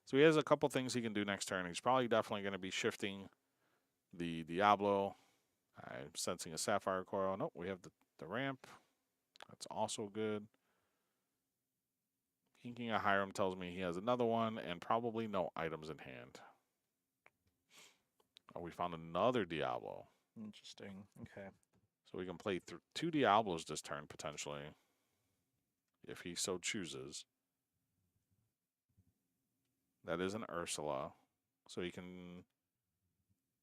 So he has a couple things he can do next turn. He's probably definitely going to be shifting the Diablo. I'm sensing a Sapphire Coil. Nope, we have the ramp. That's also good. Inking a Hiram tells me he has another one and probably no items in hand. Oh, we found another Diablo. Interesting. Okay. So we can play 2 Diablos this turn, potentially, if he so chooses. That is an Ursula. So he can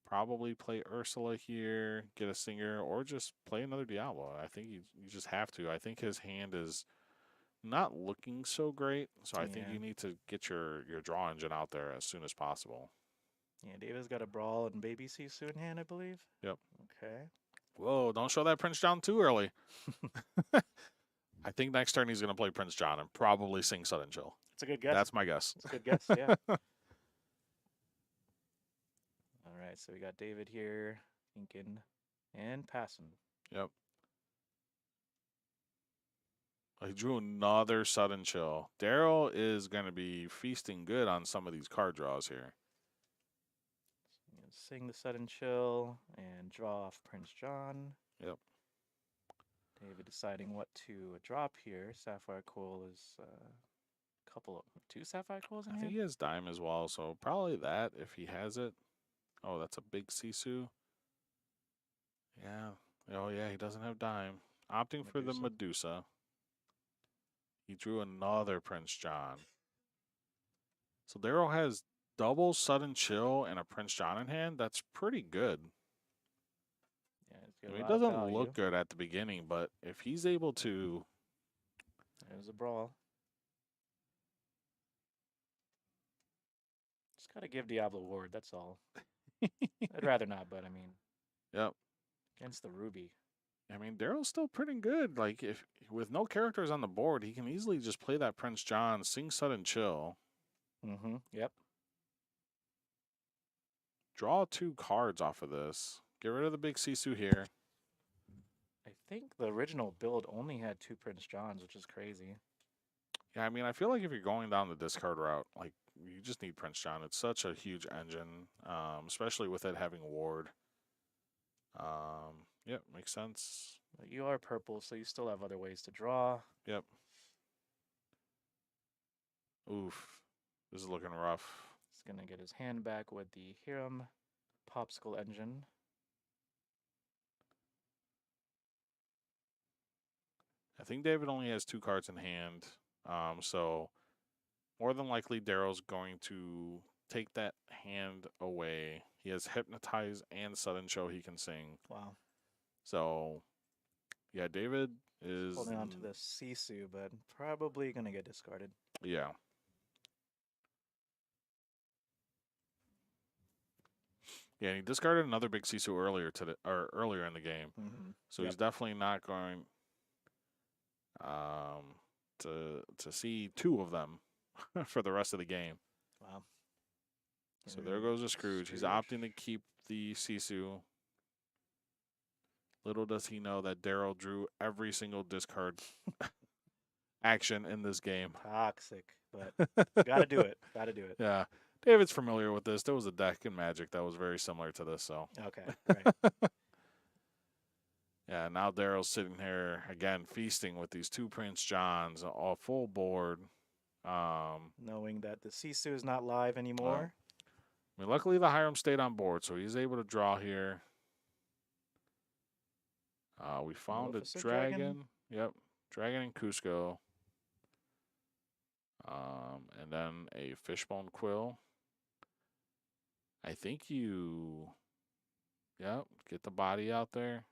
probably play Ursula here, get a Singer, or just play another Diablo. I think you just have to. I think his hand is not looking so great, so I think you need to get your draw engine out there as soon as possible. Yeah, David's got a Brawl and Baby Sisu in hand, I believe. Yep. Okay. Whoa, don't show that Prince John too early. I think next turn he's going to play Prince John and probably sing Sudden Chill. It's a good guess. That's my guess. It's a good guess, yeah. All right, so we got David here, inking, and passing. Yep. He drew another Sudden Chill. Daryl is going to be feasting good on some of these card draws here. Sing the Sudden Chill and draw off Prince John. Yep. David deciding what to drop here. Sapphire Coal is a couple of 2 Sapphire Coals in hand? I think he has Dime as well, so probably that if he has it. Oh, that's a big Sisu. Yeah. Oh, yeah, he doesn't have Dime. Opting for the Medusa. He drew another Prince John. So Daryl has double Sudden Chill and a Prince John in hand. That's pretty good. Yeah, it doesn't look good at the beginning, but if he's able to... There's a Brawl. Just got to give Diablo Ward, that's all. I'd rather not, but I mean... Yep. Against the Ruby. I mean, Daryl's still pretty good. Like, if with no characters on the board, he can easily just play that Prince John, sing Sudden Chill. Mm-hmm, yep. Draw 2 cards off of this. Get rid of the big Sisu here. I think the original build only had 2 Prince Johns, which is crazy. Yeah, I mean, I feel like if you're going down the discard route, like, you just need Prince John. It's such a huge engine, especially with it having Ward. Yep, makes sense. But you are purple, so you still have other ways to draw. Yep. Oof. This is looking rough. He's going to get his hand back with the Hiram popsicle engine. I think David only has 2 cards in hand, so more than likely Daryl's going to take that hand away. He has Hypnotize and Sudden Show he can sing. Wow. So, yeah, David is Holding on to the Sisu, but probably going to get discarded. Yeah. Yeah, and he discarded another big Sisu earlier in the game. Mm-hmm. So he's definitely not going to see 2 of them for the rest of the game. Wow. So there goes the Scrooge. He's opting to keep the Sisu. Little does he know that Daryl drew every single discard action in this game. Toxic, but gotta do it. Gotta do it. Yeah. David's familiar with this. There was a deck in Magic that was very similar to this, so. Okay, right. Yeah, now Daryl's sitting here, again, feasting with these 2 Prince Johns, all full board. Knowing that the Sisu is not live anymore. I mean, luckily the Hiram stayed on board, so he's able to draw here. We found a dragon. Yep, dragon and Cusco. And then a fishbone quill. I think get the body out there.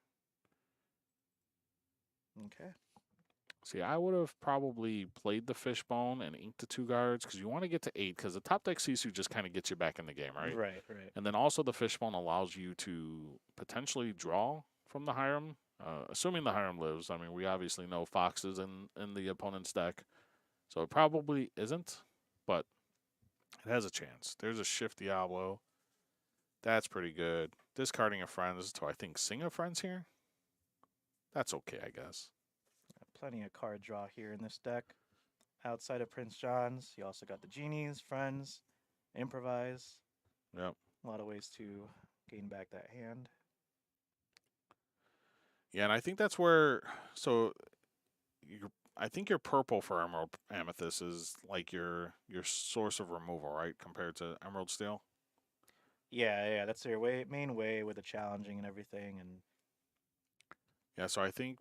Okay. See, I would have probably played the fishbone and inked the 2 guards because you want to get to 8 because the top deck Sisu just kind of gets you back in the game, right? Right. And then also the fishbone allows you to potentially draw from the Hiram, assuming the Hiram lives. I mean, we obviously know Fox is in the opponent's deck, so it probably isn't, but it has a chance. There's a Shift Diablo. That's pretty good. Discarding a Friends to, I think, sing a Friends here. That's okay, I guess. Plenty of card draw here in this deck. Outside of Prince John's, you also got the Genies, Friends, Improvise. Yep. A lot of ways to gain back that hand. Yeah, and I think that's where, so I think your purple for Emerald Amethyst is like your source of removal, right, compared to Emerald Steel? Yeah, that's their main way with the challenging and everything. And yeah, so I think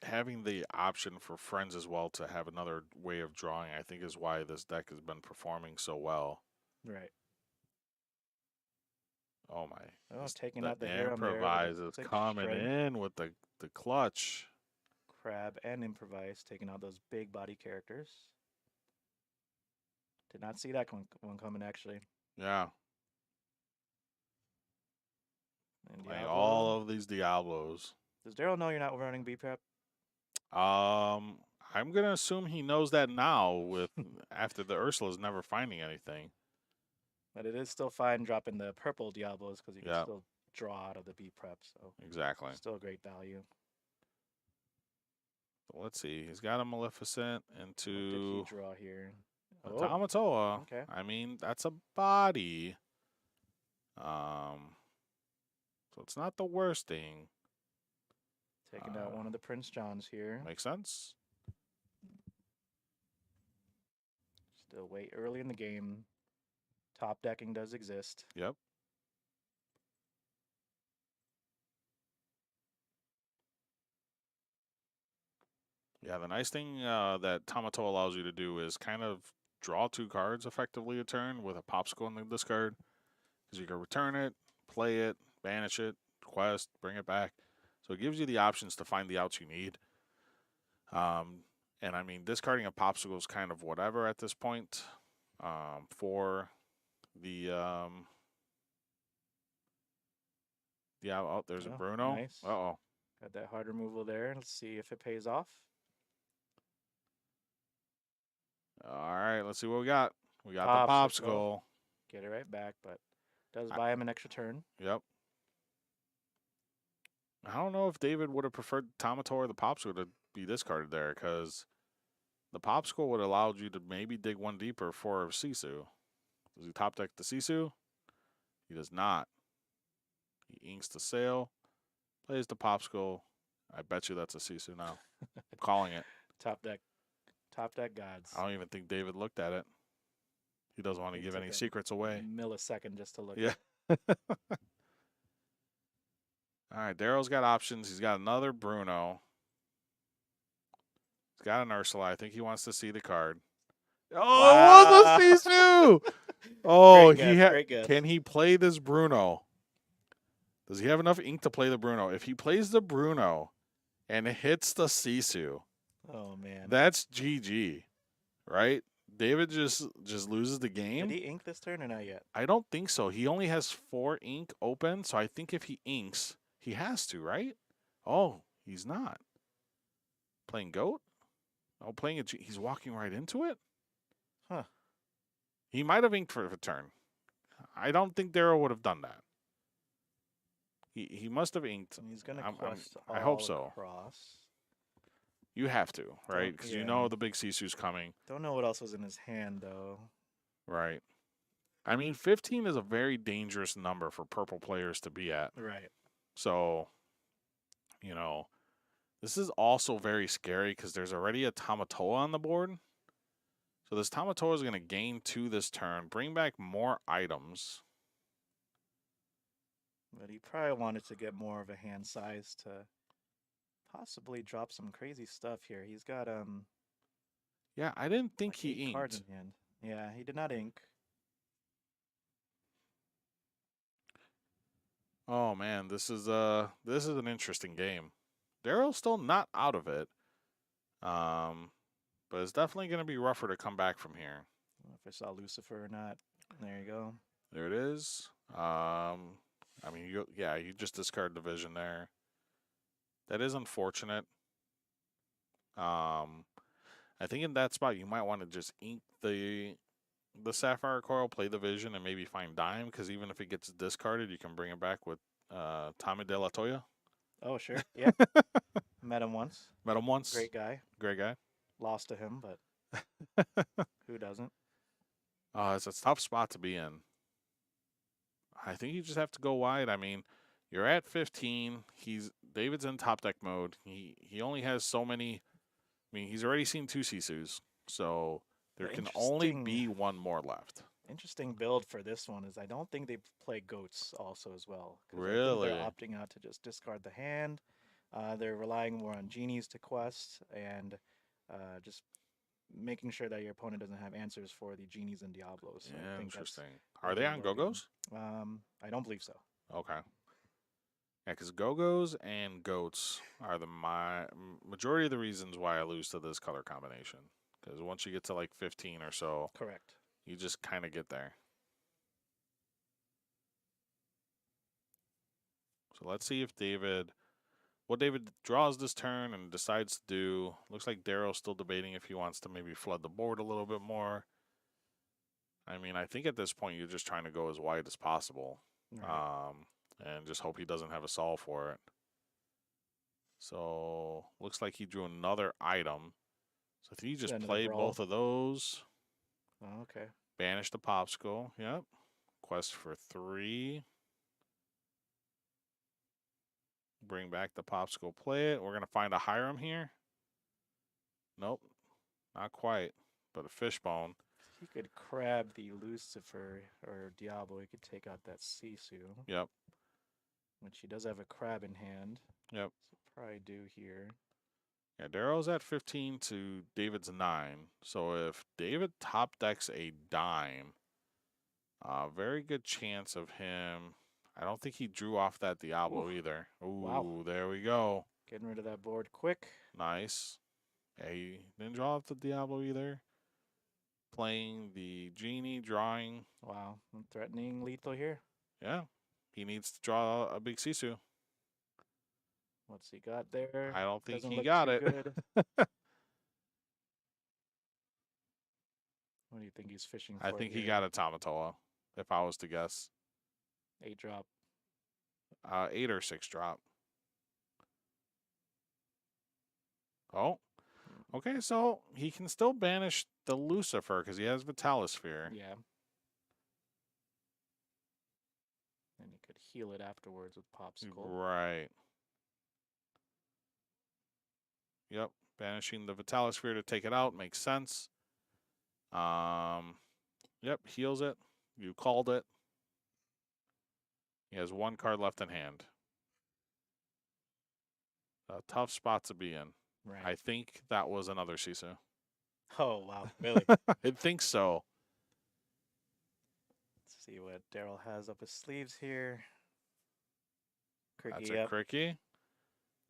having the option for Friends as well to have another way of drawing, I think, is why this deck has been performing so well. Right. Oh my! Oh, taking out the Hiram Improvise is coming in with the clutch. Crab and Improvise taking out those big body characters. Did not see that one coming, actually. Yeah. And Playing all of these Diablos. Does Daryl know you're not running B-Prep? I'm gonna assume he knows that now. With after the Ursula's never finding anything. But it is still fine dropping the purple Diablos because you can still draw out of the B-Prep. So exactly, still great value. Let's see. He's got a Maleficent into. What did he draw here? A Tamatoa. Okay. I mean, that's a body. So it's not the worst thing. Taking out one of the Prince Johns here. Makes sense. Still way early in the game. Top decking does exist. Yep. Yeah, the nice thing that Tamato allows you to do is kind of draw 2 cards effectively a turn with a popsicle in the discard. Because you can return it, play it, banish it, quest, bring it back. So it gives you the options to find the outs you need. And I mean, discarding a popsicle is kind of whatever at this point. For the there's a Bruno. Nice. Uh-oh. Got that hard removal there. Let's see if it pays off. All right, let's see what we got. We got the popsicle. Get it right back, but does buy him an extra turn. Yep. I don't know if David would have preferred Tamato or the popsicle to be discarded there, because the popsicle would have allowed you to maybe dig 1 deeper for Sisu. Does he top deck the Sisu? He does not. He inks the sail, plays the popsicle. I bet you that's a Sisu now. I'm calling it. Top deck gods. I don't even think David looked at it. He doesn't want to give any secrets away. Millisecond just to look. Yeah. All right, Daryl's got options. He's got another Bruno. He's got an Ursula. I think he wants to see the card. Oh, it was a Sisu! Oh, Great guess. Can he play this Bruno? Does he have enough ink to play the Bruno? If he plays the Bruno and hits the Sisu, oh man, that's GG, right? David just loses the game. Did he ink this turn or not yet? I don't think so. He only has 4 ink open, so I think if he inks, he has to, right? Oh, he's not. Playing goat? Oh, playing a G. He's walking right into it? Huh. He might have inked for a turn. I don't think Daryl would have done that. He must have inked. And he's gonna quest I hope so. across. You have to, right? Because you yeah. know the big Sisu's coming. Don't know what else was in his hand though. Right. I mean, 15 is a very dangerous number for purple players to be at. Right. So, you know, this is also very scary because there's already a Tamatoa on the board. So this Tamatoa is going to gain 2 this turn, bring back more items. But he probably wanted to get more of a hand size to possibly drop some crazy stuff here. He's got Yeah, I didn't think like he 8 cards inked. in hand. Yeah, he did not ink. Oh man, this is an interesting game. Daryl's still not out of it. But it's definitely going to be rougher to come back from here. I don't know if I saw Lucifer or not. There you go. There it is. I mean, you just discard the vision there. That is unfortunate. I think in that spot you might want to just ink the Sapphire Coil, play the vision, and maybe find Dime, because even if it gets discarded, you can bring it back with Tommy De La Toya. Oh, sure. Yeah. Met him once. Met him once. Great guy. Great guy. Lost to him, but who doesn't? It's a tough spot to be in. I think you just have to go wide. I mean, you're at 15. David's in top deck mode. He only has so many. I mean, he's already seen 2 Sisus, so there can only be 1 more left. Interesting build for this one is I don't think they play goats also as well. Really? They're opting out to just discard the hand. They're relying more on genies to quest and just making sure that your opponent doesn't have answers for the genies and Diablos. So yeah, I think interesting. Are they on Go-Go's? I don't believe so. Okay. Yeah, because Go-Go's and Goats are the majority of the reasons why I lose to this color combination. Because once you get to like 15 or so, correct, you just kind of get there. So let's see if what David draws this turn and decides to do. Looks like Daryl's still debating if he wants to maybe flood the board a little bit more. I mean, I think at this point you're just trying to go as wide as possible. right. And just hope he doesn't have a solve for it. So looks like he drew another item. So if you just play both of those. Oh, okay. Banish the Popsicle. Yep. Quest for 3. Bring back the Popsicle, play it. We're going to find a Hiram here. Nope. Not quite. But a Fishbone. He could crab the Lucifer or Diablo. He could take out that Sisu. Yep. Which he does have a crab in hand. Yep. So probably do here. Yeah, Daryl's at 15 to David's 9. So if David top decks a dime, very good chance of him. I don't think he drew off that Diablo either. Ooh, wow. There we go. Getting rid of that board quick. Nice. Yeah, he didn't draw off the Diablo either. Playing the Genie, drawing. Wow, I'm threatening lethal here. Yeah, he needs to draw a big Sisu. What's he got there? I don't think he got it. What do you think he's fishing for? I think he got a Tamatoa, if I was to guess. 8 drop. 8 or 6 drop. Oh. Okay, so he can still banish the Lucifer because he has Vitalisphere. Yeah. And he could heal it afterwards with Popsicle. Right. Yep. Banishing the Vitalisphere to take it out makes sense. Yep, heals it. You called it. He has 1 card left in hand. a tough spot to be in. Right. I think that was another Sisu. Oh, wow. Really? I think so. Let's see what Daryl has up his sleeves here. That's Cricky, a yep. Cricky.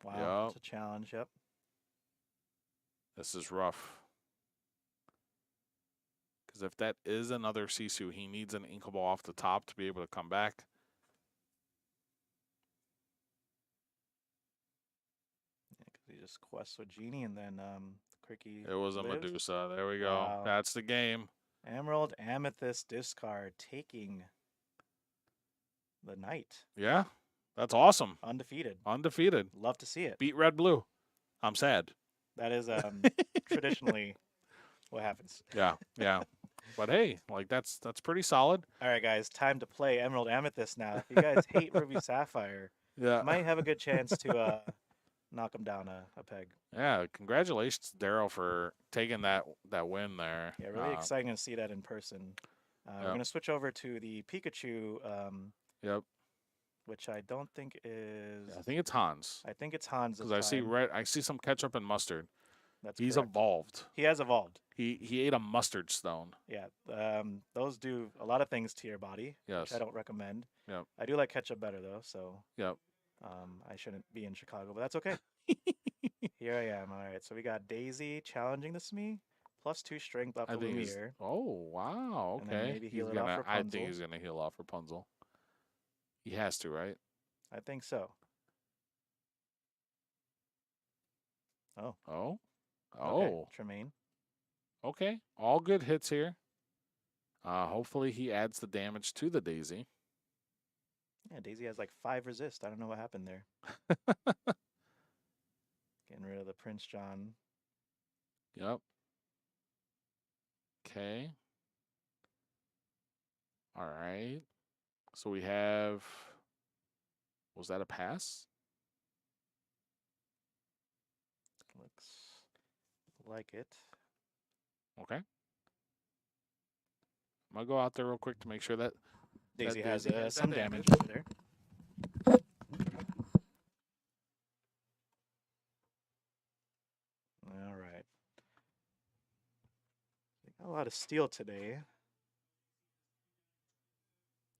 Wow, Yep. it's a challenge, yep. This is rough. Because if that is another Sisu, he needs an Inkable off the top to be able to come back. Yeah, because he just quests with Genie and then Cricky It was a lives. Medusa. There we go. Wow. That's the game. Emerald Amethyst discard taking the knight. Yeah, that's awesome. Undefeated. Undefeated. Love to see it. Beat red blue. I'm sad. That is traditionally what happens. Yeah, yeah. But hey, like that's pretty solid. All right, guys, time to play Emerald Amethyst now. If you guys hate Ruby Sapphire, Yeah. you might have a good chance to knock him down a peg. Yeah, congratulations, Daryl, for taking that win there. Yeah, really exciting to see that in person. We're going to switch over to the Pikachu, Yep. which I don't think is... I think it's Hans. I think it's Hans. Because I see some ketchup and mustard. That's He's correct. evolved. He has evolved. He ate a mustard stone. Yeah, those do a lot of things to your body, Yes. which I don't recommend. Yep. I do like ketchup better, though, so Yep. I shouldn't be in Chicago, but that's okay. Here I am. All right, so we got Daisy challenging this me, +2 strength off I the think he's, Lumiere. oh, wow. And then Okay. maybe heal it off I Rapunzel. think he's going to heal off Rapunzel. He has to, right? I think so. Oh. Oh. Okay. Oh. Tremaine. Okay. All good hits here. Hopefully he adds the damage to the Daisy. Yeah, Daisy has like 5 resist. I don't know what happened there. Getting rid of the Prince John. Yep. Okay. All right. So we have... Was that a pass? Looks like it. Okay. I'm going to go out there real quick to make sure that Daisy has Daisy has some that damage damage. over there. All right. We got a lot of steel today.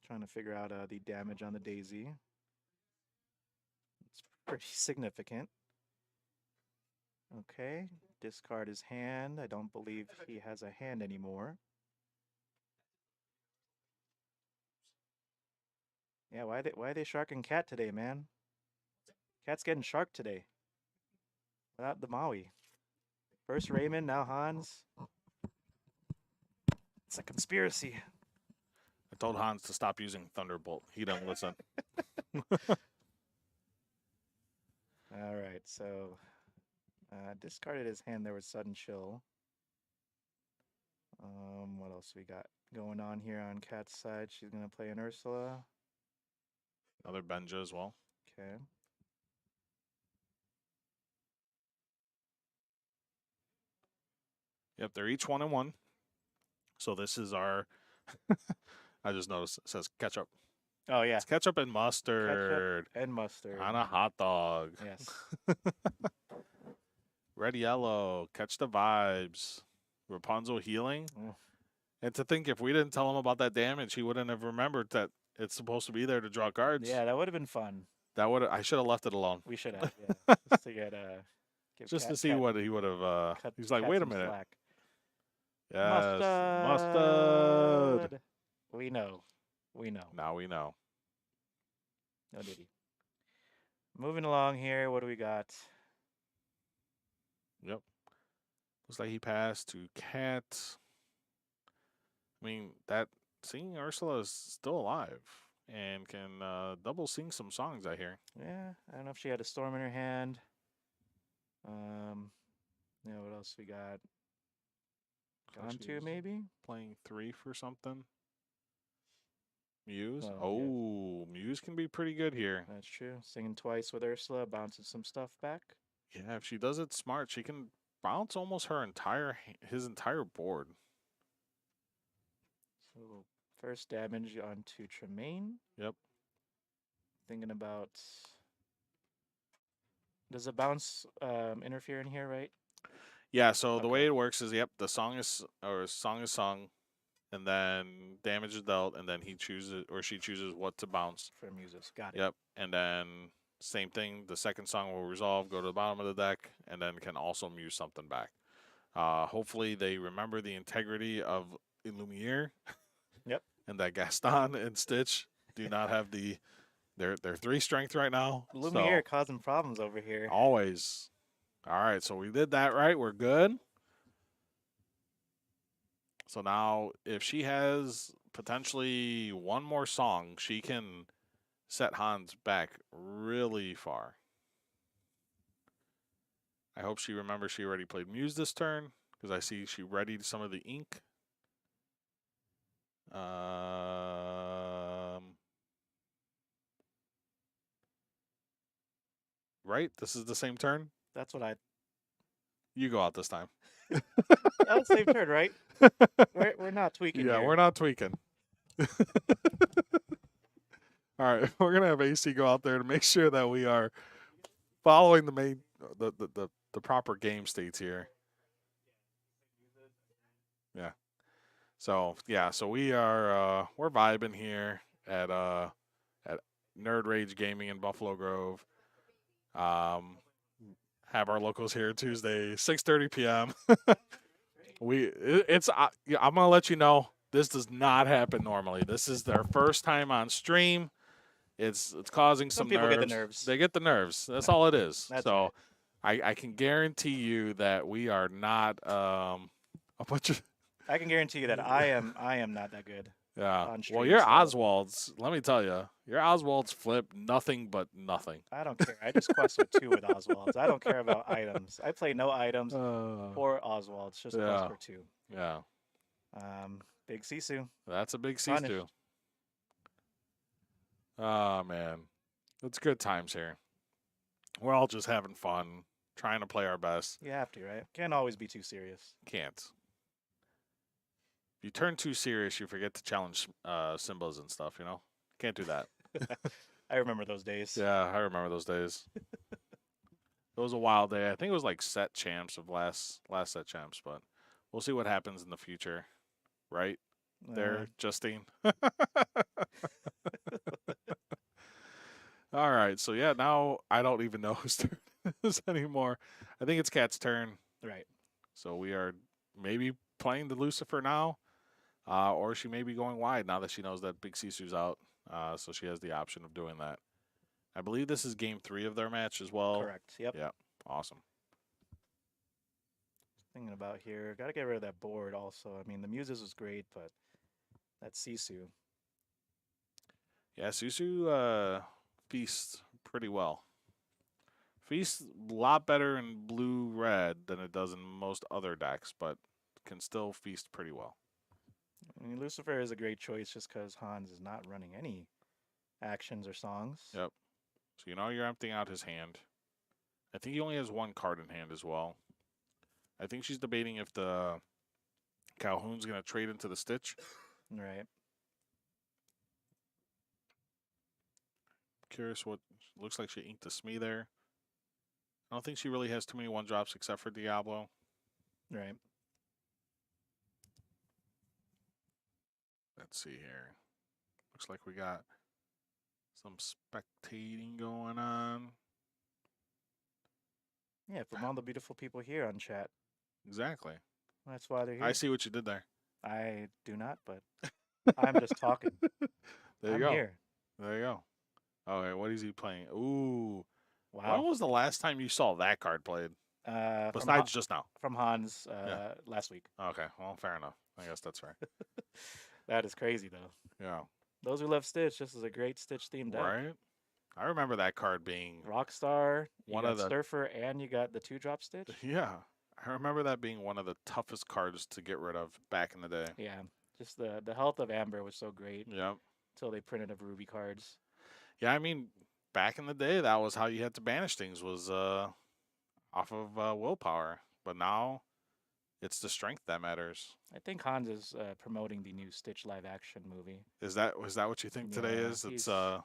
Trying to figure out the damage on the Daisy. It's pretty significant. Okay, discard his hand. I don't believe he has a hand anymore. Yeah, why are they sharking Cat today, man? Cat's getting sharked today. Without the Maui. First Raymond, now Hans. It's a conspiracy. I told Hans to stop using Thunderbolt. He doesn't listen. All right, so discarded his hand there with Sudden Chill. What else we got going on here on Cat's side? She's going to play an Ursula. Another Benja as well. Okay. Yep, they're each 1-1. So this is our... I just noticed it says ketchup. Oh, yeah. It's ketchup and mustard. Ketchup and mustard. On a hot dog. Yes. Red yellow. Catch the vibes. Rapunzel healing. Oh. And to think if we didn't tell him about that damage, he wouldn't have remembered that it's supposed to be there to draw cards. Yeah, that would have been fun. I should have left it alone. We should have, yeah. Just to get give Just Cat- to see Cat- what he would have. cut He's like, Cat wait a some minute. slack. Yes. Mustard. Mustard. We know. We know. Now we know. No diddy. Moving along here, what do we got? Yep. Looks like he passed to Cat. I mean, that singing Ursula is still alive and can double sing some songs, I hear. Yeah, I don't know if she had a storm in her hand. Yeah, what else we got? Looks like Gantu, she's maybe? Playing 3 for something. Muse? Oh, Oh, Muse can be pretty good here. That's true. Singing twice with Ursula, bouncing some stuff back. Yeah, if she does it smart, she can bounce almost his entire board. So first damage onto Tremaine. Yep. Thinking about Does the bounce interfere in here, right? Yeah, so the way Okay. it works is, yep, the song is sung, and then damage is dealt, and then he chooses or she chooses what to bounce. For muses. Got it. Yep, and then same thing. The second song will resolve, go to the bottom of the deck, and then can also muse something back. Hopefully, they remember the integrity of Illumiere. Yep. And that Gaston and Stitch do not have they're 3 strength right now. Lumiere So causing problems over here. always. All right, so we did that right. We're good. So now, if she has potentially one more song, she can set Hans back really far. I hope she remembers she already played Muse this turn, because I see she readied some of the ink. Right? This is the same turn? That's what I. You go out this time. That was the same turn, right? We're not tweaking Yeah, here. we're not tweaking. All right, we're gonna have AC go out there to make sure that we are following the main the proper game states here. Yeah. So yeah, so we're vibing here at Nerd Rage Gaming in Buffalo Grove. Have our locals here Tuesday, 6:30 p.m. I'm gonna let you know, this does not happen normally. This is their first time on stream. It's causing Some some people nerves. get the nerves. They get the nerves. That's all it is. That's so I can guarantee you that we are not a bunch of I can guarantee you that I am not that good. yeah. On Well, stream, your so- Oswalds, let me tell you, your Oswalds flip nothing but nothing. I don't care. I just quest with 2 with Oswalds. I don't care about items. I play no items or Oswalds. Just yeah. quest for 2. Yeah, Big Sisu. that's a big Punished. Sisu. Oh man, it's good times here. We're all just having fun, trying to play our best. You have to, right? Can't always be too serious. Can't. If you turn too serious, you forget to challenge symbols and stuff. You know, can't do that. I remember those days. Yeah, I remember those days. It was a wild day. I think it was like set champs of last set champs, but we'll see what happens in the future. Right there, Justine. All right, so yeah, now I don't even know whose turn it is anymore. I think it's Kat's turn. Right. So we are maybe playing the Lucifer now, or she may be going wide now that she knows that Big Sisu's out. So she has the option of doing that. I believe this is game 3 of their match as well. Correct. Yep. Yeah, awesome. Thinking about here, got to get rid of that board also. I mean, the Muses was great, but that Sisu. Yeah, Susu feasts pretty well. Feasts a lot better in blue-red than it does in most other decks, but can still feast pretty well. I mean, Lucifer is a great choice just because Hans is not running any actions or songs. Yep. So you know you're emptying out his hand. I think he only has 1 card in hand as well. I think she's debating if the Calhoun's going to trade into the Stitch. Right. Curious what looks like she inked a Smee there. I don't think she really has too many 1-drops except for Diablo. Right. Let's see here. Looks like we got some spectating going on. Yeah, from all the beautiful people here on chat. Exactly. That's why they're here. I see what you did there. I do not, but I'm just talking. There you I'm go. here. There you go. Okay, what is he playing? Ooh. Wow. When was the last time you saw that card played? Besides just now. From Hans Yeah. last week. Okay, well, fair enough. I guess that's fair. That is crazy, though. Yeah. Those who love Stitch, this is a great Stitch themed deck. Right? I remember that card being Rockstar, you one got of the Surfer, and you got the 2-drop Stitch. Yeah. I remember that being one of the toughest cards to get rid of back in the day. Yeah, just the health of Amber was so great Yep. until they printed up Ruby cards. Yeah, I mean, back in the day, that was how you had to banish things, was off of willpower. But now, it's the strength that matters. I think Hans is promoting the new Stitch live action movie. Is that what you think today Yeah, is? It's he's-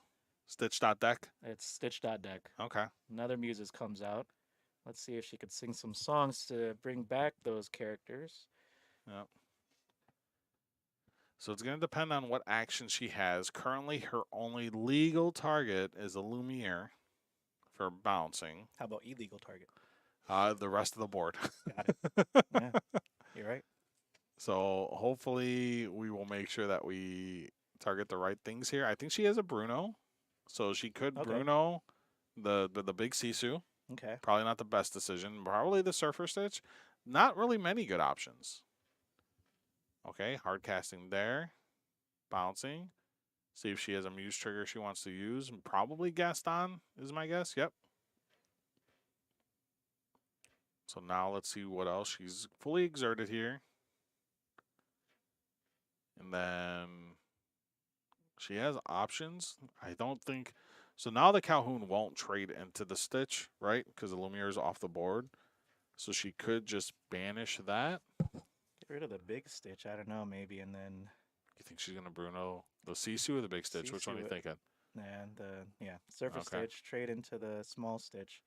Stitch.deck. It's Stitch.deck. Okay. Another Muses comes out. Let's see if she could sing some songs to bring back those characters. Yep. So it's going to depend on what action she has. Currently, her only legal target is a Lumiere for bouncing. How about illegal target? The rest of the board. Got it. Yeah, you're right. So hopefully we will make sure that we target the right things here. I think she has a Bruno, so she could Okay. Bruno the big Sisu. Okay. Probably not the best decision. Probably the Surfer Stitch. Not really many good options. Okay, hard casting there. Bouncing. See if she has a Muse trigger she wants to use. Probably Gaston is my guess. Yep. So now let's see what else. She's fully exerted here. And then she has options. I don't think... So now the Calhoun won't trade into the Stitch, right? Because the Lumiere is off the board. So she could just banish that. Get rid of the big Stitch. I don't know, maybe, and then... You think she's going to Bruno the Sisu or the big Stitch? Which one are you thinking? Surface Stitch, trade into the small Stitch.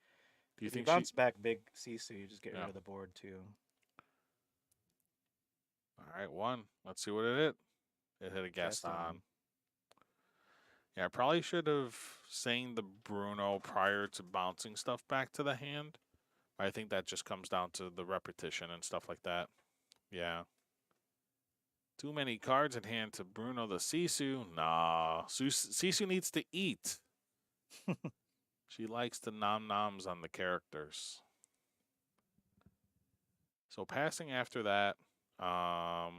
Do you If think you bounce back big Sisu, you just get rid Yeah. of the board, too. All right, one. Let's see what it hit. It hit a Gaston. Yeah, I probably should have sang the Bruno prior to bouncing stuff back to the hand. I think that just comes down to the repetition and stuff like that. Yeah. Too many cards in hand to Bruno the Sisu. Nah. Sisu needs to eat. She likes the nom-noms on the characters. So passing after that, Calhoun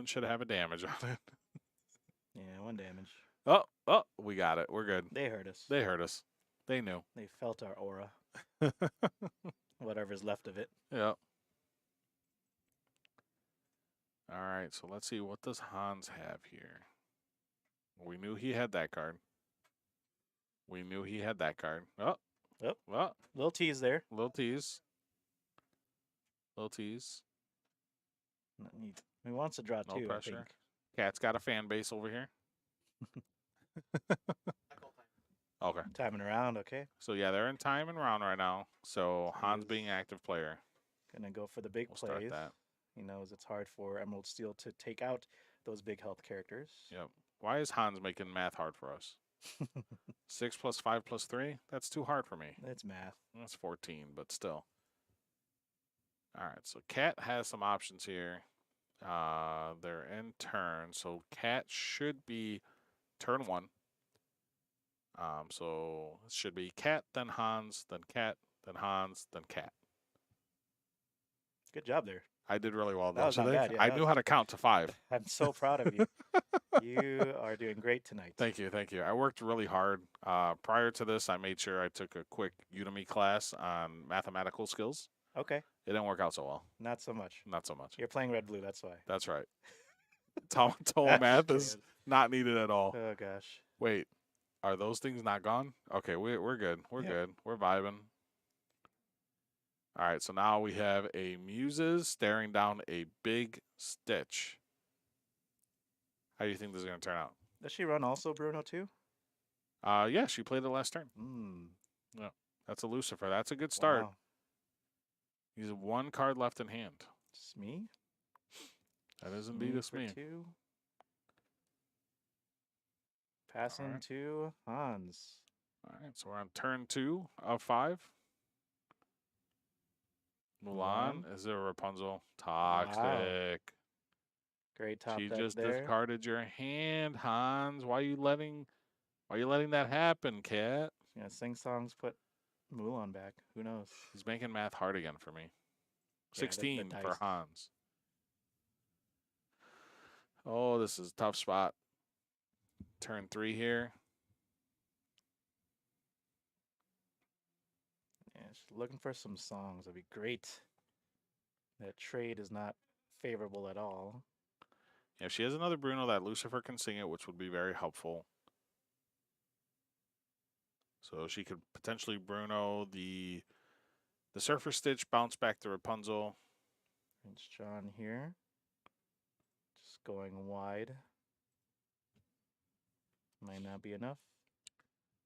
should have a damage on it. Yeah, 1 damage. Oh, we got it. We're good. They hurt us. They heard us. They knew. They felt our aura. Whatever's left of it. Yep. All right, so let's see. What does Hans have here? We knew he had that card. We knew he had that card. Oh. Yep. Well, Little tease there. little tease. Little tease. He wants to draw No two, pressure. I think. Cat's got a fan base over here. I call time. Okay. Timing around, okay. So, yeah, they're in time and round right now. So, Hans Yes. being active player. Gonna go for the big We'll start plays. that. He knows it's hard for Emerald Steel to take out those big health characters. Yep. Why is Hans making math hard for us? 6 plus 5 plus 3? That's too hard for me. It's math. That's 14, but still. All right, so Cat has some options here. They're in turn, so Cat should be turn 1. So it should be Cat, then Hans, then Cat, then Hans, then Cat. Good job there. I did really well That though was not today. bad, yeah, I that knew was- how to count to 5. I'm so proud of you. You are doing great tonight. Thank you, thank you. I worked really hard. Prior to this, I made sure I took a quick Udemy class on mathematical skills. Okay, It didn't work out so well. not so much. Not so much. You're playing red-blue, that's why. That's right. Total math is Good. not needed at all. Oh, gosh. Wait, are those things not gone? Okay, we're good. We're Yep. good. We're vibing. All right, so now we have a Muses staring down a big Stitch. How do you think this is going to turn out? Does she run also Bruno, too? Yeah, she played it last turn. That's a Lucifer. That's a good start. Wow. He's 1 card left in hand. Smee? That is indeed a for Smee. 2. Passing Alright. to Hans. All right, so we're on turn 2 of 5. Mulan, is there a Rapunzel? Toxic. Great top She deck just there. discarded your hand, Hans. Why you letting that happen, Cat? Yeah, sing songs put Mulan back. Who knows? He's making math hard again for me. the 16 for dice. Hans. Oh, this is a tough spot. Turn 3 here. Yeah, she's looking for some songs. That'd be great. That trade is not favorable at all. If she has another Bruno, that Lucifer can sing it, which would be very helpful. So she could potentially Bruno the Surfer Stitch, bounce back to Rapunzel. Prince John here. Just going wide. Might not be enough.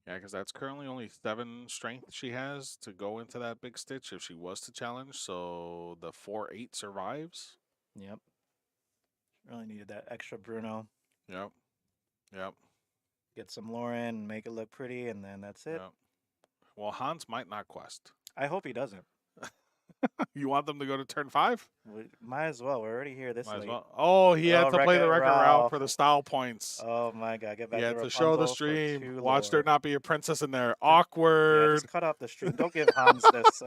Yeah, because that's currently only 7 strength she has to go into that big stitch if she was to challenge. So the 4-8 survives. Yep. Really needed that extra Bruno. Yep. Yep. Get some Lauren, make it look pretty, and then that's it. Yep. Well, Hans might not quest. I hope he doesn't. You want them to go to turn 5? Might as well. We're already here this Might as late. well. Oh, he had to play the Wreck-It record route for Ralph. the style points. Oh my god, get back He to had to Rapunzel show the for stream. 2 Watch there lore. not be a princess in there. Yeah, Awkward. just cut off the stream. Don't give Hans this.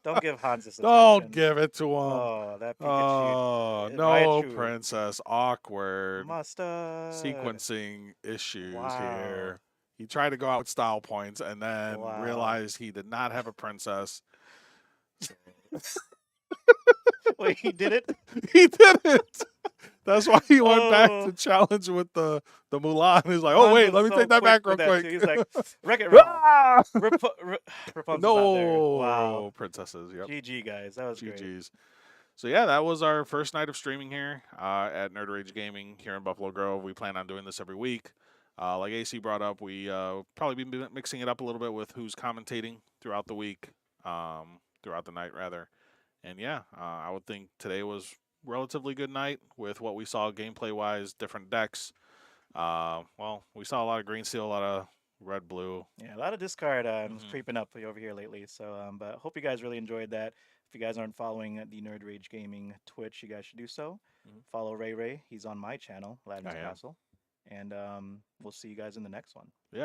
Don't give Hans this attention. Don't give it to him. Oh, that Pikachu. Oh, no, Raichu. princess. Awkward. Mustard. Sequencing issues Wow. here. He tried to go out with style points and then Wow. realized he did not have a princess. Wait, he did it? He did it. That's why he went back Oh. to challenge with the Mulan. He's like, oh, Hans wait, was let me so take that back real with quick. too. He's like, Wreck-It Ralph. Ah! Rapunzel's not there. No, Wow. princesses. Yep. GG, guys. That was great. GG's. So yeah, that was our first night of streaming here at Nerd Rage Gaming here in Buffalo Grove. We plan on doing this every week. Like AC brought up, we probably be mixing it up a little bit with who's commentating throughout the week, throughout the night rather. And yeah, I would think today was relatively good night with what we saw gameplay wise, different decks. Well, we saw a lot of green steel, a lot of red blue. Yeah, a lot of discard creeping up over here lately. So, but hope you guys really enjoyed that. If you guys aren't following the Nerd Rage Gaming Twitch, you guys should do so. Follow Ray Ray. He's on my channel, Ladin's I am. Castle. And we'll see you guys in the next one. Yeah.